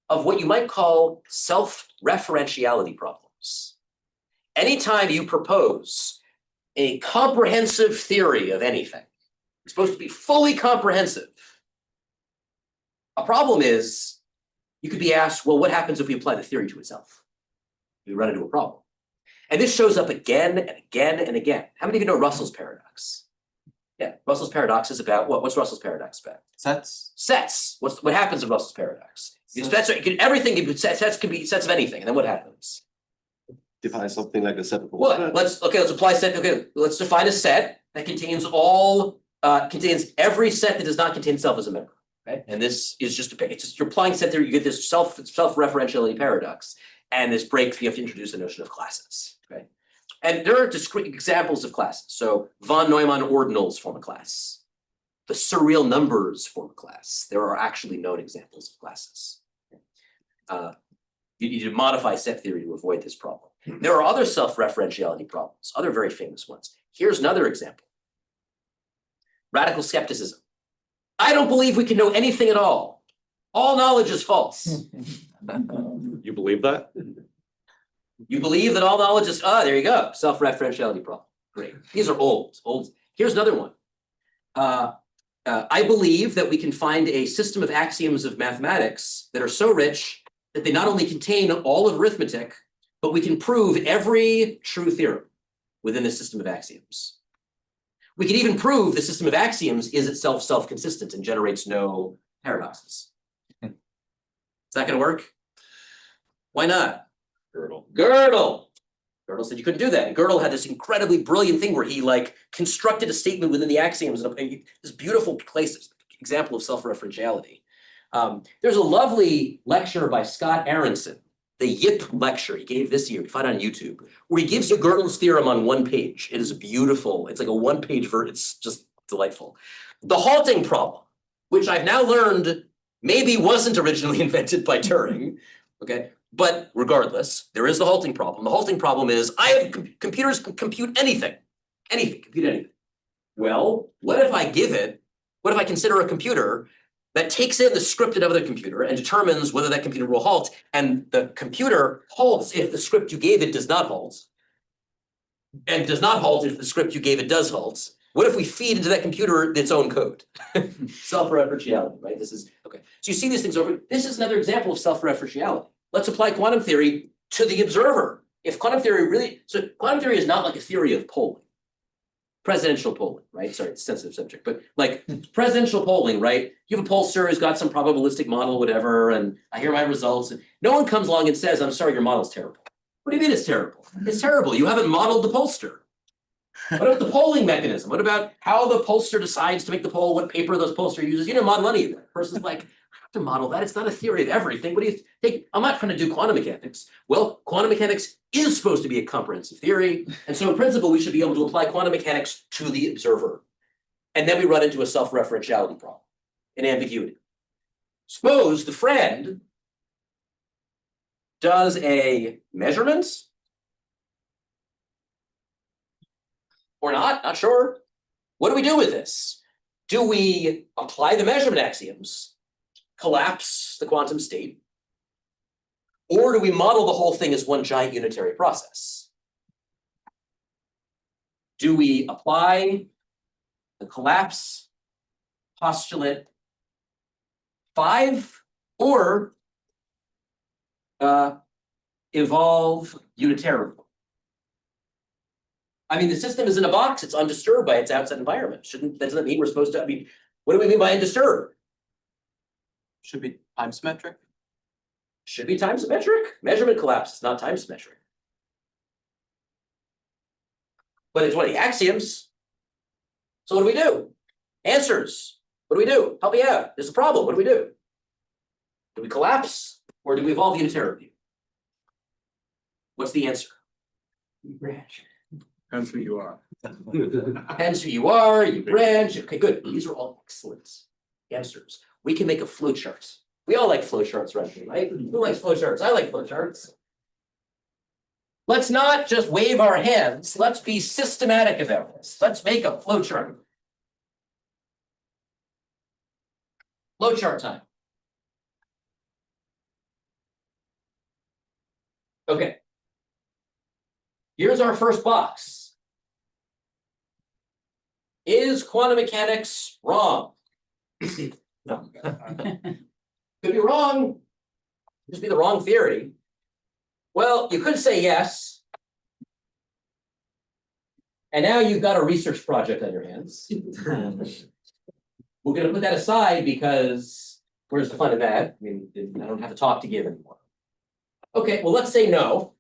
B: of what you might call self-referentiality problems. Anytime you propose a comprehensive theory of anything, it's supposed to be fully comprehensive. A problem is, you could be asked, well, what happens if we apply the theory to itself? We run into a problem. And this shows up again and again and again. How many of you know Russell's paradox? Yeah, Russell's paradox is about what? What's Russell's paradox about?
M: Sets.
B: Sets. What happens in Russell's paradox? Sets everything can be sets can be sets of anything, and then what happens?
J: Define something like a set of
B: What? Let's apply set. Okay, let's define a set that contains contains every set that does not contain itself as a member. Okay, and this is just you're applying set theory. You get this self-referentiality paradox, and this breaks. You have to introduce the notion of classes. Okay, and there are discrete examples of classes. So von Neumann ordinals form a class. The surreal numbers form a class. There are actually known examples of classes. You need to modify set theory to avoid this problem. There are other self-referentiality problems, other very famous ones. Here's another example. Radical skepticism. I don't believe we can know anything at all. All knowledge is false.
G: You believe that?
B: You believe that all knowledge is, there you go, self-referentiality problem. Great. These are old. Here's another one. I believe that we can find a system of axioms of mathematics that are so rich that they not only contain all of arithmetic, but we can prove every true theorem within the system of axioms. We can even prove the system of axioms is itself self-consistent and generates no paradoxes. Is that going to work? Why not? Gödel said you couldn't do that. And Gödel had this incredibly brilliant thing where he constructed a statement within the axioms, and this beautiful example of self-referentiality. There's a lovely lecture by Scott Aronson, the Yip lecture he gave this year. You find it on YouTube, where he gives you Gödel's theorem on one page. It is beautiful. It's like a one-page version. It's just delightful. The halting problem, which I've now learned maybe wasn't originally invented by Turing, okay? But regardless, there is the halting problem. The halting problem is computers can compute anything. Compute anything. Well, what if I consider a computer that takes in the script of another computer and determines whether that computer will halt, and the computer halts if the script you gave it does not halt, and does not halt if the script you gave it does halt? What if we feed into that computer its own code? Self-referentiality, right? This is, okay. So you see these things over, this is another example of self-referentiality. Let's apply quantum theory to the observer. If quantum theory quantum theory is not like a theory of polling. Presidential polling, right? Sorry, it's a sensitive subject, but presidential polling, right? You have a pollster who's got some probabilistic model, whatever, and I hear my results, and no one comes along and says, I'm sorry, your model's terrible. What do you mean it's terrible? It's terrible. You haven't modeled the pollster. What about the polling mechanism? What about how the pollster decides to make the poll, what paper those pollster uses? You didn't model any of that. The person's like, I have to model that. It's not a theory of everything. What do you think? I'm not trying to do quantum mechanics. Well, quantum mechanics is supposed to be a comprehensive theory. And so in principle, we should be able to apply quantum mechanics to the observer. And then we run into a self-referentiality problem, an ambiguity. Suppose the friend does a measurement, or not sure. What do we do with this? Do we apply the measurement axioms, collapse the quantum state, or do we model the whole thing as one giant unitary process? Do we apply the collapse postulate 5, or evolve unitarily? I mean, the system is in a box. It's undisturbed by its outside environment. That doesn't mean we're supposed to, what do we mean by undisturbed?
M: Should be time symmetric.
B: Should be time symmetric. Measurement collapse is not time symmetric. But it's one of the axioms. So what do we do? Answers. What do we do? Help me out. There's a problem. What do we do? Do we collapse, or do we evolve unitarily? What's the answer?
K: Branch.
G: Depends who you are.
B: Depends who you are, you branch. Okay, good. These are all excellent answers. We can make a flowchart. We all like flowcharts, right? Who likes flowcharts? I like flowcharts. Let's not just wave our hands. Let's be systematic about this. Let's make a flowchart. Flowchart time. Okay. Here's our first box. Is quantum mechanics wrong? No. Could be wrong. Just be the wrong theory. Well, you could say yes. And now you've got a research project on your hands. We're going to put that aside because where's the fun of that? I mean, I don't have a talk to give anymore. Okay, well, let's say no.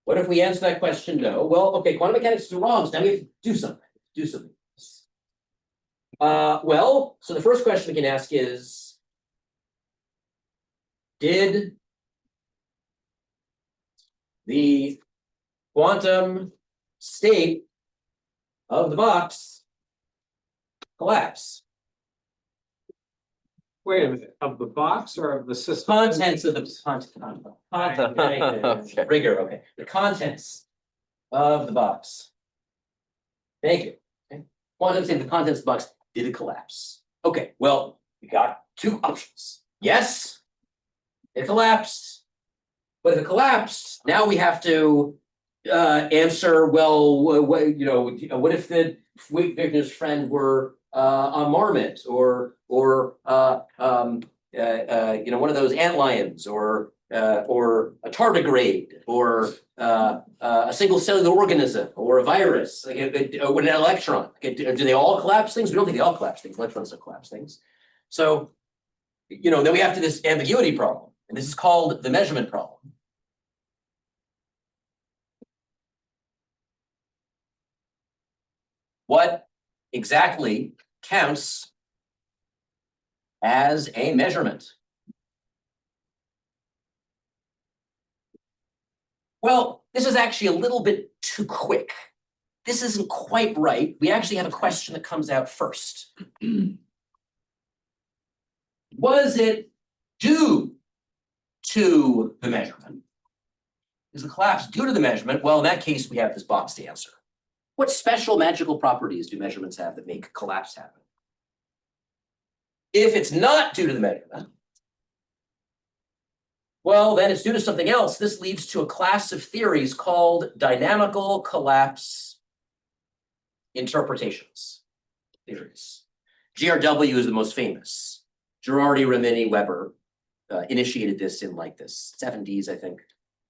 B: What if we answer that question no? Well, okay, quantum mechanics is wrong, so now we have to do something. Do something. Well, so the first question we can ask is, did the quantum state of the box collapse?
D: Wait a minute, of the box or of the system?
B: Contents of the content.
E: Okay.
B: Rigor, okay. The contents of the box. Thank you. Okay. Quantum state of the contents of the box, did it collapse? Okay, well, we got two options. Yes, it collapsed. But if it collapsed, now we have to answer, well, what if the victim's friend were a marmot or one of those antlions or a tardigrade or a single cellular organism or a virus, like an electron. Do they all collapse things? We don't think they all collapse things. Electrons don't collapse things. So, then we have to this ambiguity problem, and this is called the measurement problem. What exactly counts as a measurement? Well, this is actually a little bit too quick. This isn't quite right. We actually have a question that comes out first. Was it due to the measurement? Is the collapse due to the measurement? Well, in that case, we have this box to answer. What special magical properties do measurements have that make collapse happen? If it's not due to the measurement, well, then it's due to something else. This leads to a class of theories called dynamical collapse interpretations theories. GRW is the most famous. Girardi, Rimini, Weber initiated this in like the 70s, I think.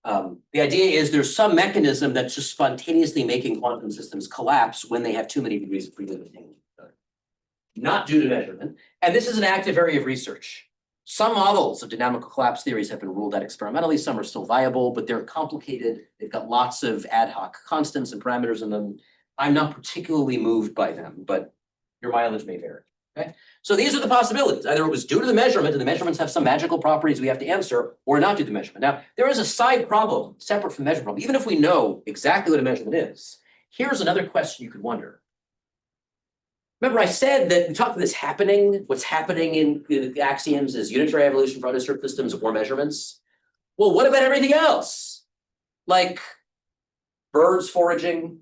B: The idea is there's some mechanism that's just spontaneously making quantum systems collapse when they have too many degrees of freedom. Not due to measurement. And this is an active area of research. Some models of dynamical collapse theories have been ruled out experimentally. Some are still viable, but they're complicated. They've got lots of ad hoc constants and parameters in them. I'm not particularly moved by them, but your mileage may vary. Okay, so these are the possibilities. Either it was due to the measurement and the measurements have some magical properties we have to answer, or not due to the measurement. Now, there is a side problem separate from the measurement problem. Even if we know exactly what a measurement is, here's another question you could wonder. Remember, I said that we talked about this happening. What's happening in the axioms is unitary evolution for undisturbed systems or measurements. Well, what about everything else? Like birds foraging,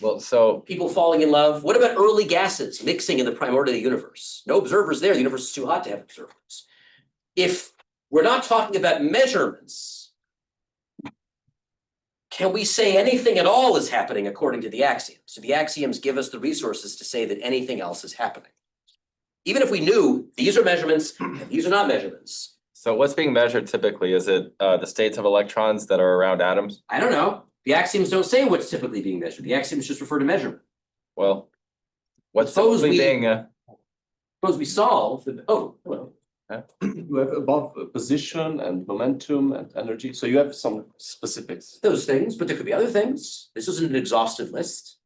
E: Well, so
B: people falling in love. What about early gases mixing in the primordial universe? No observers there. The universe is too hot to have observers. If we're not talking about measurements, can we say anything at all is happening according to the axioms? So the axioms give us the resources to say that anything else is happening. Even if we knew these are measurements and these are not measurements.
E: so what's being measured typically? Is it the states of electrons that are around atoms?
B: I don't know. The axioms don't say what's typically being measured. The axioms just refer to measurement.
E: Well, what's
B: Suppose
E: typically
B: we-
E: being
B: Suppose we solve the, oh, hello.
J: You have above position and momentum and energy, so you have some specifics.
B: Those things, but there could be other things. This isn't an exhaustive list.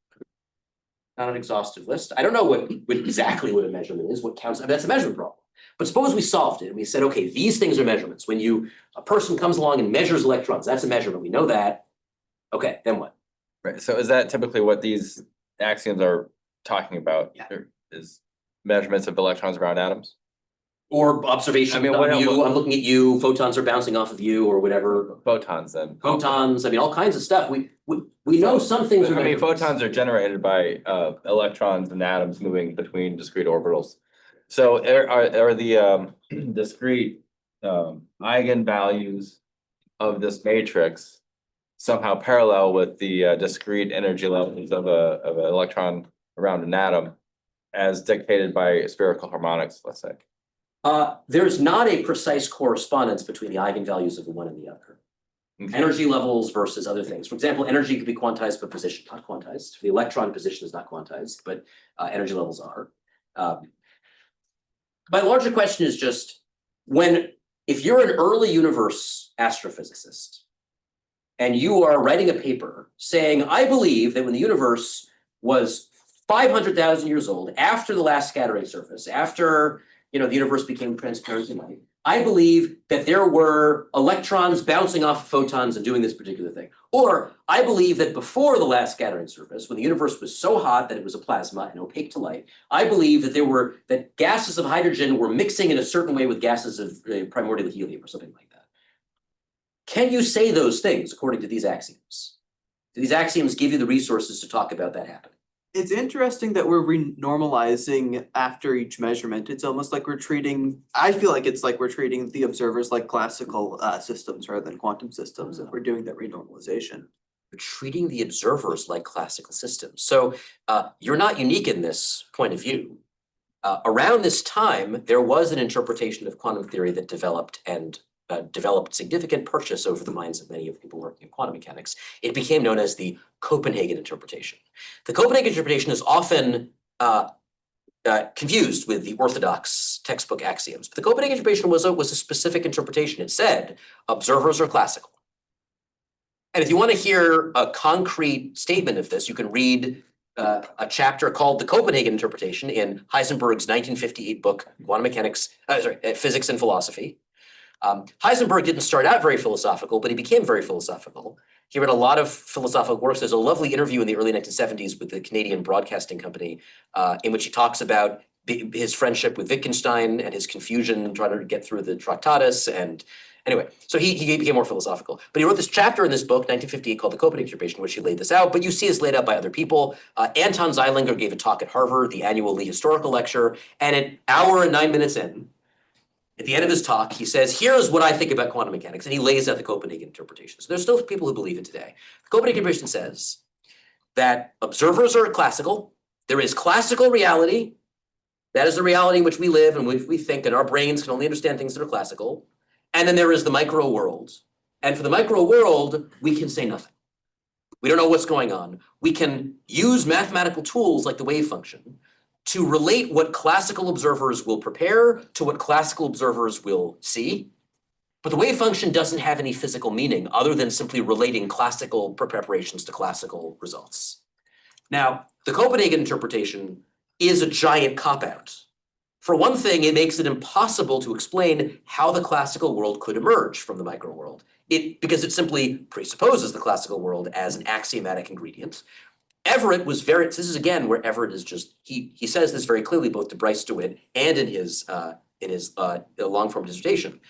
B: Not an exhaustive list. I don't know what exactly what a measurement is, what counts. I mean, that's a measurement problem. But suppose we solved it and we said, okay, these things are measurements. When a person comes along and measures electrons, that's a measurement. We know that. Okay, then what?
E: right? So is that typically what these axioms are talking about?
B: Yeah.
E: Is measurements of electrons around atoms?
B: Or observation
E: I mean,
B: of
E: what-
B: you, I'm looking at you, photons are bouncing off of you or whatever.
E: Photons then.
B: Photons, I mean, all kinds of stuff. We know some things are
E: I mean,
B: measurements.
E: photons are generated by electrons and atoms moving between discrete orbitals. So are the discrete eigenvalues of this matrix somehow parallel with the discrete energy levels of an electron around an atom as dictated by spherical harmonics, let's say?
B: There's not a precise correspondence between the eigenvalues of the one and the other.
E: Okay.
B: Energy levels versus other things. For example, energy could be quantized, but position not quantized. The electron position is not quantized, but energy levels are. My larger question is just if you're an early universe astrophysicist and you are writing a paper saying, I believe that when the universe was 500,000 years old, after the last scattering surface, after the universe became transparent to light, I believe that there were electrons bouncing off photons and doing this particular thing. Or I believe that before the last scattering surface, when the universe was so hot that it was a plasma and opaque to light, I believe that gases of hydrogen were mixing in a certain way with gases of primordial helium or something like that. Can you say those things according to these axioms? Do these axioms give you the resources to talk about that happening?
M: It's interesting that we're renormalizing after each measurement. It's almost like I feel like it's like we're treating the observers like classical systems rather than quantum systems if we're doing that renormalization.
B: We're treating the observers like classical systems. So you're not unique in this point of view. Around this time, there was an interpretation of quantum theory that developed significant purchase over the minds of many of the people working in quantum mechanics. It became known as the Copenhagen interpretation. The Copenhagen interpretation is often confused with the orthodox textbook axioms. But the Copenhagen interpretation was a specific interpretation. It said observers are classical. And if you want to hear a concrete statement of this, you can read a chapter called The Copenhagen Interpretation in Heisenberg's 1958 book, Physics and Philosophy. Heisenberg didn't start out very philosophical, but he became very philosophical. He read a lot of philosophical works. There's a lovely interview in the early 1970s with the Canadian Broadcasting Company in which he talks about his friendship with Wittgenstein and his confusion trying to get through the Tractatus. And anyway, so he became more philosophical. But he wrote this chapter in this book, 1958, called The Copenhagen Interpretation, in which he laid this out. But you see it's laid out by other people. Anton Zeilinger gave a talk at Harvard, the annual Lee Historical Lecture. And an hour and 9 minutes in, at the end of his talk, he says, here's what I think about quantum mechanics, and he lays out the Copenhagen interpretation. So there's still people who believe it today. The Copenhagen interpretation says that observers are classical. There is classical reality. That is the reality in which we live and which we think, and our brains can only understand things that are classical. And then there is the micro world. And for the micro world, we can say nothing. We don't know what's going on. We can use mathematical tools like the wave function to relate what classical observers will prepare to what classical observers will see. But the wave function doesn't have any physical meaning other than simply relating classical preparations to classical results. Now, the Copenhagen interpretation is a giant cop-out. For one thing, it makes it impossible to explain how the classical world could emerge from the micro world, because it simply presupposes the classical world as an axiomatic ingredient. Everett was this is again where Everett is just, he says this very clearly both to Bryce DeWitt and in his long form dissertation.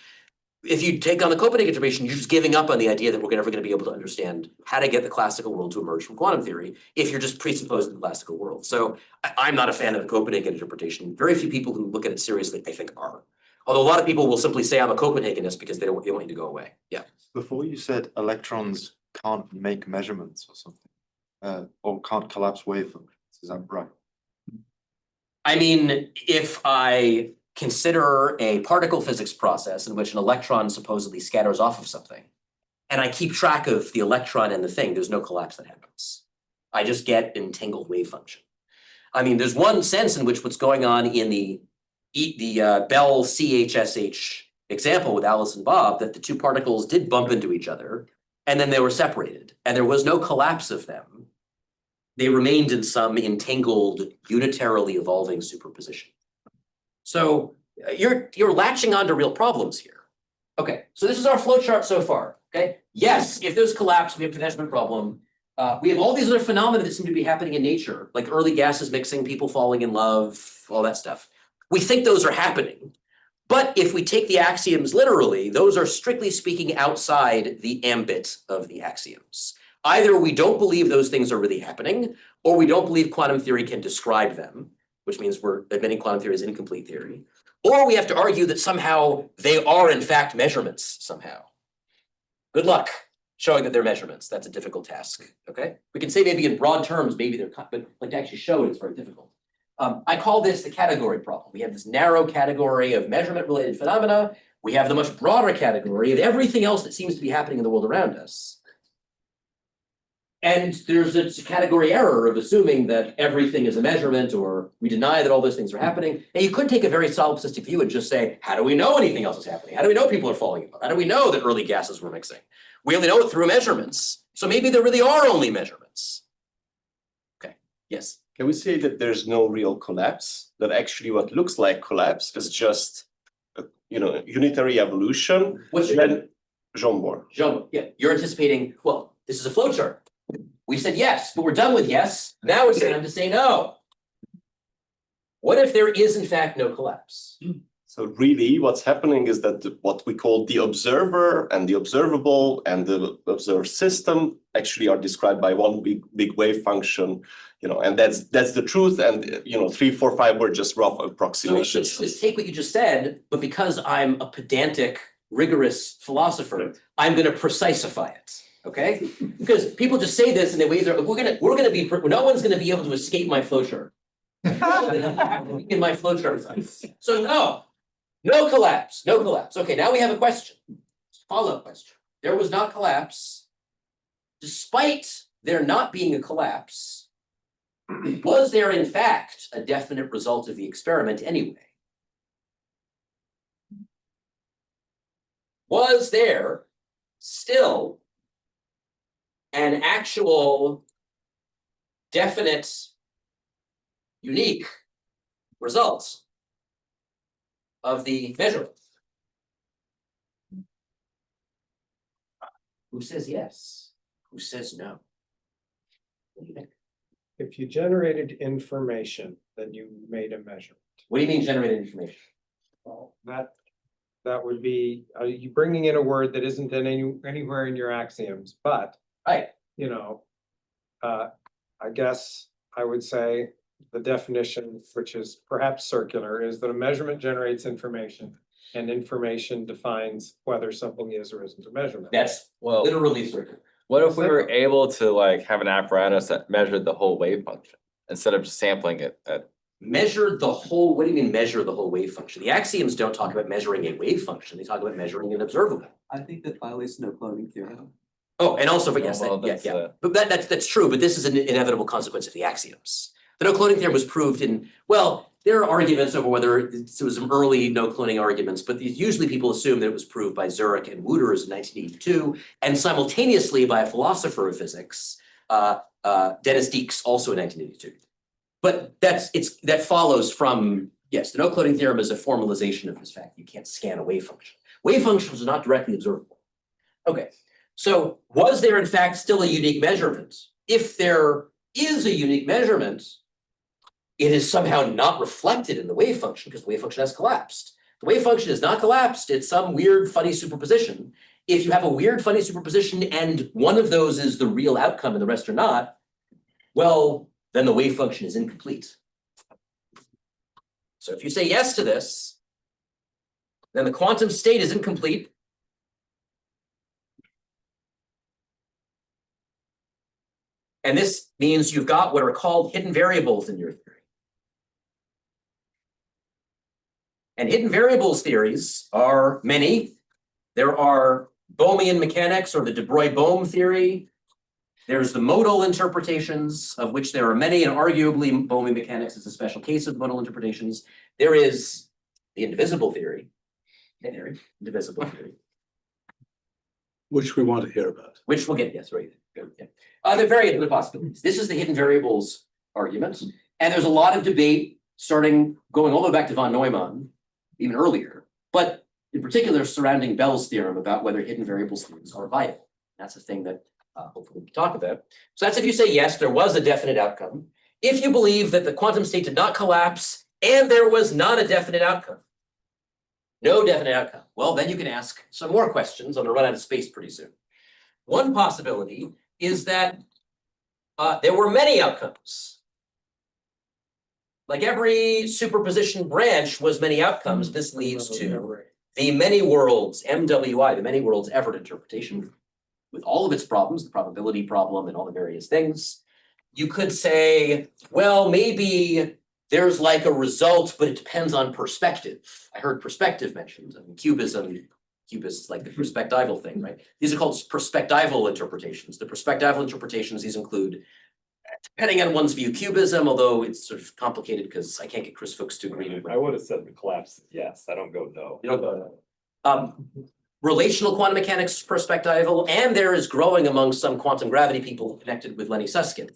B: If you take on the Copenhagen interpretation, you're just giving up on the idea that we're never going to be able to understand how to get the classical world to emerge from quantum theory if you're just presupposing the classical world. So I'm not a fan of the Copenhagen interpretation. Very few people who look at it seriously, I think, are. Although a lot of people will simply say I'm a Copenhagenist because they want you to go away. Yeah.
G: Before you said electrons can't make measurements or something, or can't collapse wave functions, is that right?
B: I mean, if I consider a particle physics process in which an electron supposedly scatters off of something, and I keep track of the electron and the thing, there's no collapse that happens. I just get an entangled wave function. I mean, there's one sense in which what's going on in the Bell CHSH example with Alice and Bob, that the two particles did bump into each other, and then they were separated, and there was no collapse of them. They remained in some entangled, unitarily evolving superposition. So you're latching onto real problems here. Okay, so this is our flowchart so far. Okay, yes, if there's collapse, we have a measurement problem. We have all these other phenomena that seem to be happening in nature, like early gases mixing, people falling in love, all that stuff. We think those are happening. But if we take the axioms literally, those are strictly speaking outside the ambit of the axioms. Either we don't believe those things are really happening, or we don't believe quantum theory can describe them. which means we're admitting quantum theory is incomplete theory. Or we have to argue that somehow they are in fact measurements somehow. Good luck showing that they're measurements. That's a difficult task, okay? We can say maybe in broad terms, maybe they're, but like to actually show it is very difficult. I call this the category problem. We have this narrow category of measurement-related phenomena. We have the much broader category of everything else that seems to be happening in the world around us. And there's a category error of assuming that everything is a measurement, or we deny that all those things are happening. Now, you could take a very solipsistic view and just say, how do we know anything else is happening? How do we know people are falling apart? How do we know that early gases were mixing? We only know it through measurements. So maybe there really are only measurements. Okay, yes.
J: Can we say that there's no real collapse? That actually what looks like collapse is just, unitary evolution?
B: What's
J: Then Jean Bohr.
B: Jean, yeah, you're anticipating, well, this is a flowchart. We said yes, but we're done with yes. Now it's time to say no. What if there is in fact no collapse?
J: So really what's happening is that what we call the observer and the observable and the observed system actually are described by one big wave function, and that's the truth. And 3, 4, 5 were just rough approximations.
B: So let's take what you just said, but because I'm a pedantic, rigorous philosopher, I'm going to precisify it. Okay, because people just say this and they wait. We're gonna be. No one's gonna be able to escape my flowchart. In my flowchart. So no collapse, no collapse. Okay, now we have a question. Follow-up question. There was not collapse, despite there not being a collapse. Was there in fact a definite result of the experiment anyway? Was there still an actual, definite, unique result of the measurement? Who says yes? Who says no? What do you think?
D: If you generated information, then you made a measurement.
B: What do you mean generated information?
D: Well, that would be, you bringing in a word that isn't in anywhere in your axioms, but
B: Right.
D: I guess I would say the definition, which is perhaps circular, is that a measurement generates information and information defines whether something is or isn't a measurement.
B: That's literally circular.
E: What if we were able to have an apparatus that measured the whole wave function instead of just sampling it at?
B: Measure the whole, what do you mean measure the whole wave function? The axioms don't talk about measuring a wave function. They talk about measuring an observable.
M: I think that violates no cloning theory.
B: Oh, and also, but yes,
E: Well,
B: yeah. But that's true, but this is an inevitable consequence of the axioms. The no cloning theorem was proved in, well, there are arguments over whether it was some early no cloning arguments, but usually people assume that it was proved by Zurich and Wouters in 1982, and simultaneously by a philosopher of physics, Dennis Deeks, also in 1982. But that follows from, yes, the no cloning theorem is a formalization of this fact. You can't scan a wave function. Wave functions are not directly observable. Okay, so was there in fact still a unique measurement? If there is a unique measurement, it is somehow not reflected in the wave function because the wave function has collapsed. The wave function is not collapsed, it's some weird funny superposition. If you have a weird funny superposition and one of those is the real outcome and the rest are not, well, then the wave function is incomplete. So if you say yes to this, then the quantum state is incomplete. And this means you've got what are called hidden variables in your theory. And hidden variables theories are many. There are Bohmian mechanics or the de Broglie-Bohm theory. There's the modal interpretations, of which there are many, and arguably Bohmian mechanics is a special case of modal interpretations. There is the indivisible theory. Indivisible theory.
C: Which we want to hear about.
B: Which we'll get, yes, right. Good, yeah. There are various other possibilities. This is the hidden variables argument, and there's a lot of debate going all the way back to von Neumann, even earlier, but in particular surrounding Bell's theorem about whether hidden variables theories are viable. That's a thing that hopefully we can talk about. So that's if you say yes, there was a definite outcome. If you believe that the quantum state did not collapse and there was not a definite outcome, no definite outcome, well, then you can ask some more questions. I'm gonna run out of space pretty soon. One possibility is that there were many outcomes. like every superposition branch was many outcomes, this leads to the many worlds, MWI, the many worlds effort interpretation, with all of its problems, the probability problem and all the various things. You could say, well, maybe there's like a result, but it depends on perspective. I heard perspective mentioned. I mean, cubism is like the perspectival thing, right? These are called perspectival interpretations. The perspectival interpretations, these include, depending on one's view, cubism, although it's sort of complicated because I can't get Chris Fuchs to agree with.
N: I would have said the collapse is yes, I don't go no.
B: You don't go no. Relational quantum mechanics is perspectival, and there is growing among some quantum gravity people connected with Lenny Susskind,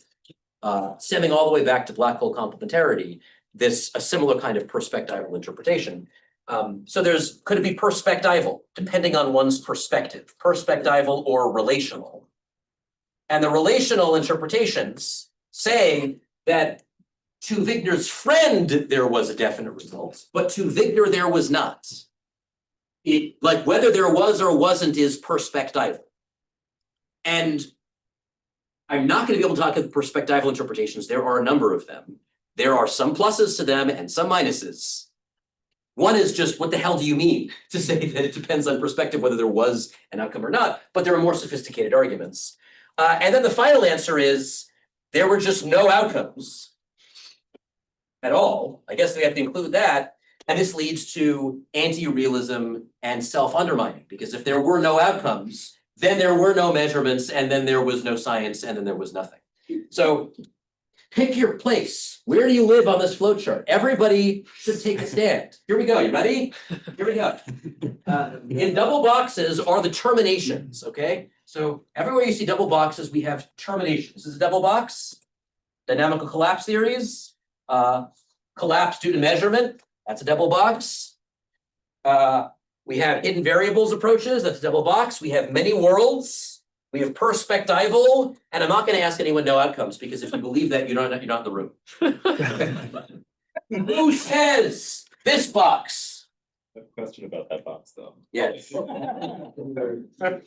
B: stemming all the way back to black hole complementarity, a similar kind of perspectival interpretation. So could it be perspectival, depending on one's perspective, perspectival or relational? And the relational interpretations say that to Wigner's friend, there was a definite result, but to Wigner, there was not. Like whether there was or wasn't is perspectival. And I'm not going to be able to talk about perspectival interpretations. There are a number of them. There are some pluses to them and some minuses. One is just, what the hell do you mean to say that it depends on perspective whether there was an outcome or not, but there are more sophisticated arguments. And then the final answer is, there were just no outcomes at all. I guess we have to include that. And this leads to anti-realism and self-undermining, because if there were no outcomes, then there were no measurements, and then there was no science, and then there was nothing. So pick your place. Where do you live on this flowchart? Everybody should take a stand. Here we go. You ready? Here we go. In double boxes are the terminations, okay? So everywhere you see double boxes, we have terminations. This is a double box. Dynamical collapse theories. Collapse due to measurement. That's a double box. We have hidden variables approaches. That's a double box. We have many worlds. We have perspectival. And I'm not going to ask anyone no outcomes, because if you believe that, you're not in the room. Who says this box?
N: I have a question about that box though.
B: Yes.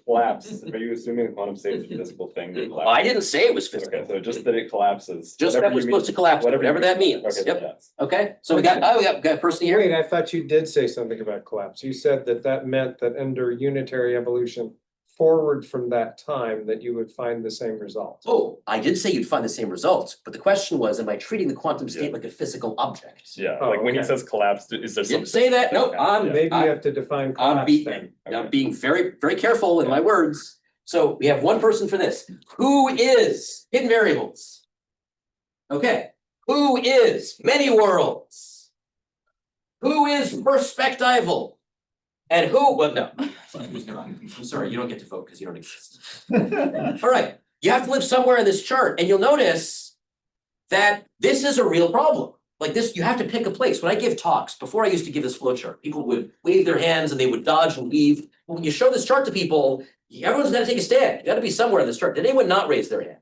N: Collapse, are you assuming the quantum state is a physical thing? that collapses?
B: I didn't say it was physical.
N: Okay, so just that it collapses.
B: Just that we're supposed to collapse, whatever that means.
N: Okay,
B: Yep.
N: yes.
B: Okay, so we got a person here.
D: Wait, I thought you did say something about collapse. You said that meant that under unitary evolution, forward from that time, that you would find the same result.
B: Oh, I did say you'd find the same results, but the question was, am I treating the quantum state like a physical object?
N: Yeah,
D: Oh,
N: like when he
D: okay.
N: says collapse, is there
B: Didn't
N: something?
B: say that. Nope.
D: Maybe you have to define collapse then.
B: I'm being very, very careful with my words. So we have one person for this. Who is hidden variables? Okay. Who is many worlds? Who is perspectival? And who, well, no, I'm sorry, you don't get to vote because you don't exist. All right, you have to live somewhere in this chart, and you'll notice that this is a real problem. Like this, you have to pick a place. When I give talks, before I used to give this flowchart, people would wave their hands and they would dodge and leave. When you show this chart to people, everyone's got to take a stand. You got to be somewhere in this chart. Did anyone not raise their hand?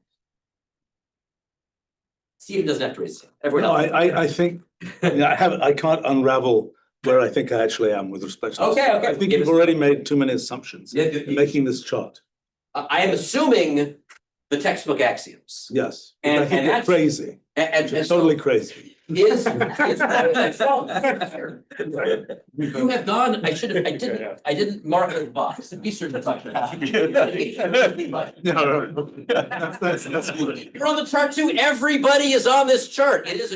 B: Stephen doesn't have to raise his hand. Everyone
C: No,
B: else.
C: I think, I can't unravel where I think I actually am with respect to this.
B: Okay, okay.
C: I think you've already made too many assumptions
B: Yeah,
C: in making this chart.
B: I am assuming the textbook axioms.
C: Yes,
B: And-
C: I think
B: and
C: you're
B: that's-
C: crazy,
B: And so
C: totally crazy.
B: you have gone, I didn't mark the box. Research function.
C: No. That's good.
B: You're on the chart too. Everybody is on this chart. It is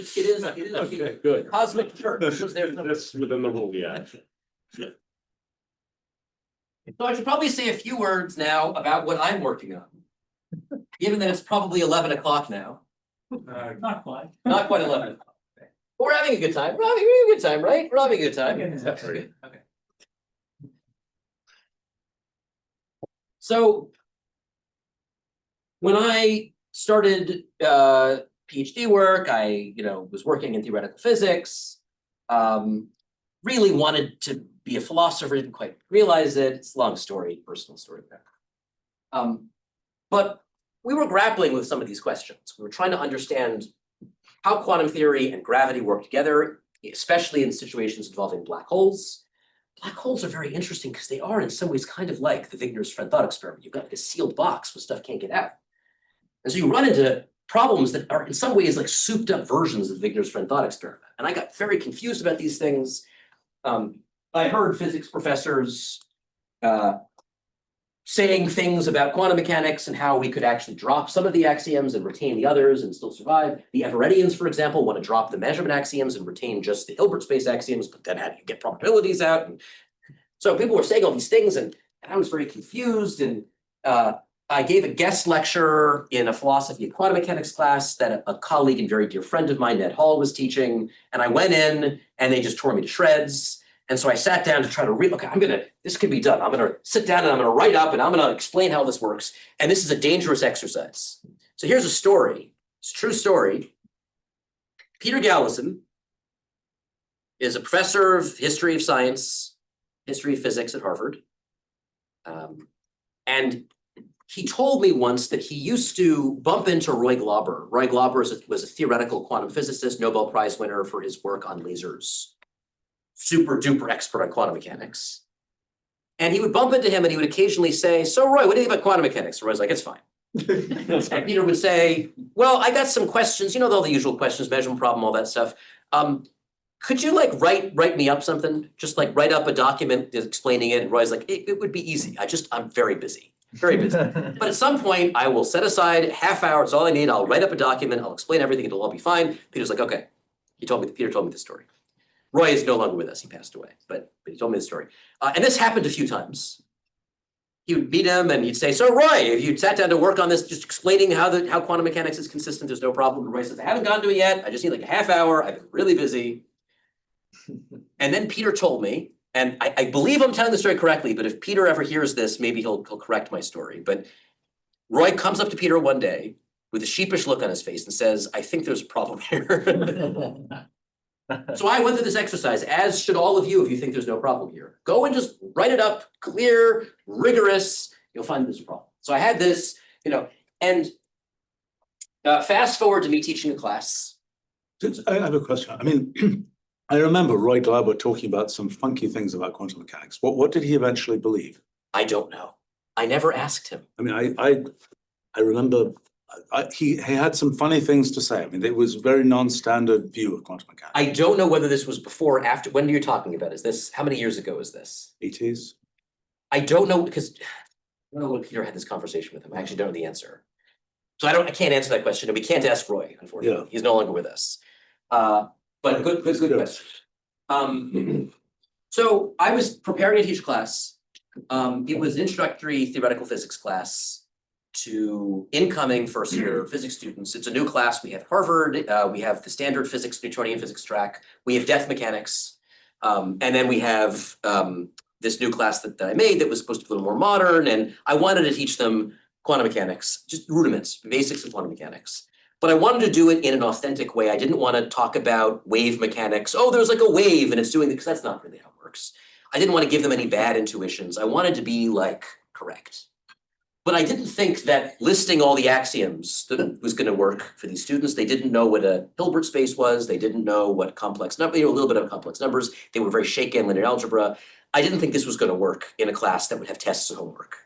N: Okay,
B: a
N: good.
B: cosmic chart. There's
N: That's within the rule, yeah.
B: So I should probably say a few words now about what I'm working on. Given that it's probably 11 o'clock now.
A: Not quite.
B: Not quite 11. But we're having a good time. We're having a good time, right? We're having a good time.
A: Okay.
B: Okay. So when I started PhD work, I was working in theoretical physics. Really wanted to be a philosopher, didn't quite realize it. It's a long story, personal story there. But we were grappling with some of these questions. We were trying to understand how quantum theory and gravity work together, especially in situations involving black holes. Black holes are very interesting because they are in some ways kind of like the Wigner's friend thought experiment. You've got like a sealed box where stuff can't get out. And so you run into problems that are in some ways like souped up versions of Wigner's friend thought experiment. And I got very confused about these things. I heard physics professors saying things about quantum mechanics and how we could actually drop some of the axioms and retain the others and still survive. The Everettians, for example, want to drop the measurement axioms and retain just the Hilbert space axioms, but then how do you get probabilities out? And so people were saying all these things, and I was very confused. And I gave a guest lecture in a philosophy of quantum mechanics class that a colleague and very dear friend of mine, Ned Hall, was teaching. And I went in and they just tore me to shreds. And so I sat down to try to read, okay, this can be done. I'm gonna sit down and I'm gonna write up and I'm gonna explain how this works. And this is a dangerous exercise. So here's a story, it's a true story. Peter Galison is a professor of history of science, history of physics at Harvard. And he told me once that he used to bump into Roy Glauber. Roy Glauber was a theoretical quantum physicist, Nobel Prize winner for his work on lasers. Super duper expert on quantum mechanics. And he would bump into him and he would occasionally say, so Roy, what do you think about quantum mechanics? Roy's like, it's fine. And Peter would say, well, I got some questions, you know, all the usual questions, measurement problem, all that stuff. Could you like write me up something? Just like write up a document explaining it. And Roy's like, it would be easy. I'm very busy, very busy. But at some point I will set aside a half hour, it's all I need. I'll write up a document, I'll explain everything, it'll all be fine. Peter's like, okay. Peter told me the story. Roy is no longer with us, he passed away, but he told me the story. And this happened a few times. He would meet him and he'd say, so Roy, if you sat down to work on this, just explaining how quantum mechanics is consistent, there's no problem. And Roy says, I haven't gotten to it yet, I just need like a half hour, I've been really busy. And then Peter told me, and I believe I'm telling the story correctly, but if Peter ever hears this, maybe he'll correct my story. But Roy comes up to Peter one day with a sheepish look on his face and says, I think there's a problem here. So I went through this exercise, as should all of you if you think there's no problem here. Go and just write it up, clear, rigorous, you'll find there's a problem. So I had this, and fast forward to me teaching a class.
C: I have a question. I mean, I remember Roy Glauber talking about some funky things about quantum mechanics. What did he eventually believe?
B: I don't know. I never asked him.
C: I mean, I remember he had some funny things to say. I mean, it was a very non-standard view of quantum mechanics.
B: I don't know whether this was before or after. When are you talking about? How many years ago is this?
C: 80s.
B: I don't know, because I don't know when Peter had this conversation with him. I actually don't know the answer. So I can't answer that question, and we can't ask Roy, unfortunately. Yeah. He's no longer with us. But good question. So I was preparing to teach a class. It was an introductory theoretical physics class to incoming first year physics students. It's a new class. We have Harvard, we have the standard physics, Newtonian physics track, we have death mechanics, and then we have this new class that I made that was supposed to be a little more modern, and I wanted to teach them quantum mechanics, just rudiments, basics of quantum mechanics. But I wanted to do it in an authentic way. I didn't want to talk about wave mechanics. Oh, there's like a wave and it's doing it, because that's not really how it works. I didn't want to give them any bad intuitions. I wanted to be like correct. But I didn't think that listing all the axioms that was going to work for these students. They didn't know what a Hilbert space was. They didn't know what complex number, a little bit of complex numbers. They were very shaky in linear algebra. I didn't think this was going to work in a class that would have tests and homework.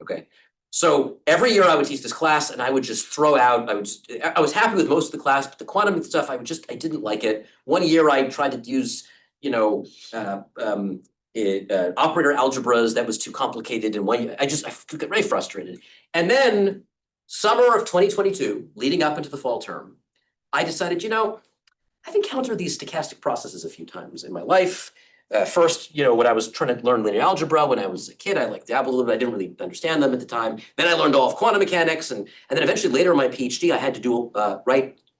B: Okay. So every year I would teach this class and I would just throw out, I was happy with most of the class, but the quantum stuff, I didn't like it. One year I tried to use, operator algebras that was too complicated, and I got very frustrated. And then summer of 2022, leading up into the fall term, I decided, I've encountered these stochastic processes a few times in my life. First, when I was trying to learn linear algebra when I was a kid, I dabbled a little bit. I didn't really understand them at the time. Then I learned all of quantum mechanics, and then eventually later in my PhD, I had to I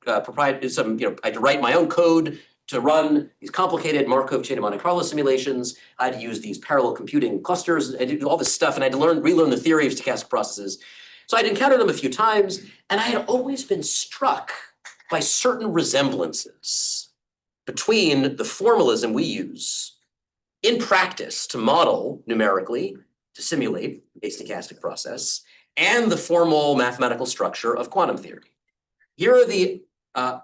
B: had to write my own code to run these complicated Markov chain of Monte Carlo simulations. I had to use these parallel computing clusters. I did all this stuff, and I had to relearn the theory of stochastic processes. So I'd encountered them a few times, and I had always been struck by certain resemblances between the formalism we use in practice to model numerically, to simulate a stochastic process, and the formal mathematical structure of quantum theory. Here are the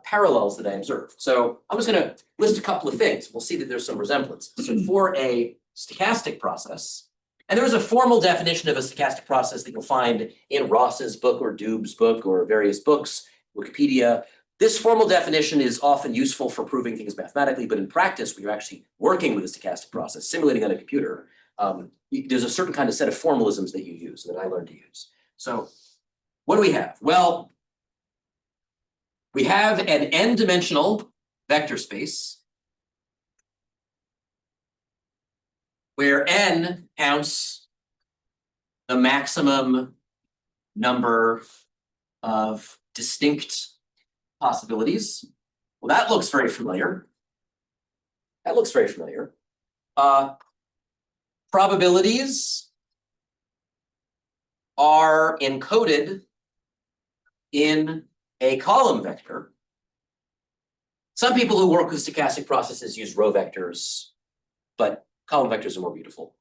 B: parallels that I observed. So I'm just going to list a couple of things. We'll see that there's some resemblance. So for a stochastic process, and there's a formal definition of a stochastic process that you'll find in Ross's book or Dube's book or various books. Wikipedia. This formal definition is often useful for proving things mathematically, but in practice, when you're actually working with a stochastic process, simulating on a computer, there's a certain kind of set of formalisms that you use that I learned to use. So what do we have? Well, we have an n-dimensional vector space where n counts the maximum number of distinct possibilities. Well, that looks very familiar. That looks very familiar. Probabilities are encoded in a column vector. Some people who work with stochastic processes use row vectors, but column vectors are more beautiful.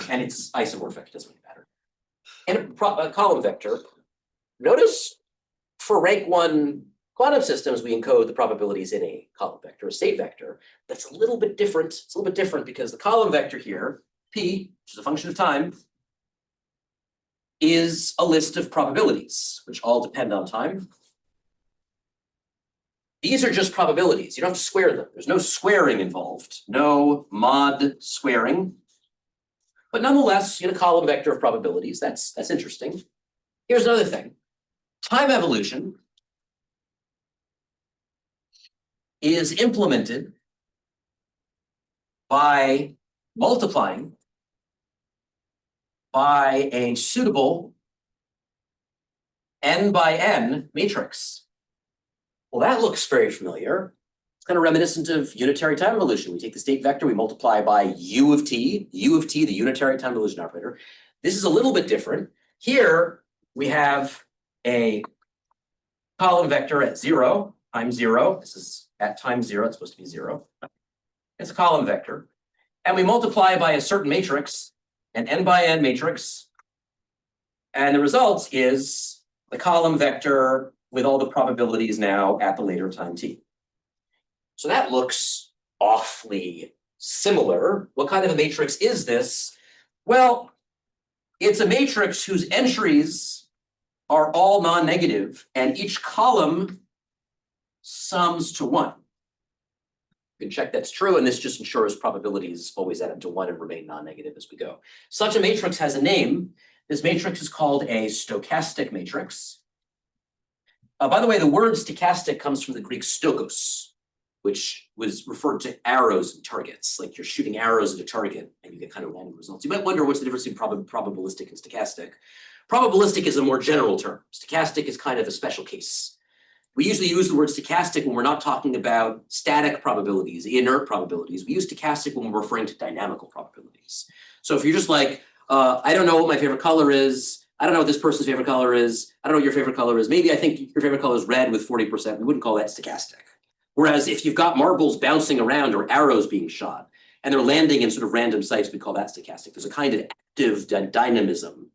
B: And it's isomorphic, it doesn't really matter. And a column vector, notice for rank 1 quantum systems, we encode the probabilities in a column vector, a state vector. That's a little bit different. It's a little bit different because the column vector here, P, which is a function of time, is a list of probabilities, which all depend on time. These are just probabilities. You don't have to square them. There's no squaring involved, no mod squaring. But nonetheless, in a column vector of probabilities, that's interesting. Here's another thing. Time evolution is implemented by multiplying by a suitable n by n matrix. Well, that looks very familiar. It's kind of reminiscent of unitary time evolution. We take the state vector, we multiply by u of t, the unitary time evolution operator. This is a little bit different. Here we have a column vector at 0 times 0. This is at time 0, it's supposed to be 0. It's a column vector. And we multiply by a certain matrix, an n by n matrix. And the result is the column vector with all the probabilities now at the later time t. So that looks awfully similar. What kind of a matrix is this? Well, it's a matrix whose entries are all non-negative, and each column sums to 1. You can check that's true, and this just ensures probabilities always add up to 1 and remain non-negative as we go. Such a matrix has a name. This matrix is called a stochastic matrix. By the way, the word stochastic comes from the Greek stokos, which was referred to arrows and targets. Like you're shooting arrows at a target and you get kind of random results. You might wonder what's the difference between probabilistic and stochastic. Probabilistic is a more general term. Stochastic is kind of a special case. We usually use the word stochastic when we're not talking about static probabilities, inert probabilities. We use stochastic when we're referring to dynamical probabilities. So if you're just like, I don't know what my favorite color is, I don't know what this person's favorite color is, I don't know what your favorite color is, maybe I think your favorite color is red with 40%, we wouldn't call that stochastic. Whereas if you've got marbles bouncing around or arrows being shot, and they're landing in sort of random sites, we call that stochastic. There's a kind of active dynamism.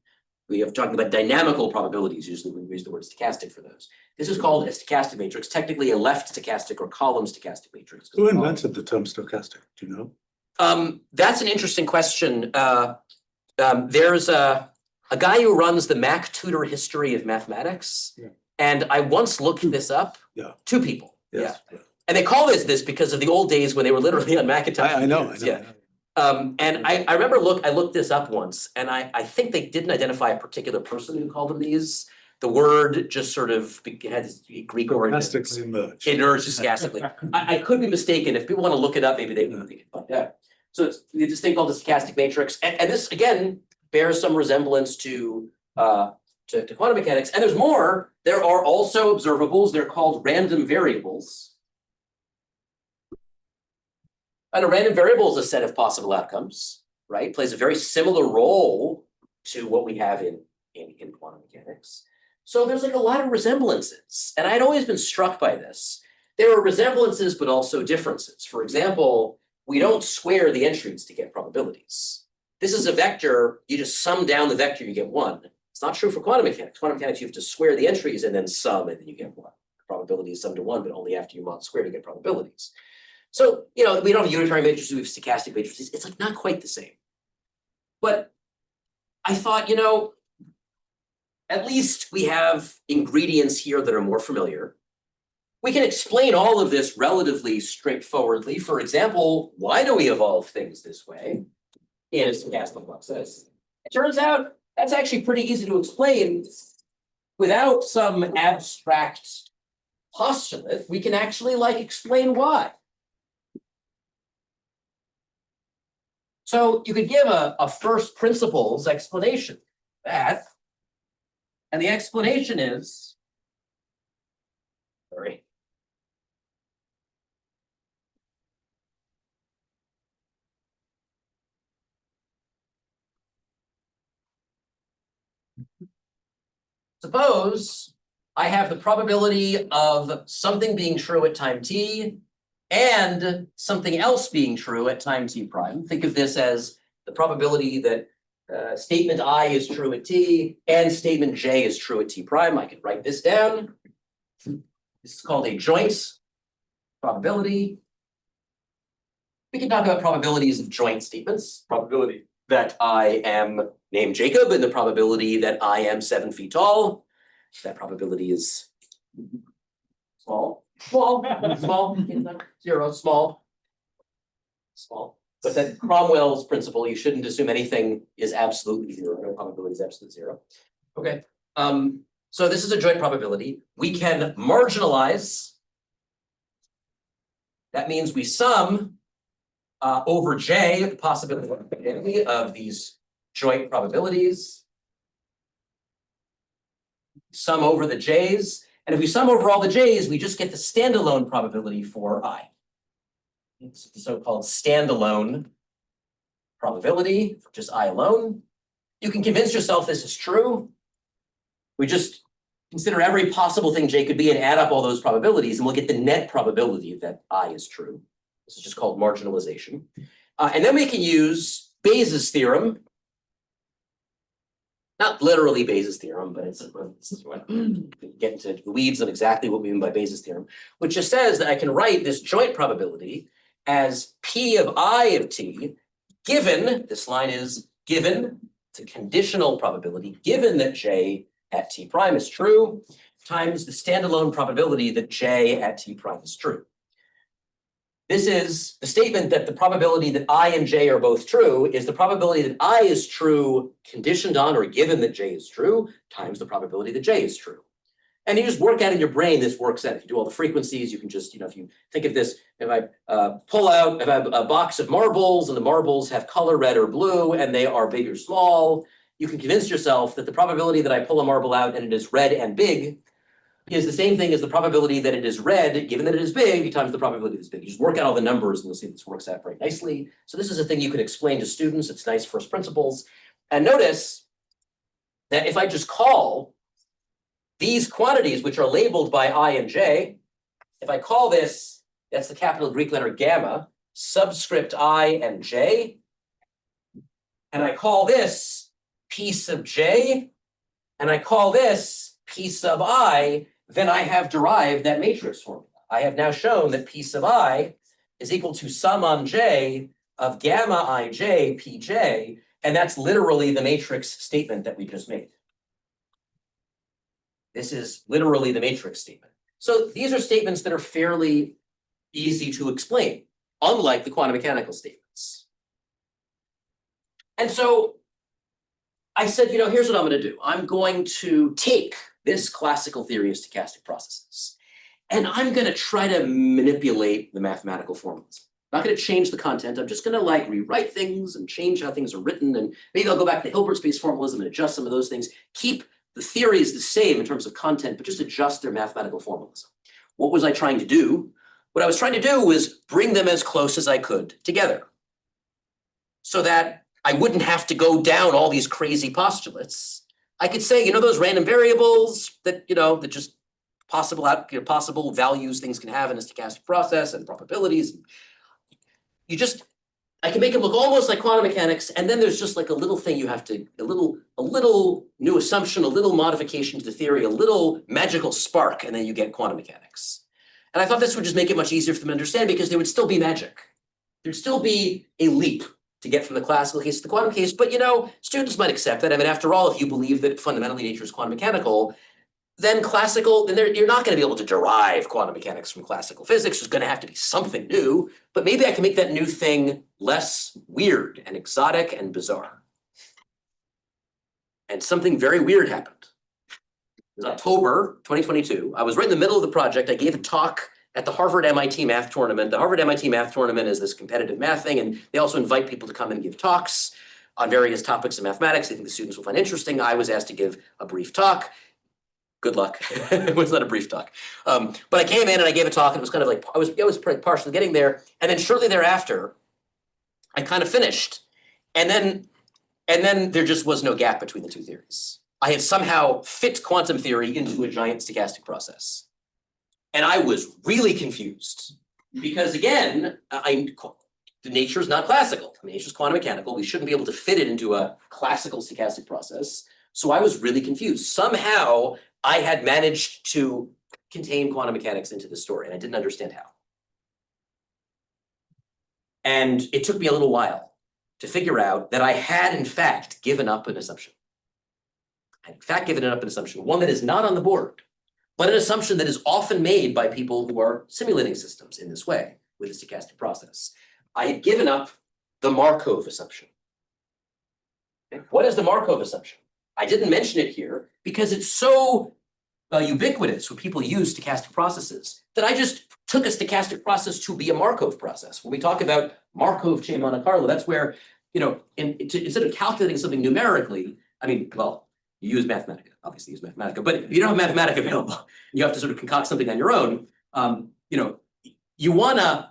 B: We have talking about dynamical probabilities, usually we use the word stochastic for those. This is called a stochastic matrix, technically a left stochastic or column stochastic matrix.
C: Who invented the term stochastic? Do you know?
B: That's an interesting question. There's a guy who runs the Mac Tutor History of Mathematics.
C: Yeah.
B: And I once looked this up.
C: Yeah.
B: 2 people.
C: Yes.
B: Yeah. And they call this because of the old days when they were literally on Macintosh.
C: I know.
B: Yeah. And I remember I looked this up once, and I think they didn't identify a particular person who called them these. The word just sort of had this Greek origin.
C: Stochastically emerged.
B: It emerged stochastically. I could be mistaken. If people want to look it up, maybe they can. Yeah. So it's this thing called the stochastic matrix, and this again bears some resemblance to quantum mechanics. And there's more. There are also observables. They're called random variables. And a random variable is a set of possible outcomes, right? Plays a very similar role to what we have in quantum mechanics. So there's like a lot of resemblances. And I'd always been struck by this. There are resemblances, but also differences. For example, we don't square the entries to get probabilities. This is a vector, you just sum down the vector, you get 1. It's not true for quantum mechanics. Quantum mechanics, you have to square the entries and then sum, and then you get 1. Probability is summed to 1, but only after you mod square to get probabilities. So, we don't have unitary matrices, we have stochastic matrices. It's like not quite the same. But I thought, at least we have ingredients here that are more familiar. We can explain all of this relatively straightforwardly. For example, why do we evolve things this way in a stochastic process? It turns out that's actually pretty easy to explain without some abstract postulate. We can actually explain why. So you could give a first principles explanation of that. And the explanation is, sorry. Suppose I have the probability of something being true at time t and something else being true at time t prime. Think of this as the probability that statement I is true at t and statement j is true at t prime. I can write this down. This is called a joint probability. We can talk about probabilities of joint statements. Probability that I am named Jacob and the probability that I am 7 feet tall. That probability is small, zero, small. But that Cromwell's principle, you shouldn't assume anything is absolutely zero. No probability is absolute zero. Okay. So this is a joint probability. We can marginalize. That means we sum over J the possibility of these joint probabilities. Sum over the J's, and if we sum over all the J's, we just get the standalone probability for I. It's the so-called standalone probability for just I alone. You can convince yourself this is true. We just consider every possible thing J could be and add up all those probabilities, and we'll get the net probability that I is true. This is just called marginalization. And then we can use Bayes' theorem. Not literally Bayes' theorem, but it's get into the weeds on exactly what we mean by Bayes' theorem, which just says that I can write this joint probability as P of I of t, given, this line is given, it's a conditional probability, given that J at t prime is true, times the standalone probability that J at t prime is true. This is the statement that the probability that I and J are both true is the probability that I is true conditioned on or given that J is true times the probability that J is true. And you just work out in your brain, this works out. If you do all the frequencies, you can just, if you think of this, if I if I have a box of marbles and the marbles have color red or blue and they are big or small, you can convince yourself that the probability that I pull a marble out and it is red and big is the same thing as the probability that it is red, given that it is big, times the probability that it's big. You just work out all the numbers and you'll see this works out very nicely. So this is a thing you can explain to students. It's nice first principles. And notice that if I just call these quantities, which are labeled by I and J, if I call this, that's the capital Greek letter gamma, subscript I and J, and I call this P sub J, and I call this P sub I, then I have derived that matrix formula. I have now shown that P sub I is equal to sum on J of gamma ij pj, and that's literally the matrix statement that we just made. This is literally the matrix statement. So these are statements that are fairly easy to explain, unlike the quantum mechanical statements. And so I said, here's what I'm going to do. I'm going to take this classical theory of stochastic processes, and I'm going to try to manipulate the mathematical formulas. I'm not going to change the content. I'm just going to rewrite things and change how things are written, and maybe I'll go back to Hilbert space formalism and adjust some of those things. Keep the theories the same in terms of content, but just adjust their mathematical formalism. What was I trying to do? What I was trying to do was bring them as close as I could together, so that I wouldn't have to go down all these crazy postulates. I could say, those random variables that, that just possible values things can have in a stochastic process and probabilities. I can make them look almost like quantum mechanics, and then there's just a little thing you have to, a little new assumption, a little modification to the theory, a little magical spark, and then you get quantum mechanics. And I thought this would just make it much easier for them to understand because there would still be magic. There'd still be a leap to get from the classical case to the quantum case, but students might accept that. I mean, after all, if you believe that fundamentally nature is quantum mechanical, then you're not going to be able to derive quantum mechanics from classical physics. There's going to have to be something new, but maybe I can make that new thing less weird and exotic and bizarre. And something very weird happened. It was October 2022. I was right in the middle of the project. I gave a talk at the Harvard MIT Math Tournament. The Harvard MIT Math Tournament is this competitive math thing, and they also invite people to come and give talks on various topics of mathematics they think the students will find interesting. I was asked to give a brief talk. Good luck. It was not a brief talk. But I came in and I gave a talk, and it was kind of like, I was partially getting there. And then shortly thereafter, I kind of finished. And then there just was no gap between the two theories. I had somehow fit quantum theory into a giant stochastic process. And I was really confused because again, the nature is not classical. I mean, nature is quantum mechanical. We shouldn't be able to fit it into a classical stochastic process. So I was really confused. Somehow I had managed to contain quantum mechanics into the story, and I didn't understand how. And it took me a little while to figure out that I had, in fact, given up an assumption. I had, in fact, given up an assumption, one that is not on the board, but an assumption that is often made by people who are simulating systems in this way with a stochastic process. I had given up the Markov assumption. Okay? What is the Markov assumption? I didn't mention it here because it's so ubiquitous when people use stochastic processes that I just took a stochastic process to be a Markov process. When we talk about Markov chain Monte Carlo, that's where, instead of calculating something numerically, I mean, well, you use Mathematica, obviously use Mathematica, but if you don't have Mathematica available, you have to sort of concoct something on your own. You wanna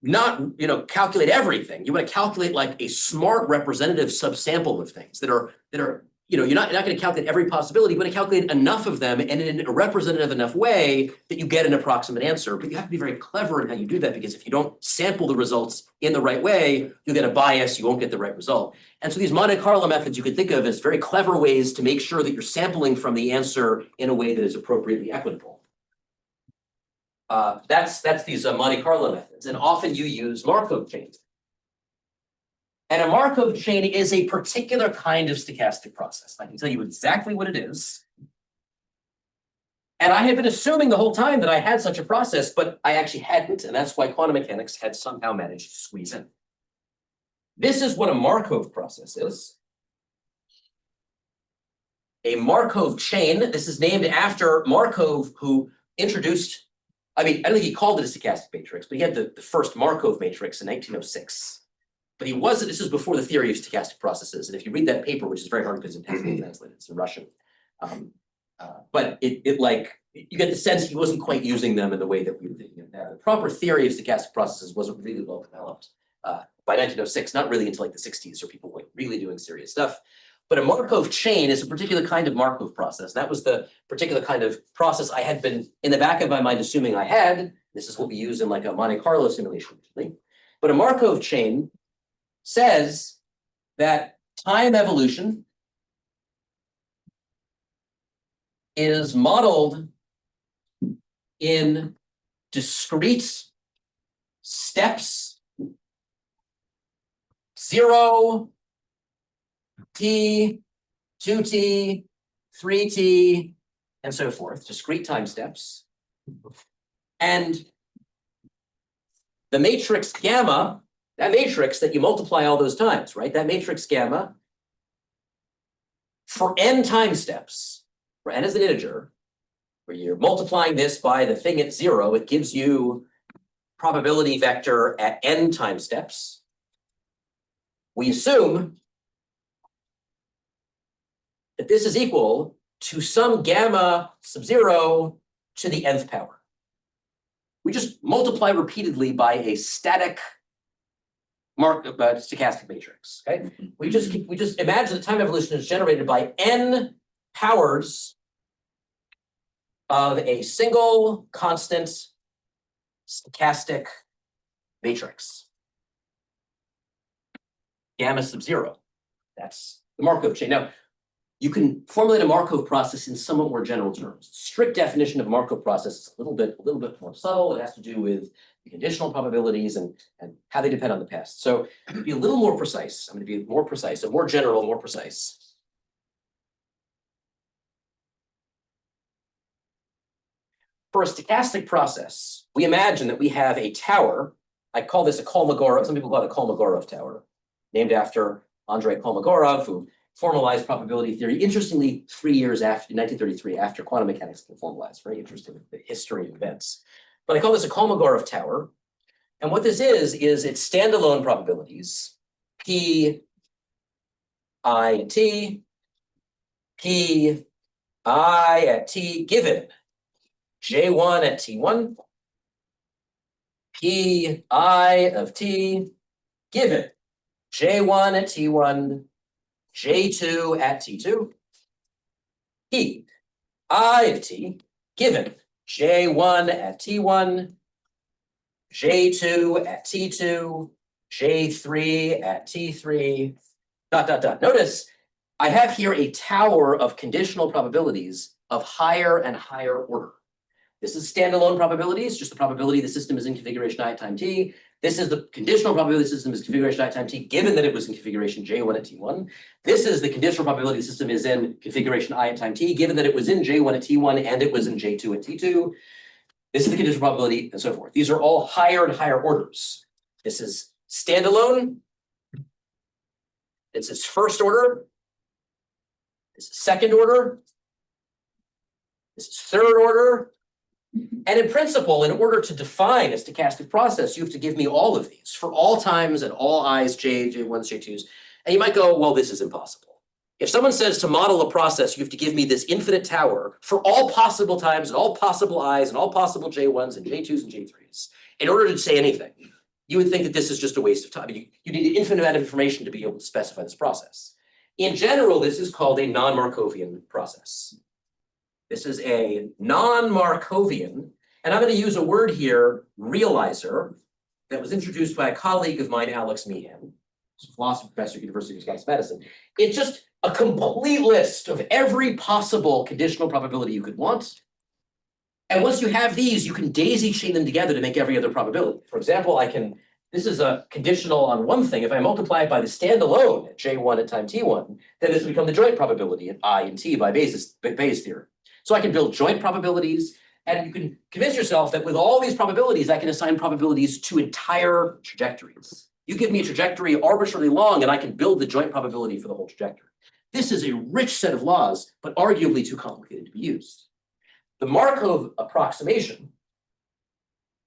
B: not calculate everything. You want to calculate like a smart representative subsample of things that are you're not going to calculate every possibility. You want to calculate enough of them and in a representative enough way that you get an approximate answer. But you have to be very clever in how you do that, because if you don't sample the results in the right way, you'll get a bias, you won't get the right result. And so these Monte Carlo methods you could think of as very clever ways to make sure that you're sampling from the answer in a way that is appropriately equitable. That's these Monte Carlo methods, and often you use Markov chains. And a Markov chain is a particular kind of stochastic process. I can tell you exactly what it is. And I had been assuming the whole time that I had such a process, but I actually hadn't, and that's why quantum mechanics had somehow managed to squeeze in. This is what a Markov process is. A Markov chain. This is named after Markov, who introduced, I don't think he called it a stochastic matrix, but he had the first Markov matrix in 1906. But he wasn't, this is before the theory of stochastic processes. And if you read that paper, which is very hard because it hasn't been translated, it's in Russian. But you get the sense he wasn't quite using them in the way that we were thinking of now. The proper theory of stochastic processes wasn't really well developed by 1906, not really until like the 60s, or people like really doing serious stuff. But a Markov chain is a particular kind of Markov process. That was the particular kind of process I had been in the back of my mind assuming I had. This is what we use in like a Monte Carlo simulation usually. But a Markov chain says that time evolution is modeled in discrete steps, 0, t, 2t, 3t, and so forth, discrete time steps. And the matrix gamma, that matrix that you multiply all those times, right? That matrix gamma, for n time steps, for n as an integer, where you're multiplying this by the thing at 0, it gives you probability vector at n time steps. We assume that this is equal to some gamma sub 0 to the nth power. We just multiply repeatedly by a static stochastic matrix. Okay, we just imagine that time evolution is generated by n powers of a single constant stochastic matrix, gamma sub 0. That's the Markov chain. Now, you can formulate a Markov process in somewhat more general terms. Strict definition of Markov process is a little bit more subtle. It has to do with the conditional probabilities and how they depend on the past. So to be a little more precise, I'm going to be more precise, so more general, more precise. For a stochastic process, we imagine that we have a tower. I call this a Kolmogorov, some people call it a Kolmogorov tower, named after Andrei Kolmogorov, who formalized probability theory, interestingly, 3 years after, in 1933, after quantum mechanics was formalized. Very interesting, the history of events. But I call this a Kolmogorov tower. And what this is it's standalone probabilities, P, I at T, P, I at T, given J1 at T1, P, I of T, given J1 at T1, J2 at T2, P, I of T, given J1 at T1, J2 at T2, J3 at T3, ... Notice I have here a tower of conditional probabilities of higher and higher order. This is standalone probabilities, just the probability the system is in configuration I time t. This is the conditional probability the system is in configuration I time t, given that it was in configuration J1 at T1. This is the conditional probability the system is in configuration I at time t, given that it was in J1 at T1 and it was in J2 at T2. This is the conditional probability and so forth. These are all higher and higher orders. This is standalone. This is first order. This is second order. This is third order. And in principle, in order to define a stochastic process, you have to give me all of these for all times and all i's, j, j1s, j2s. And you might go, well, this is impossible. If someone says to model a process, you have to give me this infinite tower for all possible times and all possible i's and all possible j1s and j2s and j3s, in order to say anything, you would think that this is just a waste of time. You need an infinite amount of information to be able to specify this process. In general, this is called a non-Markovian process. This is a non-Markovian, and I'm going to use a word here, realizer, that was introduced by a colleague of mine, Alex Meehan, who's a philosophy professor at University of Wisconsin-Madison. It's just a complete list of every possible conditional probability you could want. And once you have these, you can daisy chain them together to make every other probability. For example, this is a conditional on one thing. If I multiply it by the standalone at J1 at time T1, then this will become the joint probability at I and T by Bayes' theorem. So I can build joint probabilities, and you can convince yourself that with all these probabilities, I can assign probabilities to entire trajectories. You give me a trajectory arbitrarily long, and I can build the joint probability for the whole trajectory. This is a rich set of laws, but arguably too complicated to be used. The Markov approximation.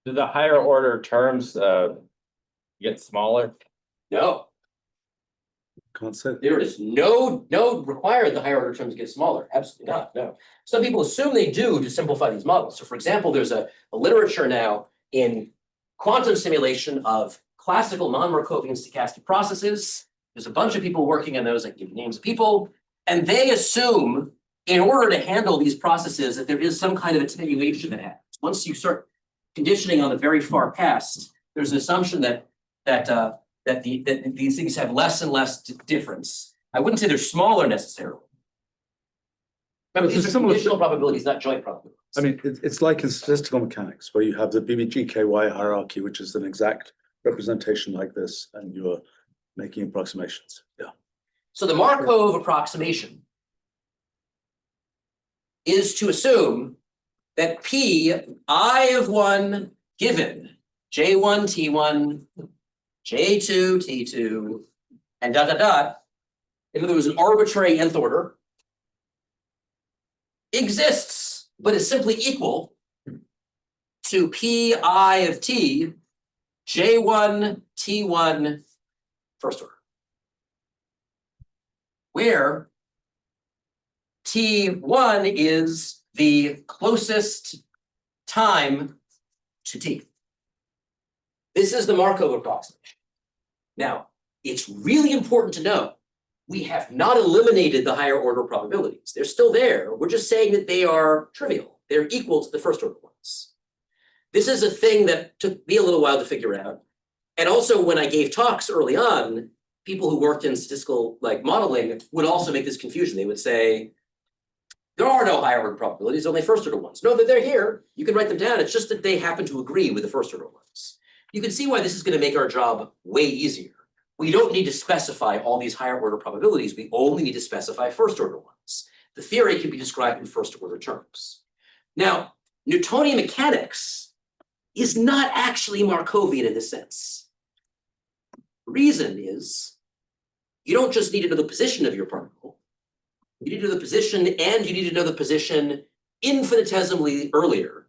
E: Do the higher order terms get smaller?
B: No.
C: Concept.
B: There is no required the higher order terms get smaller. Absolutely not. No. Some people assume they do to simplify these models. So for example, there's a literature now in quantum simulation of classical non-Markovian stochastic processes. There's a bunch of people working on those. I can give you names of people. And they assume in order to handle these processes that there is some kind of attenuation that happens. Once you start conditioning on the very far past, there's an assumption that these things have less and less difference. I wouldn't say they're smaller necessarily. Remember, these are conditional probabilities, not joint probabilities.
C: I mean, it's like in statistical mechanics, where you have the BBGKY hierarchy, which is an exact representation like this, and you're making approximations. Yeah.
B: So the Markov approximation is to assume that P, I of 1 given J1, T1, J2, T2, and ... if there was an arbitrary nth order, exists, but is simply equal to Pi of T, J1, T1, first order, where T1 is the closest time to T. This is the Markov approximation. Now, it's really important to know we have not eliminated the higher order probabilities. They're still there. We're just saying that they are trivial. They're equal to the first order ones. This is a thing that took me a little while to figure out. And also when I gave talks early on, people who worked in statistical like modeling would also make this confusion. They would say, there are no higher order probabilities, only first order ones. No, that they're here. You can write them down. It's just that they happen to agree with the first order ones. You can see why this is going to make our job way easier. We don't need to specify all these higher order probabilities. We only need to specify first order ones. The theory can be described in first order terms. Now, Newtonian mechanics is not actually Markovian in this sense. Reason is, you don't just need to know the position of your particle. You need to know the position and you need to know the position infinitesimally earlier.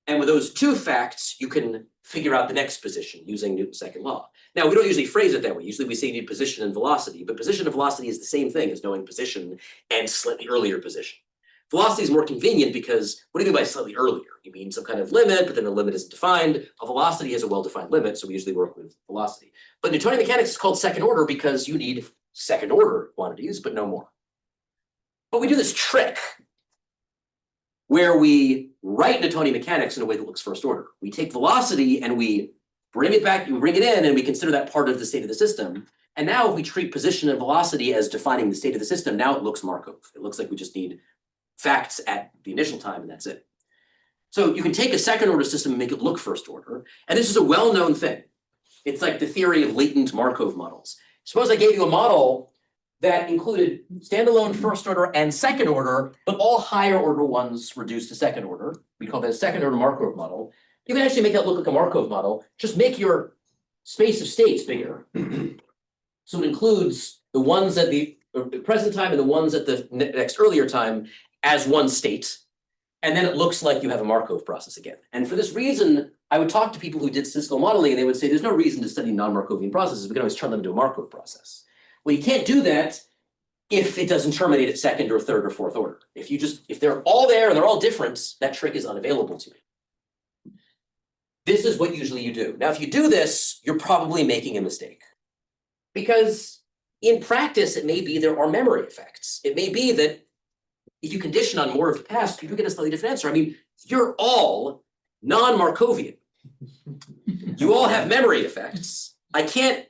B: And with those two facts, you can figure out the next position using Newton's second law. Now, we don't usually phrase it that way. Usually we say you need position and velocity, but position and velocity is the same thing as knowing position and slightly earlier position. Velocity is more convenient because what do you mean by slightly earlier? You mean some kind of limit, but then the limit isn't defined. A velocity has a well-defined limit, so we usually work with velocity. But Newtonian mechanics is called second order because you need second order quantities, but no more. But we do this trick where we write Newtonian mechanics in a way that looks first order. We take velocity and we bring it back, we bring it in and we consider that part of the state of the system. And now if we treat position and velocity as defining the state of the system, now it looks Markov. It looks like we just need facts at the initial time and that's it. So you can take a second order system and make it look first order. And this is a well-known thing. It's like the theory of latent Markov models. Suppose I gave you a model that included standalone first order and second order, but all higher order ones reduced to second order. We call that a second order Markov model. You can actually make that look like a Markov model. Just make your space of states bigger. So it includes the ones at the present time and the ones at the next earlier time as one state. And then it looks like you have a Markov process again. And for this reason, I would talk to people who did statistical modeling and they would say, there's no reason to study non-Markovian processes. We can always turn them into a Markov process. Well, you can't do that if it doesn't terminate at second or third or fourth order. If they're all there and they're all different, that trick is unavailable to you. This is what usually you do. Now, if you do this, you're probably making a mistake. Because in practice, it may be there are memory effects. It may be that if you condition on more of the past, you do get a slightly different answer. I mean, you're all non-Markovian. You all have memory effects. I can't,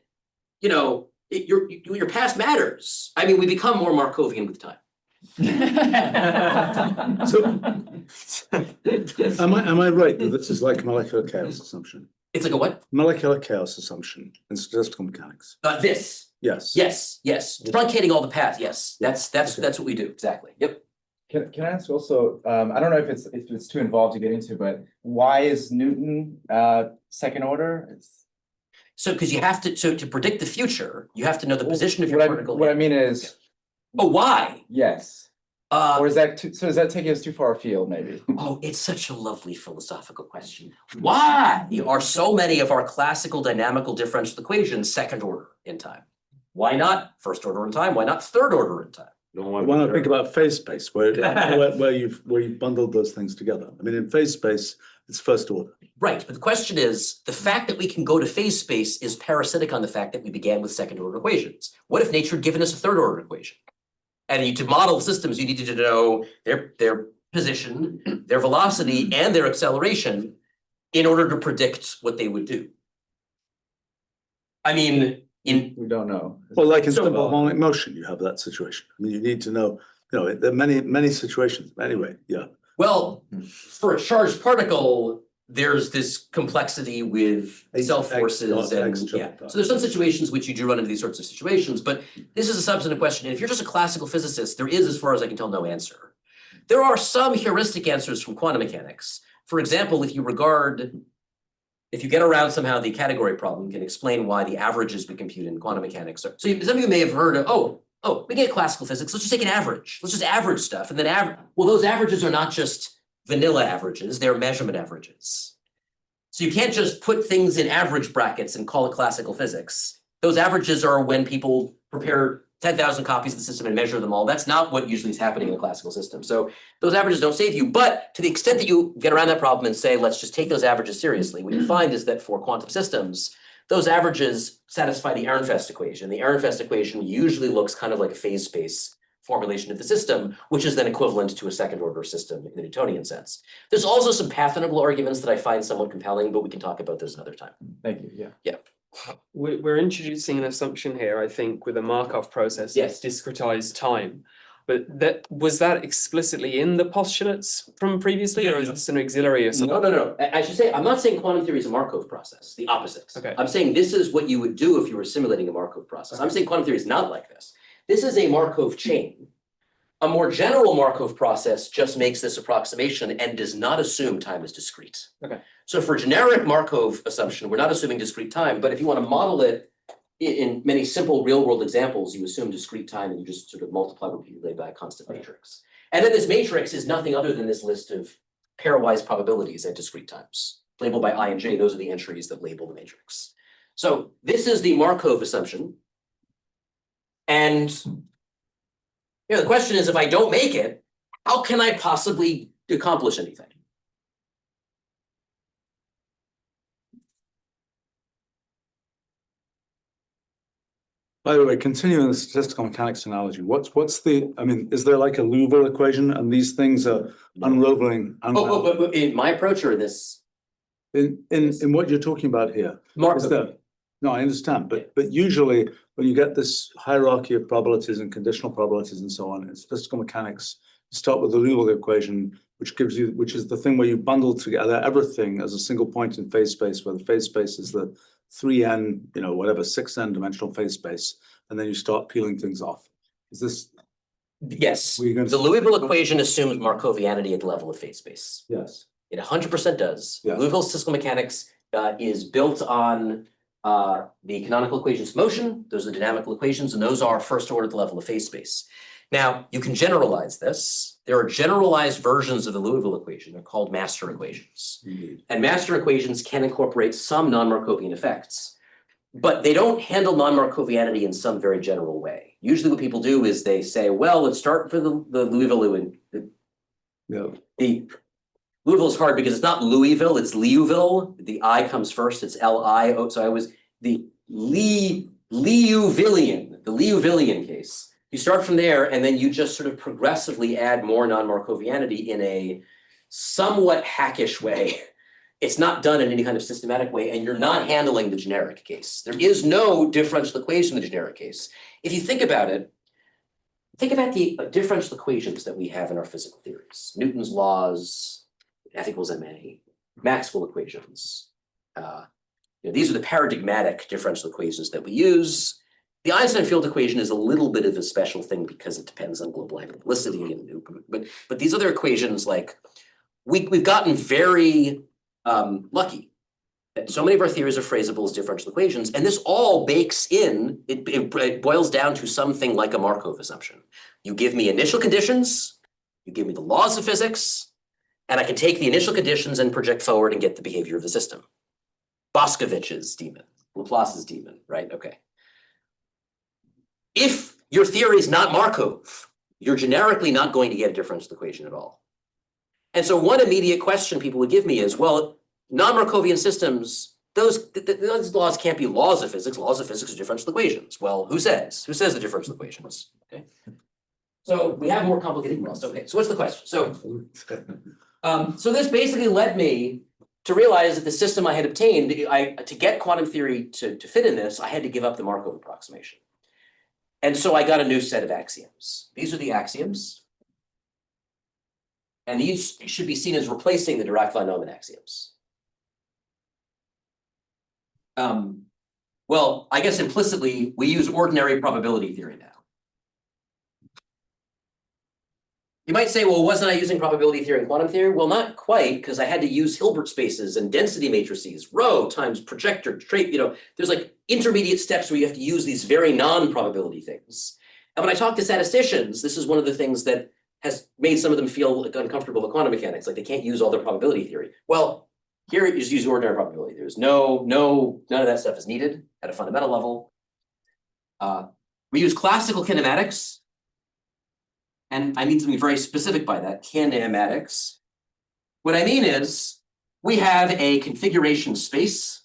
B: you know, your past matters. I mean, we become more Markovian with time.
C: So, am I right that this is like molecular chaos assumption?
B: It's like a what?
C: Molecular chaos assumption in statistical mechanics.
B: This.
C: Yes.
B: Yes. Truncating all the paths. Yes, that's what we do. Exactly. Yep.
O: Can I ask also? I don't know if it's too involved to get into, but why is Newton second order?
B: So because you have to predict the future, you have to know the position of your particle.
O: What I mean is,
B: oh, why?
O: Yes. Or is that too, so? Does that take us too far afield? Maybe.
B: Oh, it's such a lovely philosophical question. Why are so many of our classical dynamical differential equations second order in time? Why not first order in time? Why not third order in time?
C: When I think about phase space, where you've bundled those things together. I mean, in phase space, it's first order.
B: Right, but the question is, the fact that we can go to phase space is parasitic on the fact that we began with second order equations. What if nature had given us a third order equation? And to model systems, you needed to know their position, their velocity, and their acceleration in order to predict what they would do. I mean,
O: we don't know.
C: Well, like in simple harmonic motion, you have that situation. I mean, you need to know, you know, there are many situations. Anyway, yeah.
B: Well, for a charged particle, there's this complexity with self forces and yeah. So there's some situations which you do run into these sorts of situations, but this is a substantive question. And if you're just a classical physicist, there is, as far as I can tell, no answer. There are some heuristic answers from quantum mechanics. For example, if you get around somehow the category problem, you can explain why the averages we compute in quantum mechanics are. So some of you may have heard of, we get classical physics, let's just take an average. Let's just average stuff. And then well, those averages are not just vanilla averages, they're measurement averages. So you can't just put things in average brackets and call it classical physics. Those averages are when people prepare 10,000 copies of the system and measure them all. That's not what usually is happening in a classical system. So those averages don't save you, but to the extent that you get around that problem and say, let's just take those averages seriously, what you find is that for quantum systems, those averages satisfy the Ehrenfest equation. The Ehrenfest equation usually looks kind of like a phase space formulation of the system, which is then equivalent to a second order system in the Newtonian sense. There's also some path integral arguments that I find somewhat compelling, but we can talk about those another time.
O: Thank you, yeah.
B: Yeah.
I: We're introducing an assumption here, I think, with a Markov process.
B: Yes.
I: That's discretized time. But was that explicitly in the postulates from previously, or is this an auxiliary assumption?
B: No. I should say, I'm not saying quantum theory is a Markov process, the opposite.
I: Okay.
B: I'm saying this is what you would do if you were simulating a Markov process. I'm saying quantum theory is not like this. This is a Markov chain. A more general Markov process just makes this approximation and does not assume time is discrete.
I: Okay.
B: So for generic Markov assumption, we're not assuming discrete time, but if you want to model it in many simple real world examples, you assume discrete time and you just sort of multiply repeatedly by a constant matrix. And then this matrix is nothing other than this list of pairwise probabilities at discrete times. Labeled by I and J, those are the entries that label the matrix. So this is the Markov assumption. And the question is, if I don't make it, how can I possibly accomplish anything?
C: By the way, continuing the statistical mechanics analogy, what's the, I mean, is there like a Liouville equation and these things are unraveling?
B: But in my approach or this?
C: In what you're talking about here?
B: Markov.
C: Is there, no, I understand, but usually when you get this hierarchy of probabilities and conditional probabilities and so on in statistical mechanics, you start with the Liouville equation, which is the thing where you bundle together everything as a single point in phase space, where the phase space is the 3n, whatever, 6n dimensional phase space, and then you start peeling things off. Is this?
B: Yes, the Liouville equation assumes Markovianity at the level of phase space.
C: Yes.
B: It 100% does.
C: Yeah.
B: Liouville statistical mechanics is built on the canonical equations of motion. Those are the dynamical equations, and those are first order at the level of phase space. Now, you can generalize this. There are generalized versions of the Liouville equation. They're called master equations.
C: Indeed.
B: And master equations can incorporate some non-Markovian effects, but they don't handle non-Markovianity in some very general way. Usually what people do is they say, well, let's start for the Louisville.
C: Yeah.
B: The Louisville is hard because it's not Louisville, it's Liouville. The I comes first, it's L-I. Oh, so I was the Liouvillean case. You start from there and then you just sort of progressively add more non-Markovianity in a somewhat hackish way. It's not done in any kind of systematic way, and you're not handling the generic case. There is no differential equation in the generic case. If you think about it, think about the differential equations that we have in our physical theories. Newton's laws, F equals ma, Maxwell equations. These are the paradigmatic differential equations that we use. The Einstein field equation is a little bit of a special thing because it depends on global hyperbolicity, but these other equations, like we've gotten very lucky that so many of our theories are phrasable as differential equations, and this all bakes in. It boils down to something like a Markov assumption. You give me initial conditions, you give me the laws of physics, and I can take the initial conditions and project forward and get the behavior of the system. Boscovich's demon, Laplace's demon, right? Okay. If your theory is not Markov, you're generically not going to get a differential equation at all. And so one immediate question people would give me is, well, non-Markovian systems, those laws can't be laws of physics. Laws of physics are differential equations. Well, who says? Who says the differential equations? Okay. So we have more complicated laws. Okay, so what's the question? So this basically led me to realize that the system I had obtained, to get quantum theory to fit in this, I had to give up the Markov approximation. And so I got a new set of axioms. These are the axioms. And these should be seen as replacing the Dirac-von Neumann axioms. Well, I guess implicitly, we use ordinary probability theory now. You might say, well, wasn't I using probability theory and quantum theory? Well, not quite, because I had to use Hilbert spaces and density matrices, rho times projector, trait, there's like intermediate steps where you have to use these very non-probability things. And when I talk to statisticians, this is one of the things that has made some of them feel like uncomfortable with quantum mechanics, like they can't use all their probability theory. Well, here you just use ordinary probability. There's none of that stuff is needed at a fundamental level. We use classical kinematics. And I mean something very specific by that, kinematics. What I mean is, we have a configuration space.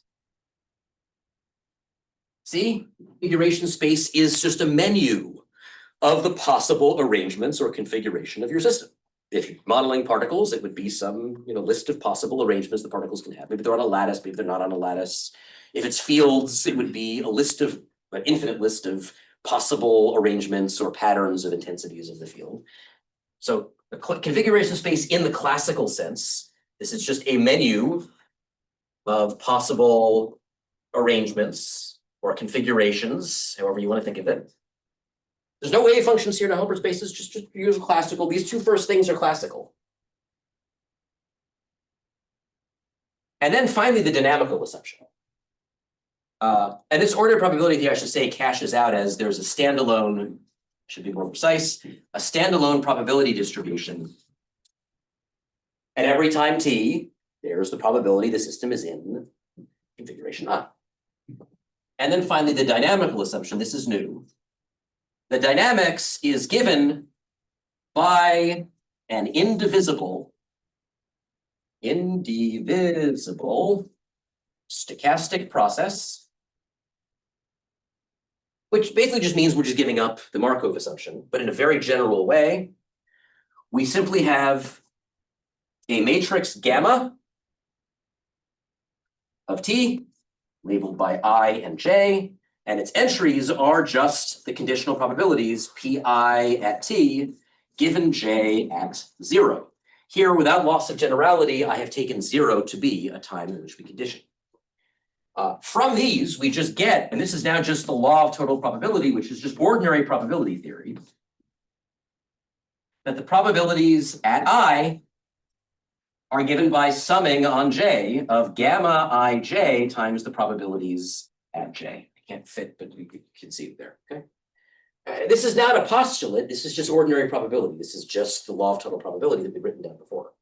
B: See, configuration space is just a menu of the possible arrangements or configuration of your system. if you're modeling particles, it would be some, list of possible arrangements the particles can have. Maybe they're on a lattice, maybe they're not on a lattice. If it's fields, it would be an infinite list of possible arrangements or patterns of intensities of the field. So a configuration space in the classical sense, this is just a menu of possible arrangements or configurations, however you want to think of it. There's no wave functions here in Hilbert spaces, just usual classical. These two first things are classical. And then finally, the dynamical assumption. And this ordinary probability theory, I should say, caches out as there's a standalone, should be more precise, a standalone probability distribution. And every time t, there's the probability the system is in configuration I. And then finally, the dynamical assumption, this is new. The dynamics is given by an indivisible stochastic process, which basically just means we're just giving up the Markov assumption, but in a very general way. We simply have a matrix gamma of t, labeled by I and j, and its entries are just the conditional probabilities pi at t, given j at 0. Here, without loss of generality, I have taken 0 to be a time in which we condition. From these, we just get, and this is now just the law of total probability, which is just ordinary probability theory, that the probabilities at I are given by summing on j of gamma ij times the probabilities at j. I can't fit, but you can see it there, okay? This is not a postulate, this is just ordinary probability. This is just the law of total probability that we've written down before.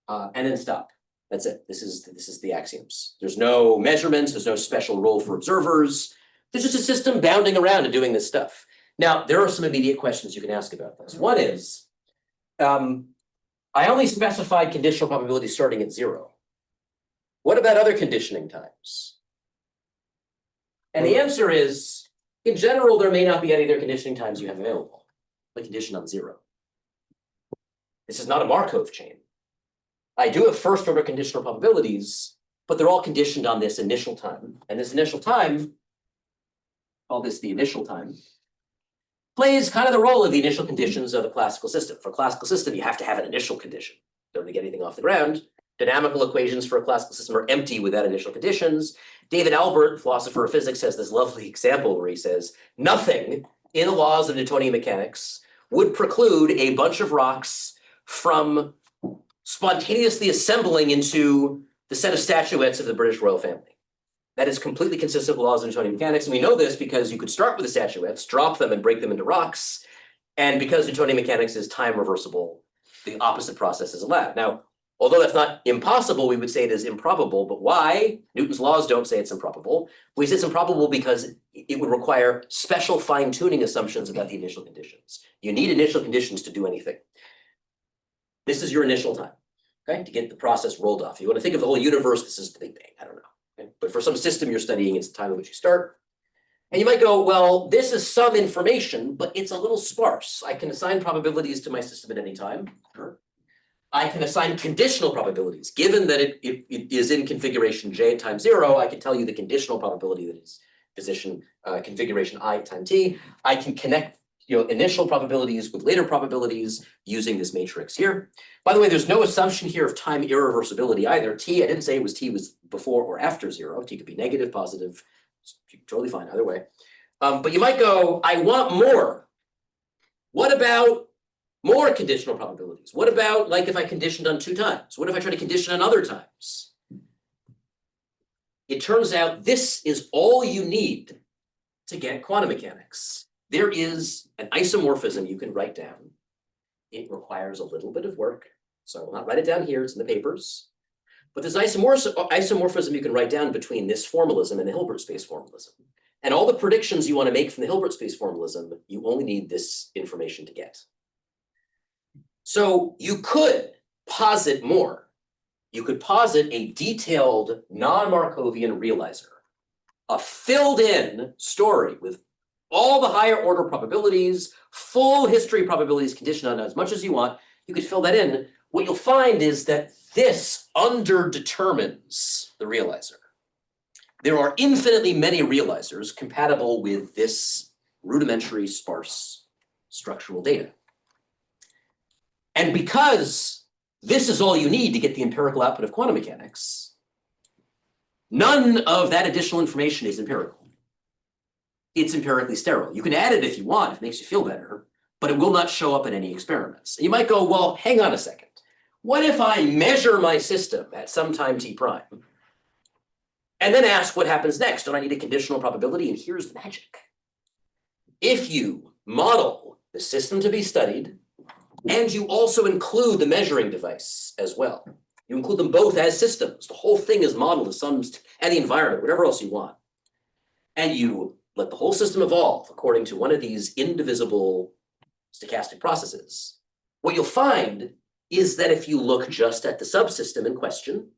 B: And then stop. That's it. This is the axioms. There's no measurements, there's no special role for observers. There's just a system bounding around and doing this stuff. Now, there are some immediate questions you can ask about this. One is, I only specified conditional probability starting at 0. What about other conditioning times? And the answer is, in general, there may not be any other conditioning times you have available, like condition on 0. This is not a Markov chain. I do have first order conditional probabilities, but they're all conditioned on this initial time. And this initial time, call this the initial time, plays kind of the role of the initial conditions of a classical system. For a classical system, you have to have an initial condition. Don't get anything off the ground. Dynamical equations for a classical system are empty without initial conditions. David Albert, philosopher of physics, has this lovely example where he says, nothing in the laws of Newtonian mechanics would preclude a bunch of rocks from spontaneously assembling into the set of statuettes of the British royal family. That is completely consistent with laws of Newtonian mechanics. And we know this because you could start with the statuettes, drop them and break them into rocks. And because Newtonian mechanics is time reversible, the opposite process is allowed. Now, although that's not impossible, we would say it is improbable. But why? Newton's laws don't say it's improbable. We say it's improbable because it would require special fine-tuning assumptions about the initial conditions. You need initial conditions to do anything. This is your initial time, okay, to get the process rolled off. You want to think of the whole universe, this is the Big Bang, I don't know. Okay? But for some system you're studying, it's the time at which you start. And you might go, well, this is some information, but it's a little sparse. I can assign probabilities to my system at any time. Sure. I can assign conditional probabilities. Given that it is in configuration j at time 0, I can tell you the conditional probability that is position configuration I at time t. I can connect initial probabilities with later probabilities using this matrix here. By the way, there's no assumption here of time irreversibility either. T, I didn't say t was before or after 0. T could be negative, positive, totally fine either way. But you might go, I want more. What about more conditional probabilities? What about like if I conditioned on 2 times? What if I try to condition on other times? It turns out this is all you need to get quantum mechanics. There is an isomorphism you can write down. It requires a little bit of work, so I will not write it down here, it's in the papers. But there's isomorphism you can write down between this formalism and the Hilbert space formalism. And all the predictions you want to make from the Hilbert space formalism, you only need this information to get. So you could posit more. You could posit a detailed non-Markovian realizer, a filled-in story with all the higher order probabilities, full history probabilities conditioned on as much as you want. you could fill that in. What you'll find is that this underdetermines the realizer. There are infinitely many realizers compatible with this rudimentary sparse structural data. And because this is all you need to get the empirical output of quantum mechanics, none of that additional information is empirical. It's empirically sterile. You can add it if you want, if it makes you feel better, but it will not show up in any experiments. And you might go, well, hang on a second. What if I measure my system at some time t prime, and then ask what happens next? Don't I need a conditional probability? And here's the magic. If you model the system to be studied, and you also include the measuring device as well, you include them both as systems, the whole thing is modeled as sums and the environment, whatever else you want, and you let the whole system evolve according to one of these indivisible stochastic processes, what you'll find is that if you look just at the subsystem in question,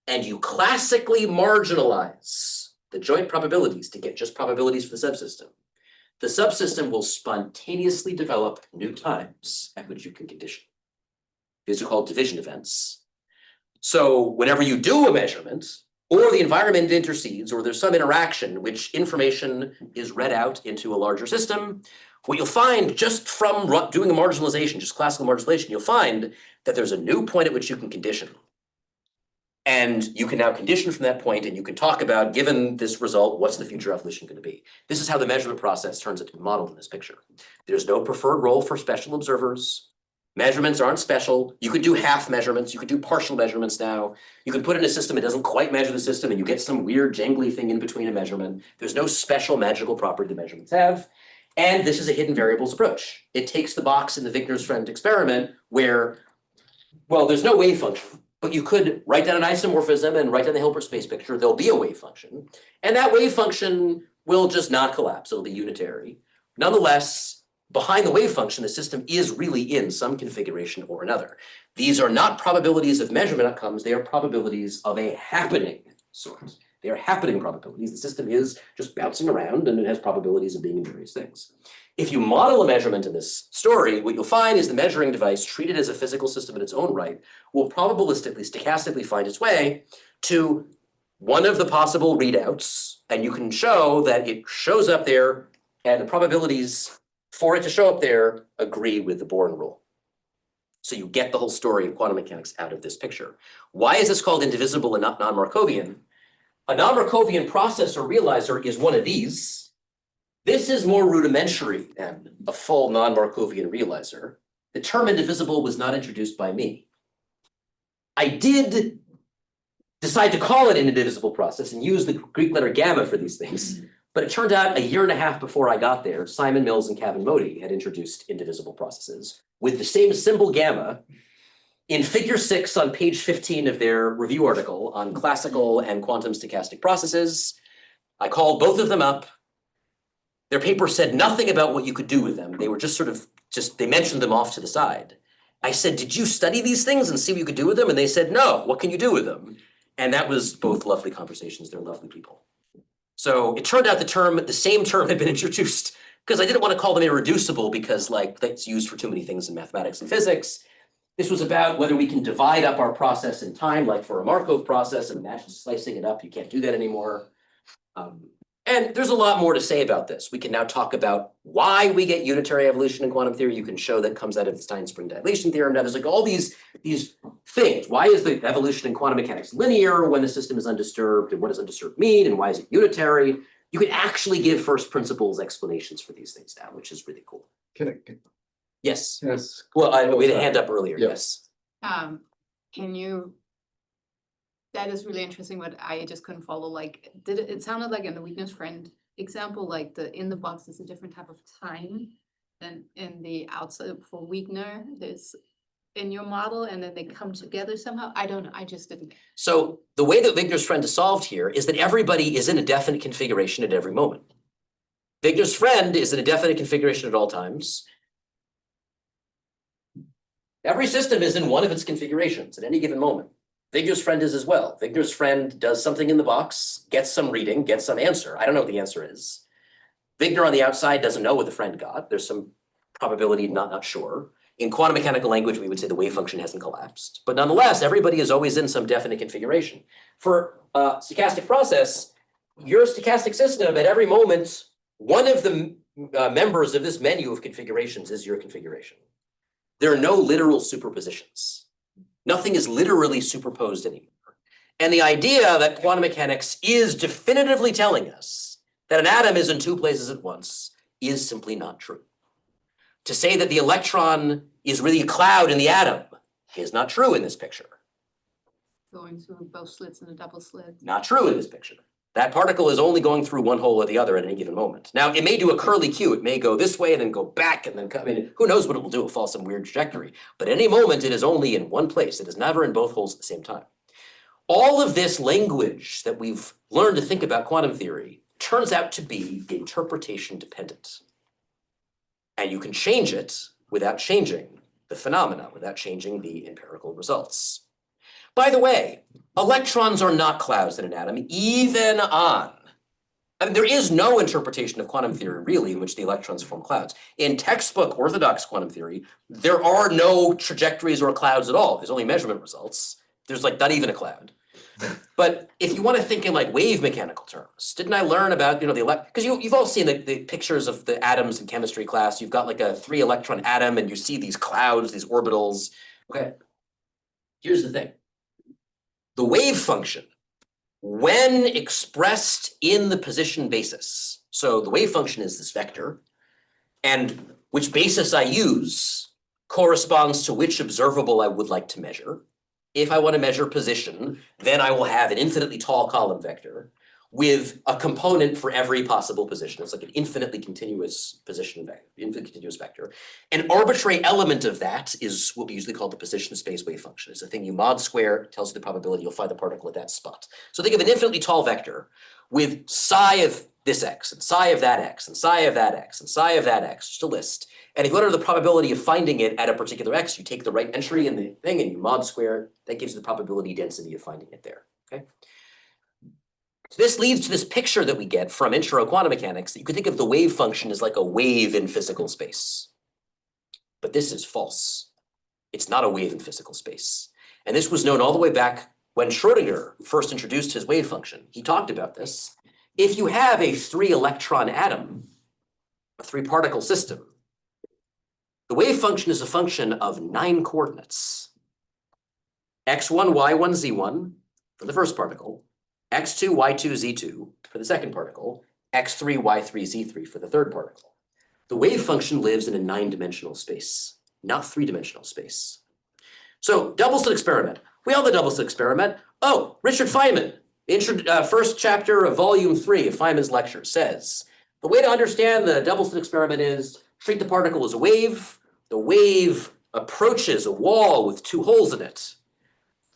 B: and you classically marginalize the joint probabilities to get just probabilities for the subsystem will spontaneously develop new times at which you can condition. These are called division events. So whenever you do a measurement, or the environment intercedes, or there's some interaction which information is read out into a larger system, what you'll find just from doing a marginalization, just classical marginalization, you'll find that there's a new point at which you can condition. And you can now condition from that point, and you can talk about, given this result, what's the future evolution going to be? This is how the measurement process turns into the model in this picture. There's no preferred role for special observers. Measurements aren't special. You could do half measurements. You could do partial measurements now. You can put in a system that doesn't quite measure the system, and you get some weird jangly thing in between a measurement. There's no special magical property the measurements have. And this is a hidden variables approach. It takes the box in the Wigner's friend experiment where, well, there's no wave function, but you could write down an isomorphism and write down the Hilbert space picture. There'll be a wave function. And that wave function will just not collapse. It'll be unitary. Nonetheless, behind the wave function, the system is really in some configuration or another. These are not probabilities of measurement outcomes. They are probabilities of a happening sort. They are happening probabilities. The system is just bouncing around, and it has probabilities of being in various things. If you model a measurement in this story, what you'll find is the measuring device, treated as a physical system in its own right, will probabilistically, stochastically find its way to one of the possible readouts, and you can show that it shows up there, and the probabilities for it to show up there agree with the Born rule. So you get the whole story of quantum mechanics out of this picture. Why is this called indivisible and not non-Markovian? A non-Markovian processor realizer is one of these. This is more rudimentary than a full non-Markovian realizer. The term indivisible was not introduced by me. I did decide to call it an indivisible process and use the Greek letter gamma for these things, but it turned out a year and a half before I got there, Simon Mills and Kevin Modi had introduced indivisible processes with the same symbol gamma in figure 6 on page 15 of their review article on classical and quantum stochastic processes. I called both of them up. Their paper said nothing about what you could do with them. They were just they mentioned them off to the side. I said, did you study these things and see what you could do with them? And they said, no, what can you do with them? And that was both lovely conversations. They're lovely people. So it turned out the same term had been introduced because I didn't want to call them irreducible because that's used for too many things in mathematics and physics. This was about whether we can divide up our process in time, like for a Markov process, and imagine slicing it up. You can't do that anymore. And there's a lot more to say about this. We can now talk about why we get unitary evolution in quantum theory. You can show that comes out of the Stein-Spring dilation theorem. Now there's like all these things. Why is the evolution in quantum mechanics linear when the system is undisturbed? And what does undisturbed mean? And why is it unitary? You can actually give first principles explanations for these things now, which is really cool. Yes.
C: Yes.
B: Well, we had a hand up earlier,
C: Yep.
B: yes.
H: Can you, that is really interesting, but I just couldn't follow, like, it sounded like in the weakness friend example, like in the box is a different type of time than in the outside for Wigner, there's in your model, and then they come together somehow. I don't know, I just didn't.
B: So the way that Wigner's friend is solved here is that everybody is in a definite configuration at every moment. Wigner's friend is in a definite configuration at all times. Every system is in one of its configurations at any given moment. Wigner's friend is as well. Wigner's friend does something in the box, gets some reading, gets some answer. I don't know what the answer is. Wigner on the outside doesn't know what the friend got. There's some probability, not sure. In quantum mechanical language, we would say the wave function hasn't collapsed, but nonetheless, everybody is always in some definite configuration. For a stochastic process, your stochastic system at every moment, one of the members of this menu of configurations is your configuration. There are no literal superpositions. Nothing is literally superposed anymore. And the idea that quantum mechanics is definitively telling us that an atom is in two places at once is simply not true. To say that the electron is really a cloud in the atom is not true in this picture.
H: Going through both slits and a double slit.
B: Not true in this picture. That particle is only going through one hole or the other at any given moment. Now, it may do a curly Q. It may go this way and then go back and then come. I mean, who knows what it will do? It'll follow some weird trajectory. But at any moment, it is only in one place. It is never in both holes at the same time. All of this language that we've learned to think about quantum theory turns out to be interpretation dependent. And you can change it without changing the phenomena, without changing the empirical results. By the way, electrons are not clouds in an atom, even on. I mean, there is no interpretation of quantum theory, really, in which the electrons form clouds. In textbook orthodox quantum theory, there are no trajectories or clouds at all. There's only measurement results. There's like not even a cloud. But if you want to think in like wave mechanical terms, didn't I learn about, because you've all seen the pictures of the atoms in chemistry class. You've got like a 3-electron atom and you see these clouds, these orbitals. Okay, here's the thing. The wave function, when expressed in the position basis, so the wave function is this vector, and which basis I use corresponds to which observable I would like to measure. If I want to measure position, then I will have an infinitely tall column vector with a component for every possible position. It's like an infinitely continuous position vector, infinitely continuous vector. An arbitrary element of that is what we usually call the position space wave function. It's a thing you mod square, tells you the probability you'll find the particle at that spot. So think of an infinitely tall vector with psi of this x, and psi of that x, and psi of that x, and psi of that x, just a list. And if you want to know the probability of finding it at a particular x, you take the right entry in the thing and you mod square. That gives you the probability density of finding it there, okay? So this leads to this picture that we get from intro quantum mechanics that you could think of the wave function as like a wave in physical space. But this is false. It's not a wave in physical space. And this was known all the way back when Schrödinger first introduced his wave function. He talked about this. If you have a 3-electron atom, a 3-particle system, the wave function is a function of 9 coordinates. x1, y1, z1 for the first particle, x2, y2, z2 for the second particle, x3, y3, z3 for the third particle. The wave function lives in a 9-dimensional space, not 3-dimensional space. So double slit experiment. We all know the double slit experiment. Oh, Richard Feynman, first chapter of volume 3 of Feynman's lecture says, the way to understand the double slit experiment is treat the particle as a wave. The wave approaches a wall with 2 holes in it.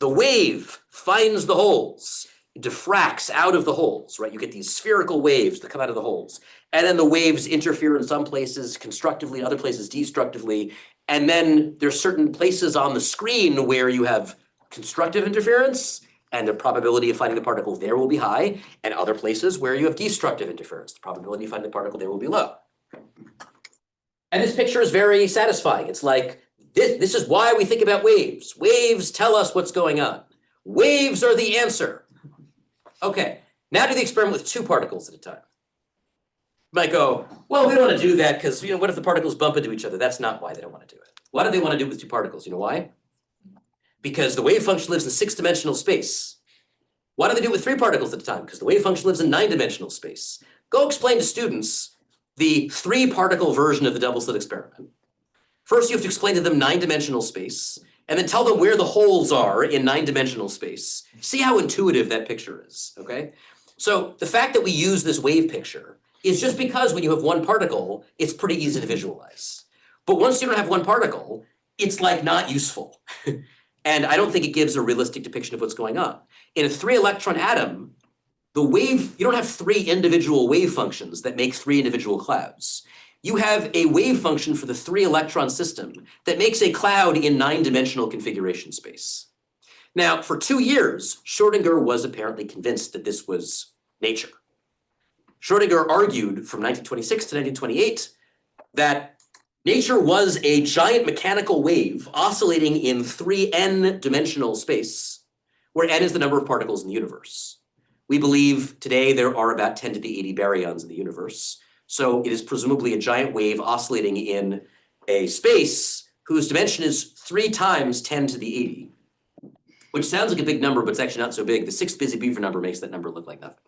B: The wave finds the holes, diffracts out of the holes, right? You get these spherical waves that come out of the holes. And then the waves interfere in some places constructively, in other places destructively. And then there's certain places on the screen where you have constructive interference, and the probability of finding the particle there will be high, and other places where you have destructive interference. The probability of finding the particle there will be low. And this picture is very satisfying. It's like, this is why we think about waves. Waves tell us what's going on. Waves are the answer. Okay, now do the experiment with 2 particles at a time. You might go, well, we don't want to do that because, what if the particles bump into each other? That's not why they don't want to do it. Why do they want to do it with 2 particles? You know why? Because the wave function lives in 6-dimensional space. Why do they do it with 3 particles at a time? Because the wave function lives in 9-dimensional space. Go explain to students the 3-particle version of the double slit experiment. First, you have to explain to them 9-dimensional space, and then tell them where the holes are in 9-dimensional space. See how intuitive that picture is, okay? So the fact that we use this wave picture is just because when you have 1 particle, it's pretty easy to visualize. But once you don't have 1 particle, it's like not useful. And I don't think it gives a realistic depiction of what's going on. In a 3-electron atom, the wave, you don't have 3 individual wave functions that make 3 individual clouds. You have a wave function for the 3-electron system that makes a cloud in 9-dimensional configuration space. Now, for 2 years, Schrödinger was apparently convinced that this was nature. Schrödinger argued from 1926 to 1928 that Nature was a giant mechanical wave oscillating in 3n dimensional space, where n is the number of particles in the universe. We believe today there are about 10 to the 80 baryons in the universe. So it is presumably a giant wave oscillating in a space whose dimension is 3 times 10 to the 80, which sounds like a big number, but it's actually not so big. The 6th Busy Beaver number makes that number look like nothing.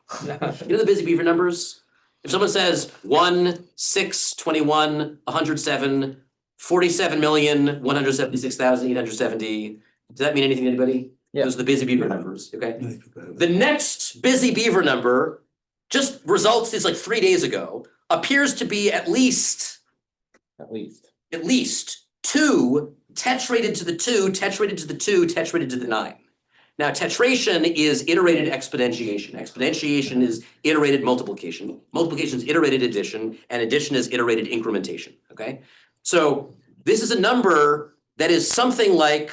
B: You know the Busy Beaver numbers? If someone says 1, 6, 21, 107, 47,176,870, does that mean anything to anybody?
K: Yeah.
B: Those are the Busy Beaver numbers, okay? The next Busy Beaver number just results, is like 3 days ago, appears to be at least 2 tetrated to the 2, tetrated to the 2, tetrated to the 9. Now, tetration is iterated exponentiation. Exponentiation is iterated multiplication. Multiplication is iterated addition, and addition is iterated incrementation, okay? So this is a number that is something like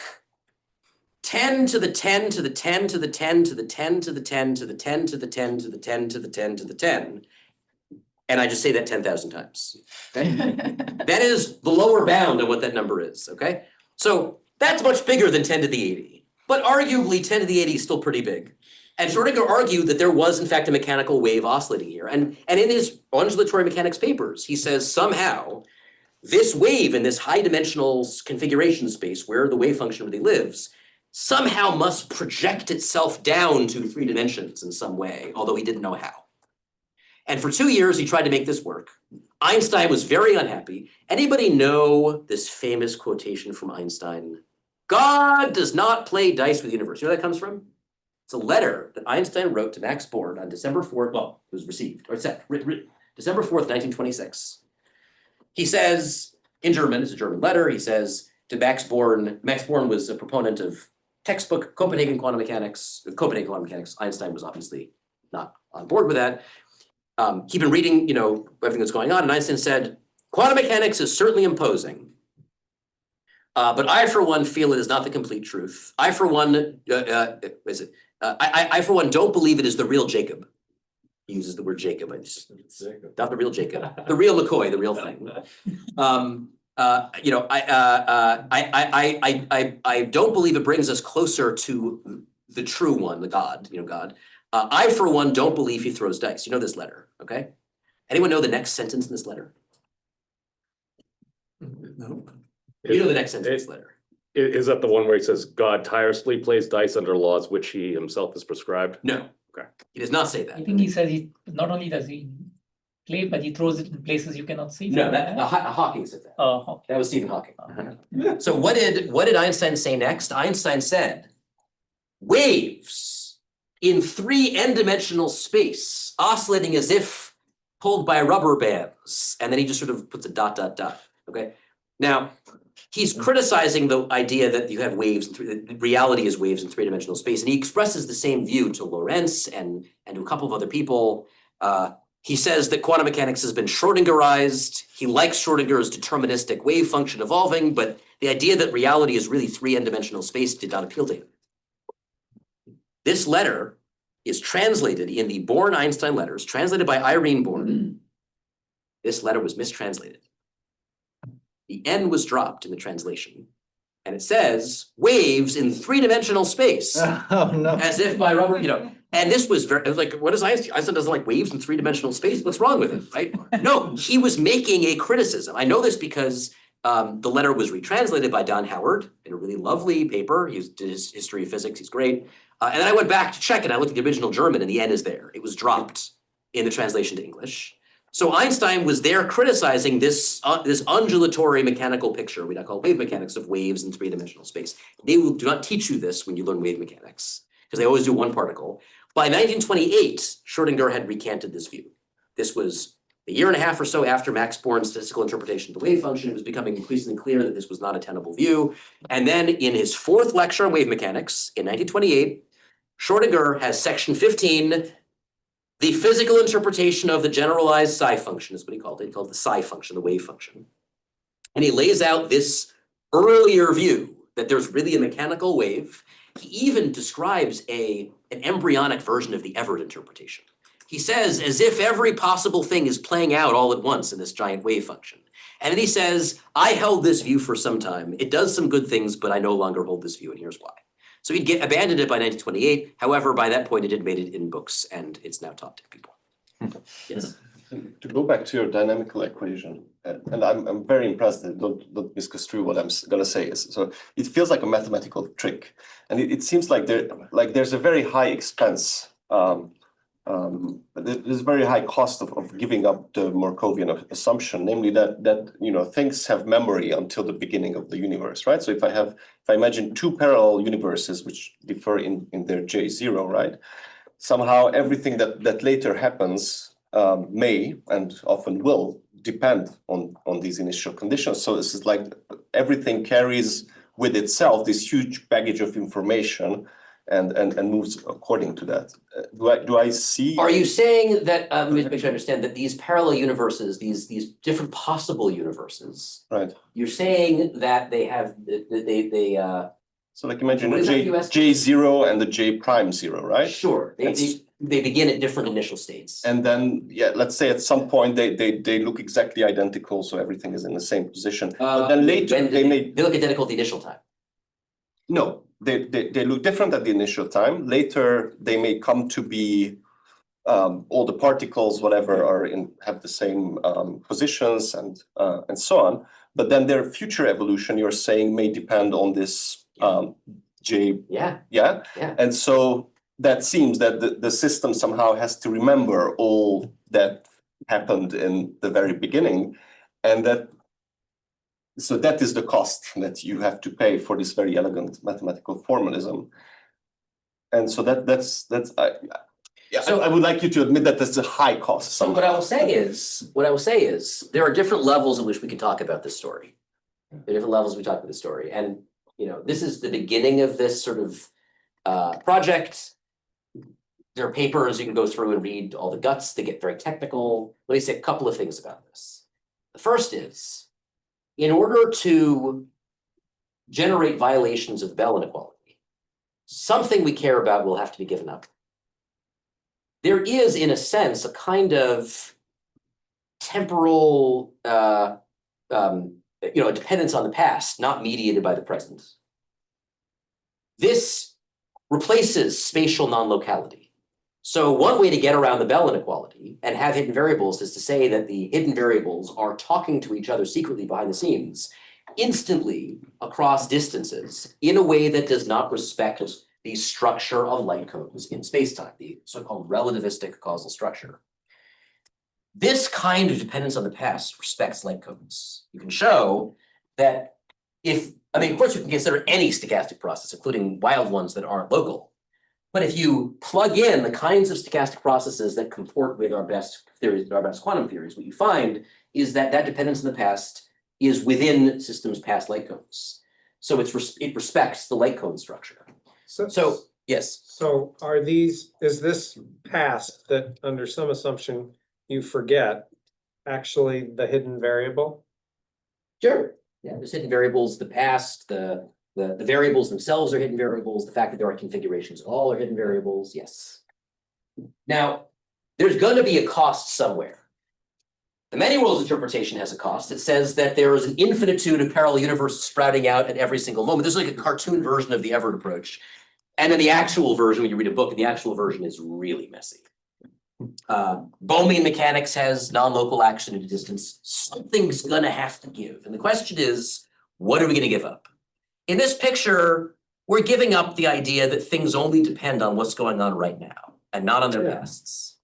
B: 10 to the 10 to the 10 to the 10 to the 10 to the 10 to the 10 to the 10 to the 10 to the 10 to the 10. And I just say that 10,000 times, okay? That is the lower bound of what that number is, okay? So that's much bigger than 10 to the 80. But arguably 10 to the 80 is still pretty big. And Schrödinger argued that there was in fact a mechanical wave oscillating here. And in his undulatory mechanics papers, he says somehow this wave in this high dimensional configuration space where the wave function really lives, somehow must project itself down to 3 dimensions in some way, although he didn't know how. And for 2 years, he tried to make this work. Einstein was very unhappy. Anybody know this famous quotation from Einstein? God does not play dice with the universe. You know where that comes from? It's a letter that Einstein wrote to Max Born on December 4th, well, it was received, or sent, December 4th, 1926. He says, in German, it's a German letter, he says to Max Born was a proponent of textbook Copenhagen quantum mechanics, Einstein was obviously not on board with that. He'd been reading, everything that's going on, and Einstein said, quantum mechanics is certainly imposing. But I, for one, feel it is not the complete truth. I, for one, I, for one, don't believe it is the real Jacob. He uses the word Jacob, not the real Jacob, the real McCoy, the real thing. I don't believe it brings us closer to the true one, the God, God. I, for one, don't believe he throws dice. You know this letter, okay? Anyone know the next sentence in this letter?
C: No.
B: You know the next sentence in this letter.
N: Is that the one where he says God tirelessly plays dice under laws which he himself has prescribed?
B: No.
N: Okay.
B: He does not say that.
A: I think he says he not only does he play, but he throws it in places you cannot see.
B: No, Hawking said that.
A: Oh,
B: That was Stephen Hawking. So what did Einstein say next? Einstein said, waves in 3 n-dimensional space, oscillating as if pulled by rubber bands. And then he just sort of puts a ... Okay. Now, he's criticizing the idea that you have waves, reality is waves in 3-dimensional space. And he expresses the same view to Lorentz and to a couple of other people. He says that quantum mechanics has been Schrödingerized. He likes Schrödinger's deterministic wave function evolving, but the idea that reality is really 3 n-dimensional space did not appeal to him. This letter is translated in the Born-Einstein letters, translated by Irene Born. This letter was mistranslated. The N was dropped in the translation. And it says, waves in 3-dimensional space.
O: Oh, no.
B: As if by rubber, And this was it was like, what is Einstein? Einstein doesn't like waves in 3-dimensional space. What's wrong with him, right? No, he was making a criticism. I know this because the letter was retranslated by Don Howard in a really lovely paper. He did his history of physics. He's great. And then I went back to check it. I looked at the original German and the N is there. It was dropped in the translation to English. So Einstein was there criticizing this undulatory mechanical picture, we now call wave mechanics, of waves in 3-dimensional space. They do not teach you this when you learn wave mechanics, because they always do one particle. By 1928, Schrödinger had recanted this view. This was a year and a half or so after Max Born's statistical interpretation of the wave function. It was becoming increasingly clear that this was not a tenable view. And then in his 4th lecture on wave mechanics in 1928, Schrödinger has section 15, the physical interpretation of the generalized psi function is what he called it. He called it the psi function, the wave function. And he lays out this earlier view that there's really a mechanical wave. He even describes an embryonic version of the Everett interpretation. He says, as if every possible thing is playing out all at once in this giant wave function. And then he says, I held this view for some time. It does some good things, but I no longer hold this view, and here's why. So he'd abandoned it by 1928. However, by that point, it had made it in books, and it's now taught to people. Yes.
J: To go back to your dynamical equation, and I'm very impressed that don't misconstrue what I'm gonna say is, so it feels like a mathematical trick, and it seems like there's a very high expense, there's a very high cost of giving up the Markovian assumption, namely that you know things have memory until the beginning of the universe, right? So if I imagine two parallel universes which differ in their J0, right? Somehow everything that later happens may and often will depend on these initial conditions. So this is like everything carries with itself this huge baggage of information and moves according to that. Do I see?
B: Are you saying that, let me make sure I understand, that these parallel universes, these different possible universes,
J: right?
B: You're saying that they have,
J: so like imagine
B: what
J: a
B: is that you asked?
J: J0 and the J prime 0, right?
B: Sure, they begin at different initial states.
J: And then, yeah, let's say at some point they look exactly identical, so everything is in the same position. But then later they
B: look identical at the initial time.
J: No, they look different at the initial time. Later, they may come to be all the particles, whatever, have the same positions and so on. But then their future evolution, you're saying, may depend on this J.
B: Yeah.
J: And so that seems that the system somehow has to remember all that happened in the very beginning, and that is the cost that you have to pay for this very elegant mathematical formalism. And so I would like you to admit that that's a high cost.
B: So what I will say is there are different levels in which we can talk about this story. There are different levels we talk about this story, and you know this is the beginning of this sort of project. There are papers you can go through and read all the guts. They get very technical. Let me say a couple of things about this. The first is, in order to generate violations of Bell inequality, something we care about will have to be given up. There is, in a sense, a kind of temporal, a dependence on the past, not mediated by the present. This replaces spatial non-locality. So one way to get around the Bell inequality and have hidden variables is to say that the hidden variables are talking to each other secretly behind the scenes, instantly across distances, in a way that does not respect the structure of light codes in spacetime, the so-called relativistic causal structure. This kind of dependence on the past respects light codes. You can show that of course you can consider any stochastic process, including wild ones that aren't local. But if you plug in the kinds of stochastic processes that comport with our best theories, our best quantum theories, what you find is that dependence in the past is within systems' past light codes. So it respects the light code structure. So yes.
D: So is this past that under some assumption you forget actually the hidden variable?
B: Sure. Yeah, there's hidden variables, the past, the variables themselves are hidden variables. The fact that there are configurations at all are hidden variables. Yes. Now, there's going to be a cost somewhere. The many worlds interpretation has a cost. It says that there is an infinitude of parallel universes sprouting out at every single moment. There's like a cartoon version of the Everett approach. And then the actual version, when you read a book, the actual version is really messy. Bohmian mechanics has non-local action at a distance. Something's going to have to give. And the question is, what are we going to give up? In this picture, we're giving up the idea that things only depend on what's going on right now and not on their pasts.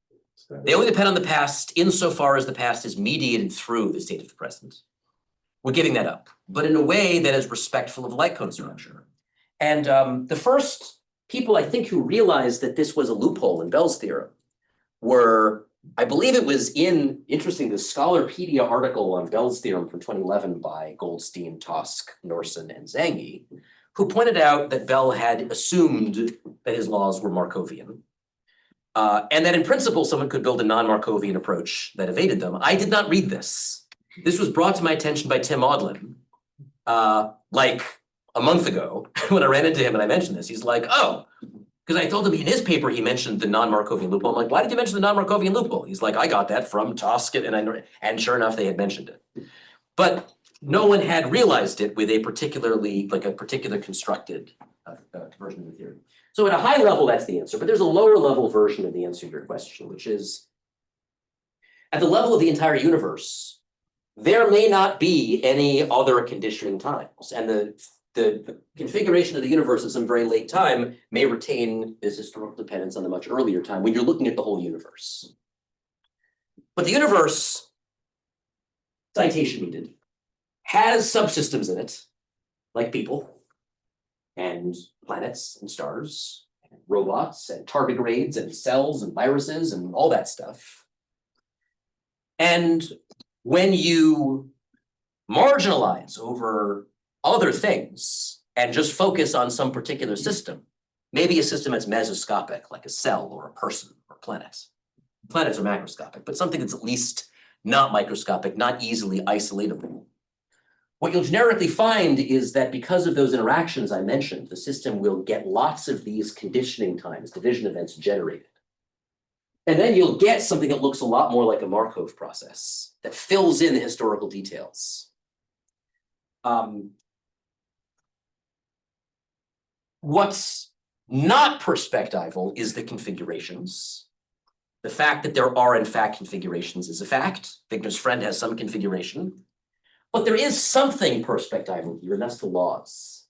B: They only depend on the past insofar as the past is mediated through the state of the present. We're giving that up, but in a way that is respectful of light code structure. And the first people, I think, who realized that this was a loophole in Bell's theorem were, I believe it was in, interesting, the Scholarpedia article on Bell's theorem from 2011 by Goldstein, Tosk, Norson, and Zangi, who pointed out that Bell had assumed that his laws were Markovian. And that in principle, someone could build a non-Markovian approach that evaded them. I did not read this. This was brought to my attention by Tim Audlin, like a month ago, when I ran into him and I mentioned this. He's like, oh, because I told him in his paper, he mentioned the non-Markovian loophole. I'm like, why did you mention the non-Markovian loophole? He's like, I got that from Tosk, and sure enough, they had mentioned it. but no one had realized it with a particular constructed version of the theory. So at a high level, that's the answer, but there's a lower level version of the answer to your question, which is at the level of the entire universe, there may not be any other conditioning times, and the configuration of the universe at some very late time may retain this historical dependence on the much earlier time when you're looking at the whole universe. But the universe, citation needed, has subsystems in it, like people, and planets, and stars, and robots, and tardigrades, and cells, and viruses, and all that stuff. And when you marginalize over other things and just focus on some particular system, maybe a system that's mesoscopic, like a cell or a person or a planet. Planets are macroscopic, but something that's at least not microscopic, not easily isolatable. What you'll generically find is that because of those interactions I mentioned, the system will get lots of these conditioning times, division events generated. And then you'll get something that looks a lot more like a Markov process that fills in the historical details. What's not perspectival is the configurations. The fact that there are in fact configurations is a fact. Wigner's friend has some configuration. But there is something perspectival here, and that's the laws.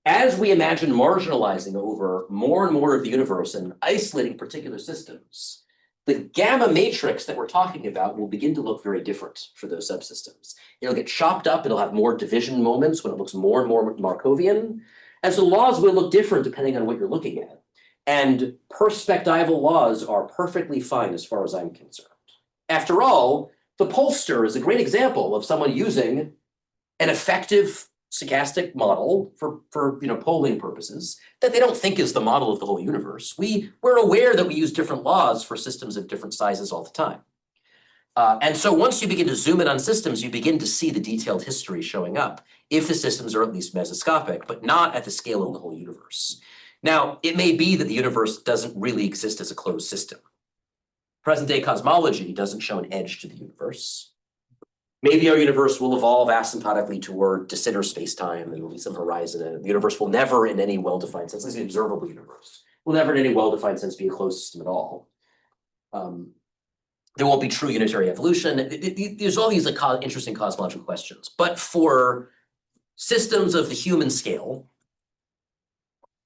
B: As we imagine marginalizing over more and more of the universe and isolating particular systems, the gamma matrix that we're talking about will begin to look very different for those subsystems. It'll get chopped up, it'll have more division moments when it looks more and more Markovian. And so laws will look different depending on what you're looking at. And perspectival laws are perfectly fine as far as I'm concerned. After all, the pollster is a great example of someone using an effective stochastic model for polling purposes that they don't think is the model of the whole universe. We're aware that we use different laws for systems of different sizes all the time. And so once you begin to zoom in on systems, you begin to see the detailed history showing up if the systems are at least mesoscopic, but not at the scale of the whole universe. Now, it may be that the universe doesn't really exist as a closed system. Present-day cosmology doesn't show an edge to the universe. Maybe our universe will evolve asymptotically toward de Sitter space-time, and there'll be some horizon, and the universe will never in any well-defined sense, as an observable universe, will never in any well-defined sense be a closed system at all. There won't be true unitary evolution. There's all these interesting cosmological questions. But for systems of the human scale,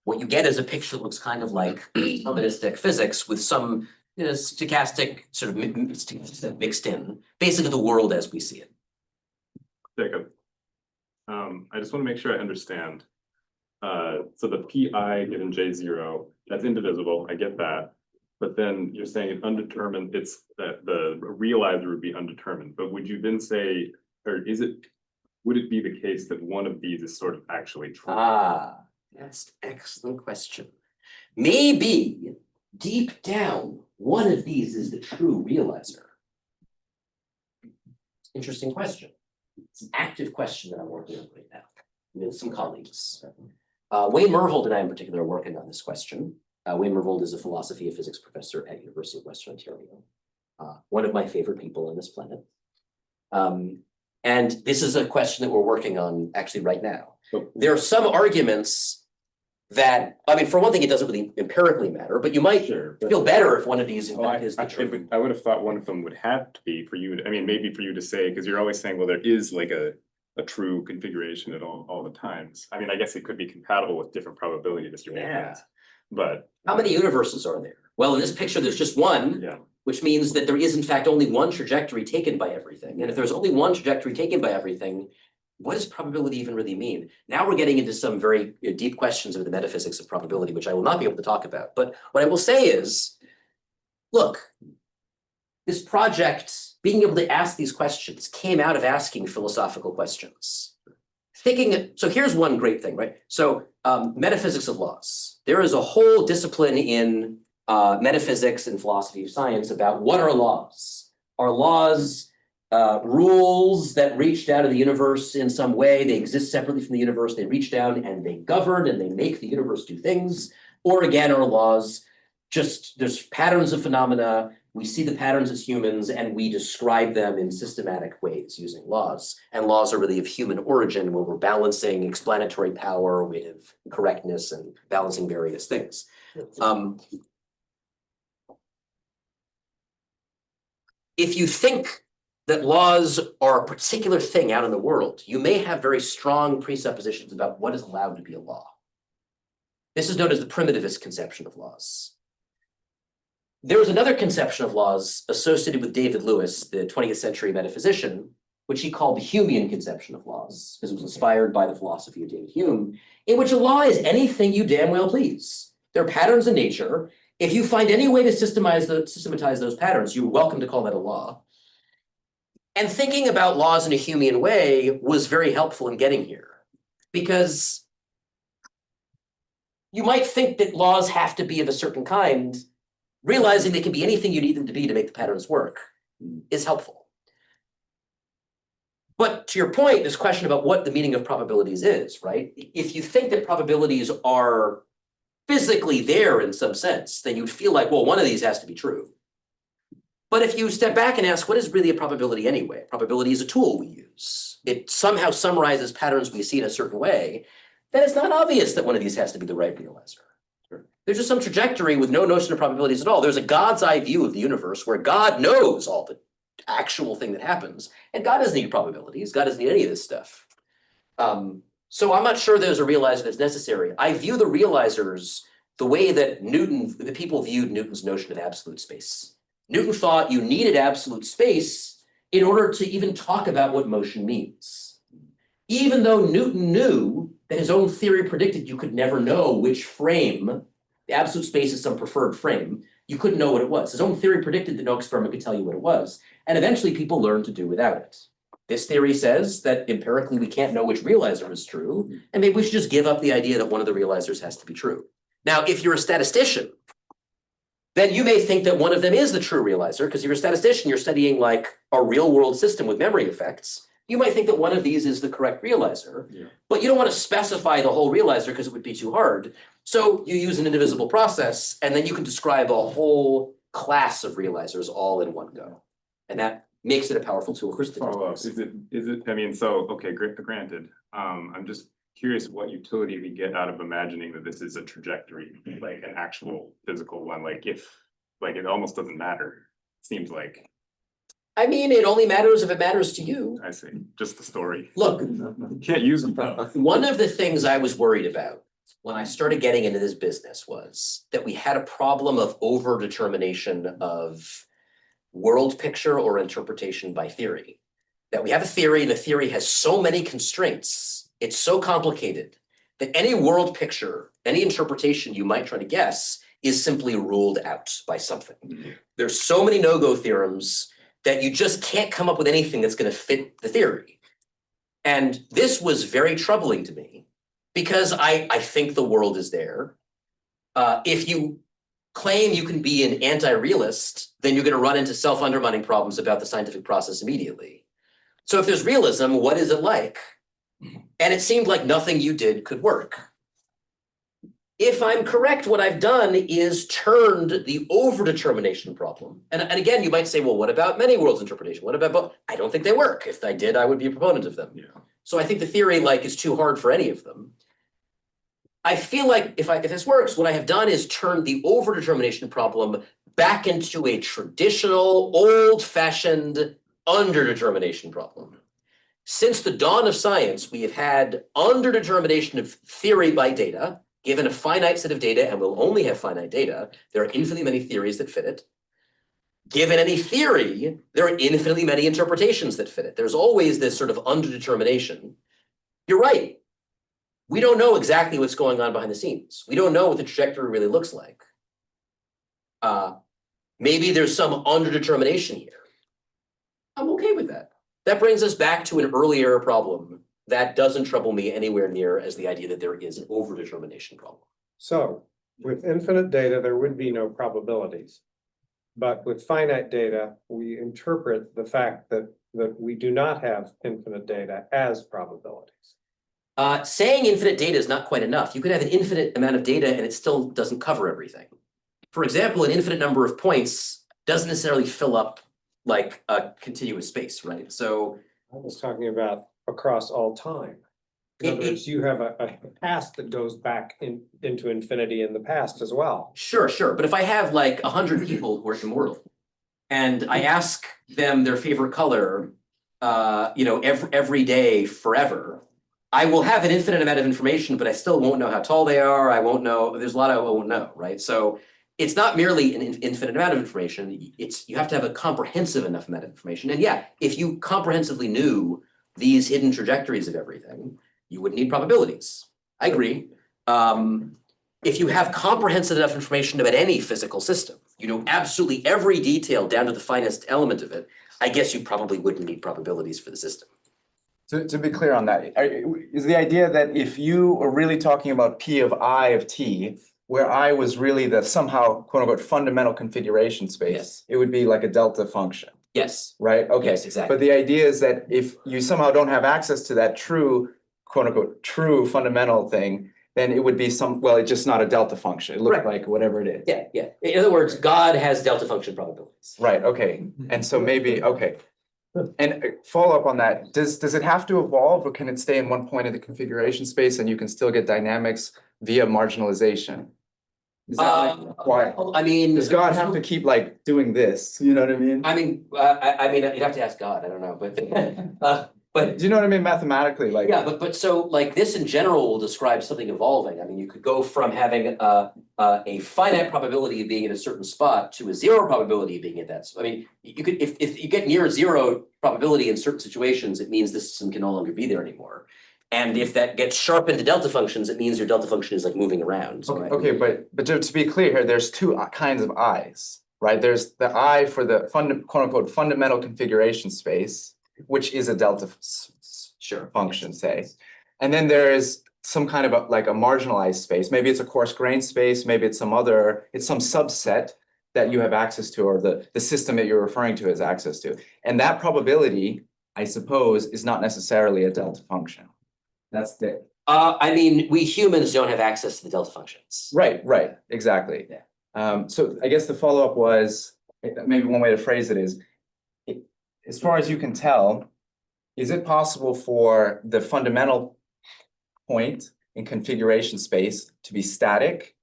B: what you get is a picture that looks kind of like deterministic physics with some stochastic sort of mixed in, basically the world as we see it.
P: Jacob, I just want to make sure I understand. So the PI given J0, that's indivisible, I get that. But then you're saying undetermined, it's that the realizer would be undetermined. But would you then say, or would it be the case that one of these is sort of actually true?
B: Ah, that's an excellent question. Maybe deep down, one of these is the true realizer. Interesting question. It's an active question that I'm working on right now with some colleagues. Wayne Mervold and I in particular are working on this question. Wayne Mervold is a philosophy of physics professor at University of Western Ontario. One of my favorite people on this planet. And this is a question that we're working on actually right now. There are some arguments that, I mean, for one thing, it doesn't really empirically matter, but you might feel better if one of these in fact is the true.
P: I would have thought one of them would have to be for you, I mean, maybe for you to say, because you're always saying, well, there is like a true configuration at all the times. I mean, I guess it could be compatible with different probability distributions. But
B: how many universes are there? Well, in this picture, there's just one, which means that there is in fact only one trajectory taken by everything. And if there's only one trajectory taken by everything, what does probability even really mean? Now we're getting into some very deep questions of the metaphysics of probability, which I will not be able to talk about. But what I will say is, look, this project, being able to ask these questions came out of asking philosophical questions. So here's one great thing, right? So metaphysics of laws. There is a whole discipline in metaphysics and philosophy of science about what are laws. Are laws rules that reach down to the universe in some way? They exist separately from the universe. They reach down and they govern and they make the universe do things. Or again, are laws just, there's patterns of phenomena we see the patterns as humans and we describe them in systematic ways using laws. And laws are really of human origin when we're balancing explanatory power with correctness and balancing various things. If you think that laws are a particular thing out in the world, you may have very strong presuppositions about what is allowed to be a law. This is known as the primitivist conception of laws. There was another conception of laws associated with David Lewis, the 20th century metaphysician, which he called the Humean conception of laws, because it was inspired by the philosophy of David Hume, in which a law is anything you damn well please. There are patterns in nature. If you find any way to systematize those patterns, you're welcome to call that a law. And thinking about laws in a Humean way was very helpful in getting here, because you might think that laws have to be of a certain kind. Realizing they can be anything you need them to be to make the patterns work is helpful. But to your point, this question about what the meaning of probabilities is, right? If you think that probabilities are physically there in some sense, then you'd feel like, well, one of these has to be true. But if you step back and ask, what is really a probability anyway? Probability is a tool we use. It somehow summarizes patterns we see in a certain way. Then it's not obvious that one of these has to be the right realizer. There's just some trajectory with no notion of probabilities at all. There's a God's eye view of the universe where God knows all the actual thing that happens. And God doesn't need probabilities. God doesn't need any of this stuff. So I'm not sure there's a realizer that's necessary. I view the realizers the way that the people viewed Newton's notion of absolute space. Newton thought you needed absolute space in order to even talk about what motion means. Even though Newton knew that his own theory predicted you could never know which frame, the absolute space is some preferred frame, you couldn't know what it was. His own theory predicted that no experiment could tell you what it was. And eventually people learned to do without it. This theory says that empirically we can't know which realizer is true, and maybe we should just give up the idea that one of the realizers has to be true. Now, if you're a statistician, then you may think that one of them is the true realizer, because if you're a statistician, you're studying like a real world system with memory effects. You might think that one of these is the correct realizer, but you don't want to specify the whole realizer because it would be too hard. So you use an indivisible process, and then you can describe a whole class of realizers all in one go. And that makes it a powerful tool for statistics.
P: Is it, I mean, so, okay, granted, I'm just curious what utility we get out of imagining that this is a trajectory, like an actual physical one, like if, like it almost doesn't matter, it seems like.
B: I mean, it only matters if it matters to you.
P: I see, just the story.
B: Look,
P: You can't use them.
B: one of the things I was worried about when I started getting into this business was that we had a problem of over-determination of world picture or interpretation by theory. That we have a theory, and the theory has so many constraints, it's so complicated, that any world picture, any interpretation you might try to guess is simply ruled out by something. There's so many no-go theorems that you just can't come up with anything that's going to fit the theory. And this was very troubling to me because I think the world is there. If you claim you can be an anti-realist, then you're going to run into self-undermining problems about the scientific process immediately. So if there's realism, what is it like? And it seemed like nothing you did could work. If I'm correct, what I've done is turned the overdetermination problem. And again, you might say, well, what about many worlds interpretation? What about both? I don't think they work. If I did, I would be a proponent of them. So I think the theory is too hard for any of them. I feel like if this works, what I have done is turned the overdetermination problem back into a traditional, old-fashioned underdetermination problem. Since the dawn of science, we have had underdetermination of theory by data. Given a finite set of data, and we'll only have finite data, there are infinitely many theories that fit it. Given any theory, there are infinitely many interpretations that fit it. There's always this sort of underdetermination. You're right. We don't know exactly what's going on behind the scenes. We don't know what the trajectory really looks like. Maybe there's some underdetermination here. I'm okay with that. That brings us back to an earlier problem that doesn't trouble me anywhere near as the idea that there is an overdetermination problem.
D: So with infinite data, there would be no probabilities. But with finite data, we interpret the fact that we do not have infinite data as probabilities.
B: Saying infinite data is not quite enough. You could have an infinite amount of data and it still doesn't cover everything. For example, an infinite number of points doesn't necessarily fill up like a continuous space, right? So
D: I was talking about across all time. In other words, you have a past that goes back into infinity in the past as well.
B: sure, but if I have like 100 people who are immortal, and I ask them their favorite color, every day forever, I will have an infinite amount of information, but I still won't know how tall they are. I won't know. There's a lot I won't know, right? So it's not merely an infinite amount of information. You have to have a comprehensive enough amount of information. And yeah, if you comprehensively knew these hidden trajectories of everything, you wouldn't need probabilities. I agree. If you have comprehensive enough information about any physical system, you know absolutely every detail down to the finest element of it, I guess you probably wouldn't need probabilities for the system.
O: To be clear on that, is the idea that if you are really talking about P of I of T, where I was really the somehow quote unquote fundamental configuration space,
B: Yes.
O: it would be like a delta function,
B: Yes.
O: right? Okay.
B: Yes, exactly.
O: But the idea is that if you somehow don't have access to that true, quote unquote, true fundamental thing, then it would be it's just not a delta function. It looks like whatever it is.
B: Yeah. In other words, God has delta function probabilities.
O: Right, okay. And so maybe, okay. And follow up on that, does it have to evolve, or can it stay in one point of the configuration space and you can still get dynamics via marginalization? Is that required?
B: I mean,
O: Does God have to keep like doing this? You know what I mean?
B: I mean, you'd have to ask God. I don't know, but
O: Do you know what I mean mathematically? Like,
B: yeah, but so like this in general will describe something evolving. I mean, you could go from having a finite probability of being at a certain spot to a zero probability of being at that. I mean, you could if you get near zero probability in certain situations, it means the system can no longer be there anymore. And if that gets sharpened to delta functions, it means your delta function is like moving around. So
O: okay, but to be clear here, there's two kinds of I's, right? There's the I for the quote unquote fundamental configuration space, which is a delta function, say. And then there is some kind of like a marginalized space. Maybe it's a coarse grained space, maybe it's some subset that you have access to, or the system that you're referring to has access to. And that probability, I suppose, is not necessarily a delta function. That's the
B: I mean, we humans don't have access to the delta functions.
O: right, exactly.
B: Yeah.
O: So I guess the follow-up was, maybe one way to phrase it is, as far as you can tell, is it possible for the fundamental point in configuration space to be static,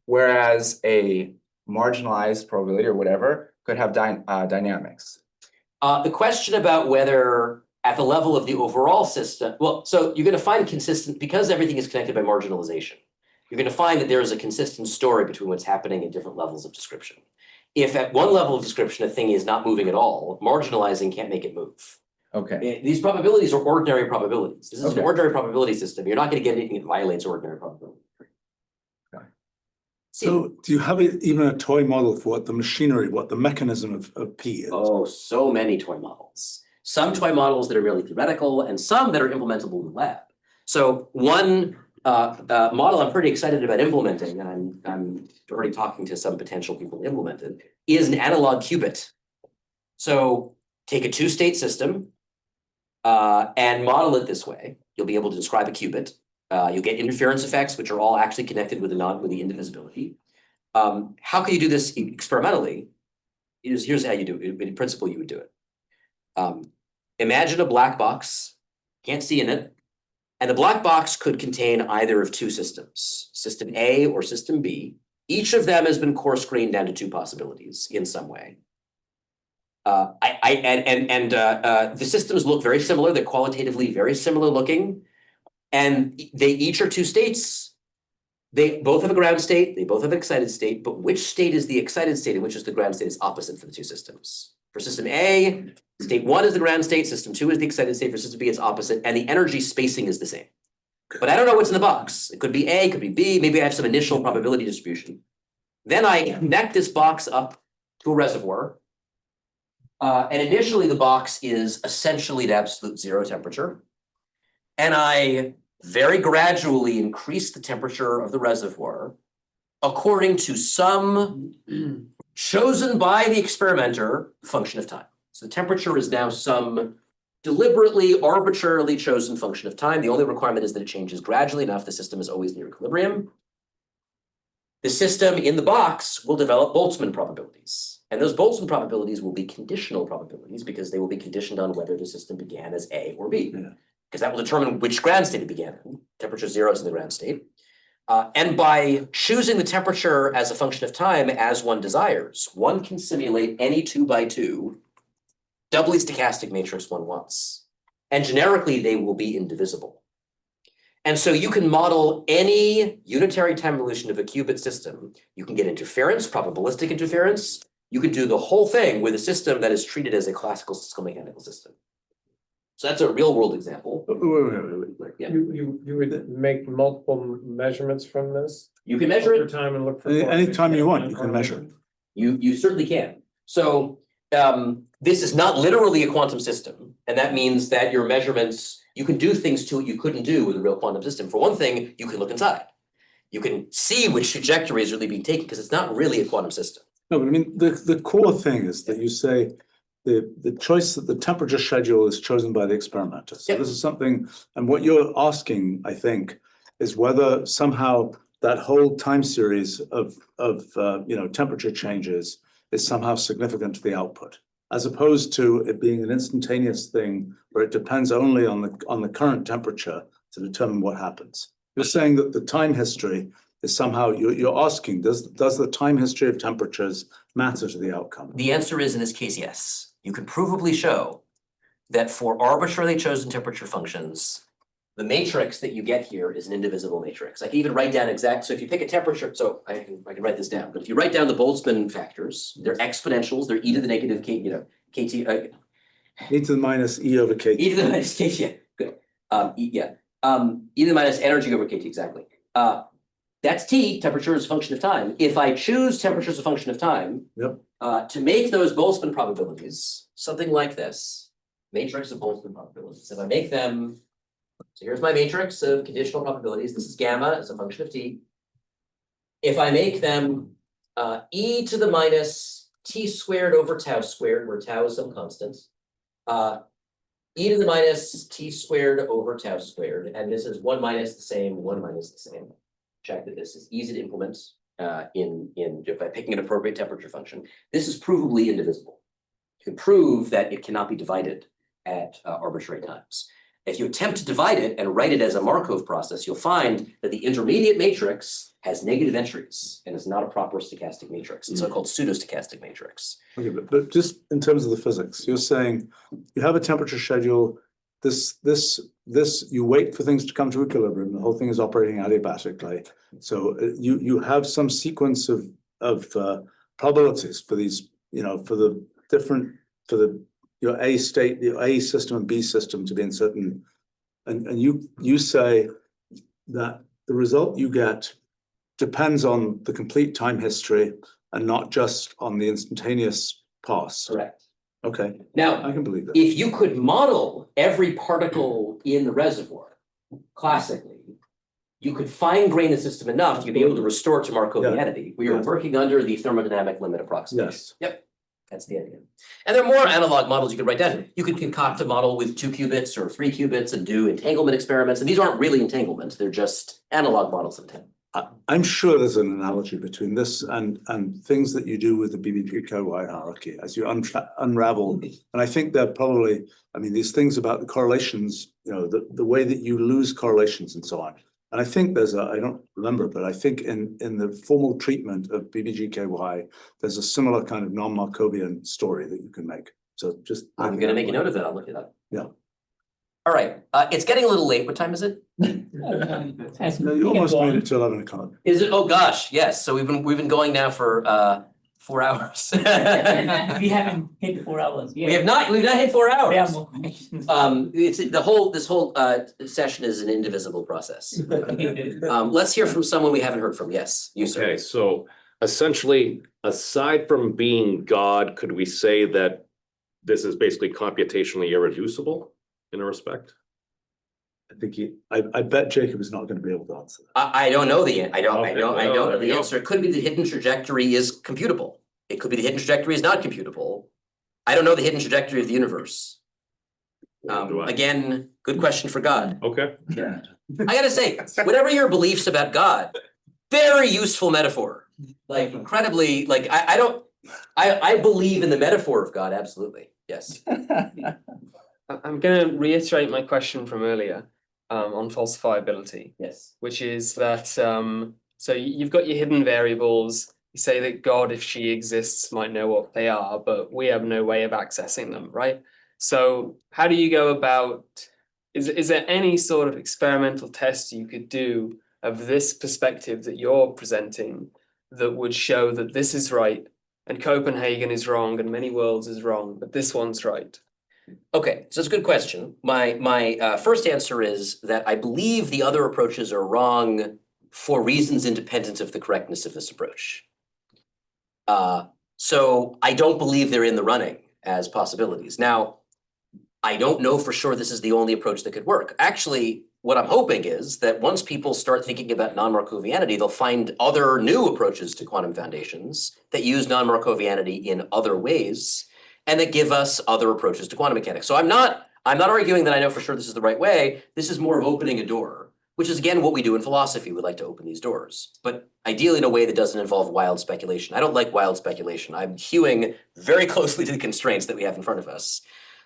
O: whereas a marginalized probability or whatever could have dynamics?
B: The question about whether at the level of the overall system, well, so you're going to find consistent, because everything is connected by marginalization, you're going to find that there is a consistent story between what's happening at different levels of description. If at one level of description, a thing is not moving at all, marginalizing can't make it move.
O: Okay.
B: These probabilities are ordinary probabilities. This is an
O: Okay.
B: ordinary probability system. You're not going to get anything that violates ordinary probability.
C: So do you have even a toy model for what the machinery, what the mechanism of P is?
B: Oh, so many toy models. Some toy models that are really theoretical and some that are implementable in the lab. So one model I'm pretty excited about implementing, and I'm already talking to some potential people to implement it, is an analog qubit. So take a two-state system and model it this way. You'll be able to describe a qubit. You'll get interference effects, which are all actually connected with the indivisibility. How can you do this experimentally? Here's how you do it. In principle, you would do it. Imagine a black box, can't see in it, and the black box could contain either of two systems, system A or system B. Each of them has been coarse-grained down to two possibilities in some way. The systems look very similar. They're qualitatively very similar looking, and they each are two states. They both have a ground state. They both have an excited state. But which state is the excited state and which is the ground state is opposite for the two systems. For system A, state 1 is the ground state. System 2 is the excited state. For system B, it's opposite, and the energy spacing is the same. But I don't know what's in the box. It could be A, it could be B. Maybe I have some initial probability distribution. Then I connect this box up to a reservoir. And initially the box is essentially at absolute zero temperature. And I very gradually increase the temperature of the reservoir according to some chosen by the experimenter function of time. So the temperature is now some deliberately, arbitrarily chosen function of time. The only requirement is that it changes gradually enough. The system is always near equilibrium. The system in the box will develop Boltzmann probabilities. And those Boltzmann probabilities will be conditional probabilities because they will be conditioned on whether the system began as A or B. Because that will determine which ground state it began in. Temperature 0 is in the ground state. And by choosing the temperature as a function of time as one desires, one can simulate any 2x2 doubly stochastic matrix one wants. And generically, they will be indivisible. And so you can model any unitary time evolution of a qubit system. You can get interference, probabilistic interference. You can do the whole thing with a system that is treated as a classical statistical mechanical system. So that's a real world example.
C: Wait.
B: Yeah.
D: You would make multiple measurements from this?
B: You can measure
D: Over
B: it.
D: time and look for.
C: Anytime you want, you can measure it.
B: You certainly can. So this is not literally a quantum system. And that means that your measurements, you can do things to it you couldn't do with a real quantum system. For one thing, you can look inside. You can see which trajectory is really being taken because it's not really a quantum system.
C: No, but I mean, the core thing is that you say the choice that the temperature schedule is chosen by the experimenter. So this is something, and what you're asking, I think, is whether somehow that whole time series of temperature changes is somehow significant to the output, as opposed to it being an instantaneous thing where it depends only on the current temperature to determine what happens. You're saying that the time history is somehow, you're asking, does the time history of temperatures matter to the outcome?
B: The answer is in this case, yes. You can provably show that for arbitrarily chosen temperature functions, the matrix that you get here is an indivisible matrix. I can even write down so if you pick a temperature, so I can write this down, but if you write down the Boltzmann factors, they're exponentials, they're e to the negative k, kt.
C: E to the minus e over kt.
B: E to the minus kt, yeah, good. E to the minus energy over kt, exactly. That's T, temperature is a function of time. If I choose temperature as a function of time, to make those Boltzmann probabilities, something like this, matrix of Boltzmann probabilities. If I make them, so here's my matrix of conditional probabilities. This is gamma as a function of T. If I make them e to the minus t squared over tau squared, where tau is some constant, e to the minus t squared over tau squared, and this is 1 minus the same, 1 minus the same. Check that this is easy to implement by picking an appropriate temperature function. This is provably indivisible. You can prove that it cannot be divided at arbitrary times. If you attempt to divide it and write it as a Markov process, you'll find that the intermediate matrix has negative entries and is not a proper stochastic matrix. It's a so-called pseudo-stochastic matrix.
C: Okay, but just in terms of the physics, you're saying you have a temperature schedule. This you wait for things to come to equilibrium. The whole thing is operating adiabatically. So you have some sequence of probabilities for these, for the different your A state, your A system and B system to be in certain, and you say that the result you get depends on the complete time history and not just on the instantaneous pass.
B: Correct.
C: Okay.
B: Now,
C: I can believe that.
B: if you could model every particle in the reservoir classically, you could fine grain the system enough to be able to restore it to Markovianity. We are working under the thermodynamic limit approximation.
C: Yes.
B: Yep. That's the idea. And there are more analog models you could write down. You could concoct a model with 2 qubits or 3 qubits and do entanglement experiments. And these aren't really entanglements. They're just analog models of entanglement.
C: I'm sure there's an analogy between this and things that you do with the BBPKY hierarchy as you unravel. And I think that probably, these things about the correlations, the way that you lose correlations and so on. And I think there's I don't remember, but I think in the formal treatment of BBGKY, there's a similar kind of non-Markovian story that you can make. So just
B: I'm going to make a note of that. I'll look it up.
C: Yeah.
B: All right. It's getting a little late. What time is it?
C: No, you almost made it to 11 o'clock.
B: Is it? Oh gosh, yes. So we've been going now for 4 hours.
A: We haven't hit 4 hours yet.
B: We've not hit 4 hours.
A: There are more questions.
B: This whole session is an indivisible process. Let's hear from someone we haven't heard from. Yes, you sir.
N: Okay, so essentially, aside from being God, could we say that this is basically computationally irreducible in a respect?
C: I think I bet Jacob is not going to be able to answer that.
B: I don't know I don't know the
N: go.
B: answer. It could be the hidden trajectory is computable. It could be the hidden trajectory is not computable. I don't know the hidden trajectory of the universe. Again, good question for God.
N: Okay.
B: I gotta say, whatever your beliefs about God, very useful metaphor, like incredibly, like I believe in the metaphor of God, absolutely, yes.
I: I'm gonna reiterate my question from earlier on falsifiability.
B: Yes.
I: Which is that so you've got your hidden variables. You say that God, if she exists, might know what they are, but we have no way of accessing them, right? So how do you go about, is there any sort of experimental test you could do of this perspective that you're presenting that would show that this is right and Copenhagen is wrong and many worlds is wrong, but this one's right?
B: Okay, so it's a good question. My first answer is that I believe the other approaches are wrong for reasons independent of the correctness of this approach. So I don't believe they're in the running as possibilities. Now, I don't know for sure this is the only approach that could work. Actually, what I'm hoping is that once people start thinking about non-Markovianity, they'll find other new approaches to quantum foundations that use non-Markovianity in other ways and that give us other approaches to quantum mechanics. So I'm not arguing that I know for sure this is the right way. This is more of opening a door, which is again what we do in philosophy. We like to open these doors, but ideally in a way that doesn't involve wild speculation. I don't like wild speculation. I'm hewing very closely to the constraints that we have in front of us.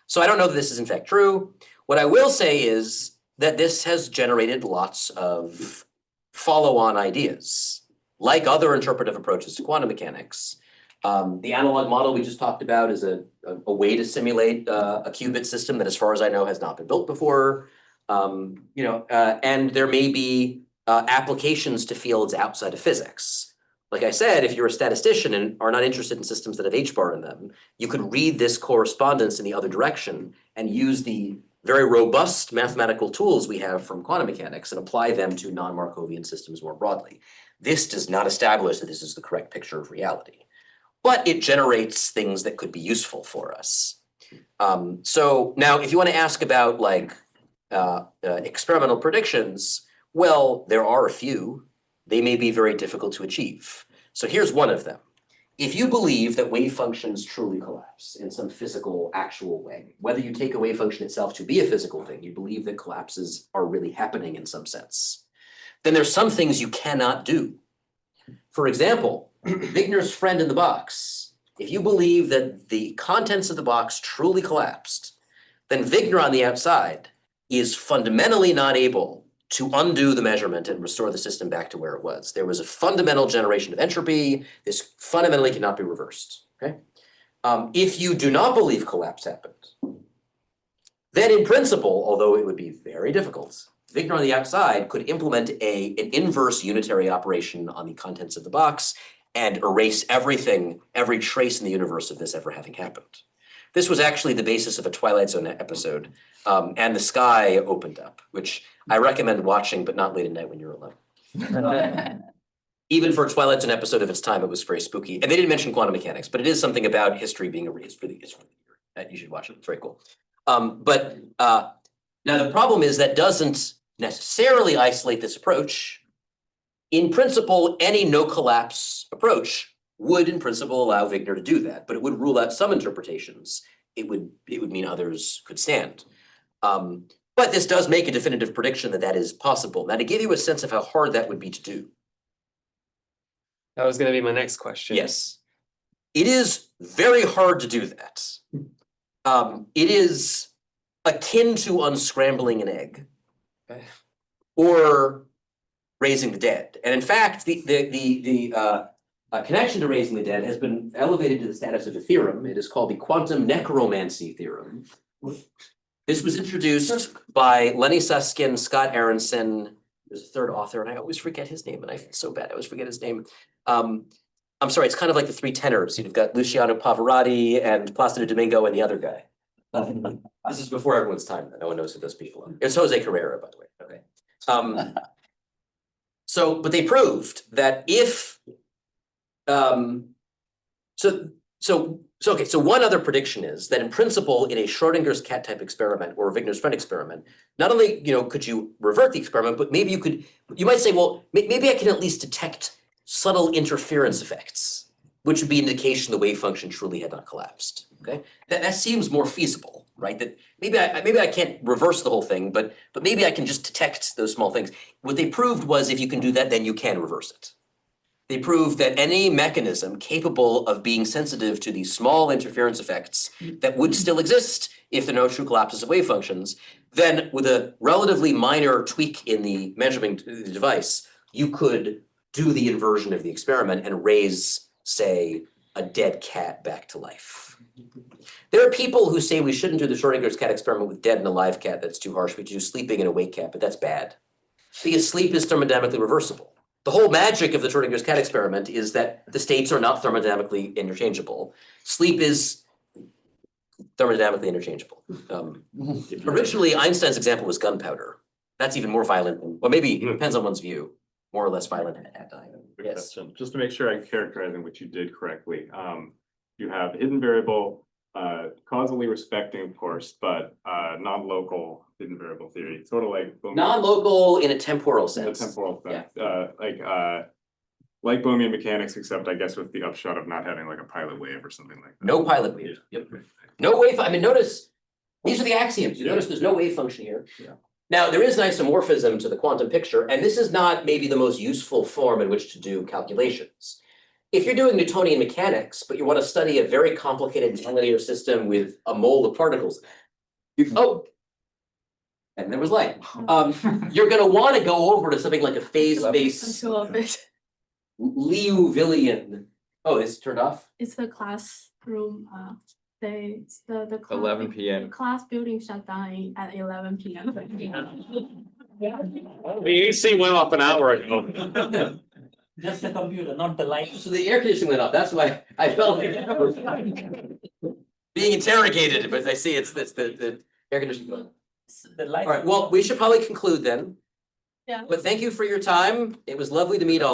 B: So I don't know that this is in fact true. What I will say is that this has generated lots of follow-on ideas, like other interpretive approaches to quantum mechanics. The analog model we just talked about is a way to simulate a qubit system that, as far as I know, has not been built before. And there may be applications to fields outside of physics. Like I said, if you're a statistician and are not interested in systems that have H-bar in them, you could read this correspondence in the other direction and use the very robust mathematical tools we have from quantum mechanics and apply them to non-Markovian systems more broadly. This does not establish that this is the correct picture of reality, but it generates things that could be useful for us. So now, if you want to ask about like experimental predictions, well, there are a few. They may be very difficult to achieve. So here's one of them. If you believe that wave functions truly collapse in some physical, actual way, whether you take a wave function itself to be a physical thing, you believe that collapses are really happening in some sense, then there's some things you cannot do. For example, Wigner's friend in the box. If you believe that the contents of the box truly collapsed, then Wigner on the outside is fundamentally not able to undo the measurement and restore the system back to where it was. There was a fundamental generation of entropy. This fundamentally cannot be reversed, okay? If you do not believe collapse happened, then in principle, although it would be very difficult, Wigner on the outside could implement an inverse unitary operation on the contents of the box and erase everything, every trace in the universe of this ever having happened. This was actually the basis of a Twilight Zone episode, and the sky opened up, which I recommend watching, but not late at night when you're alone. Even for a Twilight Zone episode of its time, it was very spooky. And they didn't mention quantum mechanics, but it is something about history being erased. You should watch it. It's very cool. Now the problem is that doesn't necessarily isolate this approach. In principle, any no collapse approach would in principle allow Wigner to do that, but it would rule out some interpretations. It would mean others could stand. But this does make a definitive prediction that that is possible. Now, to give you a sense of how hard that would be to do.
I: That was going to be my next question.
B: Yes. It is very hard to do that. It is akin to unscrambling an egg or raising the dead. And in fact, the connection to raising the dead has been elevated to the status of a theorem. It is called the quantum necromancy theorem. This was introduced by Lenny Susskind, Scott Aronson. There's a third author, and I always forget his name, and I feel so bad. I always forget his name. I'm sorry, it's kind of like the three tenors. You've got Luciano Pavarotti and Placido Domingo and the other guy. This is before everyone's time. No one knows who those people are. It's Jose Carrera, by the way. Okay. But they proved that if so one other prediction is that in principle, in a Schrodinger's cat type experiment or a Wigner's friend experiment, not only could you revert the experiment, but maybe you might say, well, maybe I can at least detect subtle interference effects, which would be an indication the wave function truly had not collapsed. Okay, that seems more feasible. right? That maybe I can't reverse the whole thing, but maybe I can just detect those small things. What they proved was if you can do that, then you can reverse it. They proved that any mechanism capable of being sensitive to these small interference effects that would still exist if there are no true collapses of wave functions, then with a relatively minor tweak in the measurement device, you could do the inversion of the experiment and raise, say, a dead cat back to life. There are people who say we shouldn't do the Schrodinger's cat experiment with dead and alive cat. That's too harsh. We should do sleeping and awake cat, but that's bad. Because sleep is thermodynamically reversible. The whole magic of the Schrodinger's cat experiment is that the states are not thermodynamically interchangeable. Sleep is thermodynamically interchangeable. Originally, Einstein's example was gunpowder. That's even more violent, well, maybe it depends on one's view, more or less violent at time.
P: Good
B: Yes.
P: question. Just to make sure I'm characterizing what you did correctly. You have hidden variable, causally respecting, of course, but non-local hidden variable theory, sort of like
B: Non-local in a temporal
P: in a
B: sense.
P: temporal sense, like Bohemian mechanics, except I guess with the upshot of not having like a pilot wave or something like that.
B: No pilot wave. Yep. No wave. I mean, notice these are the axioms. You notice there's no wave function here.
P: Yeah.
B: Now, there is an isomorphism to the quantum picture, and this is not maybe the most useful form in which to do calculations. If you're doing Newtonian mechanics, but you want to study a very complicated nonlinear system with a mole of particles, and there was light. You're going to want to go over to something like a phase-based Liouvillean. Oh, it's turned off?
Q: It's the classroom, the
E: 11 p.m.
Q: the class building shut down at 11 p.m.
N: The AC went off an hour ago.
A: Just the computer, not the light.
B: So the air conditioning went off. That's why I felt like being interrogated, but I see it's the air conditioning.
A: The light.
B: All right, well, we should probably conclude then.
Q: Yeah.
B: But thank you for your time. It was lovely to meet all.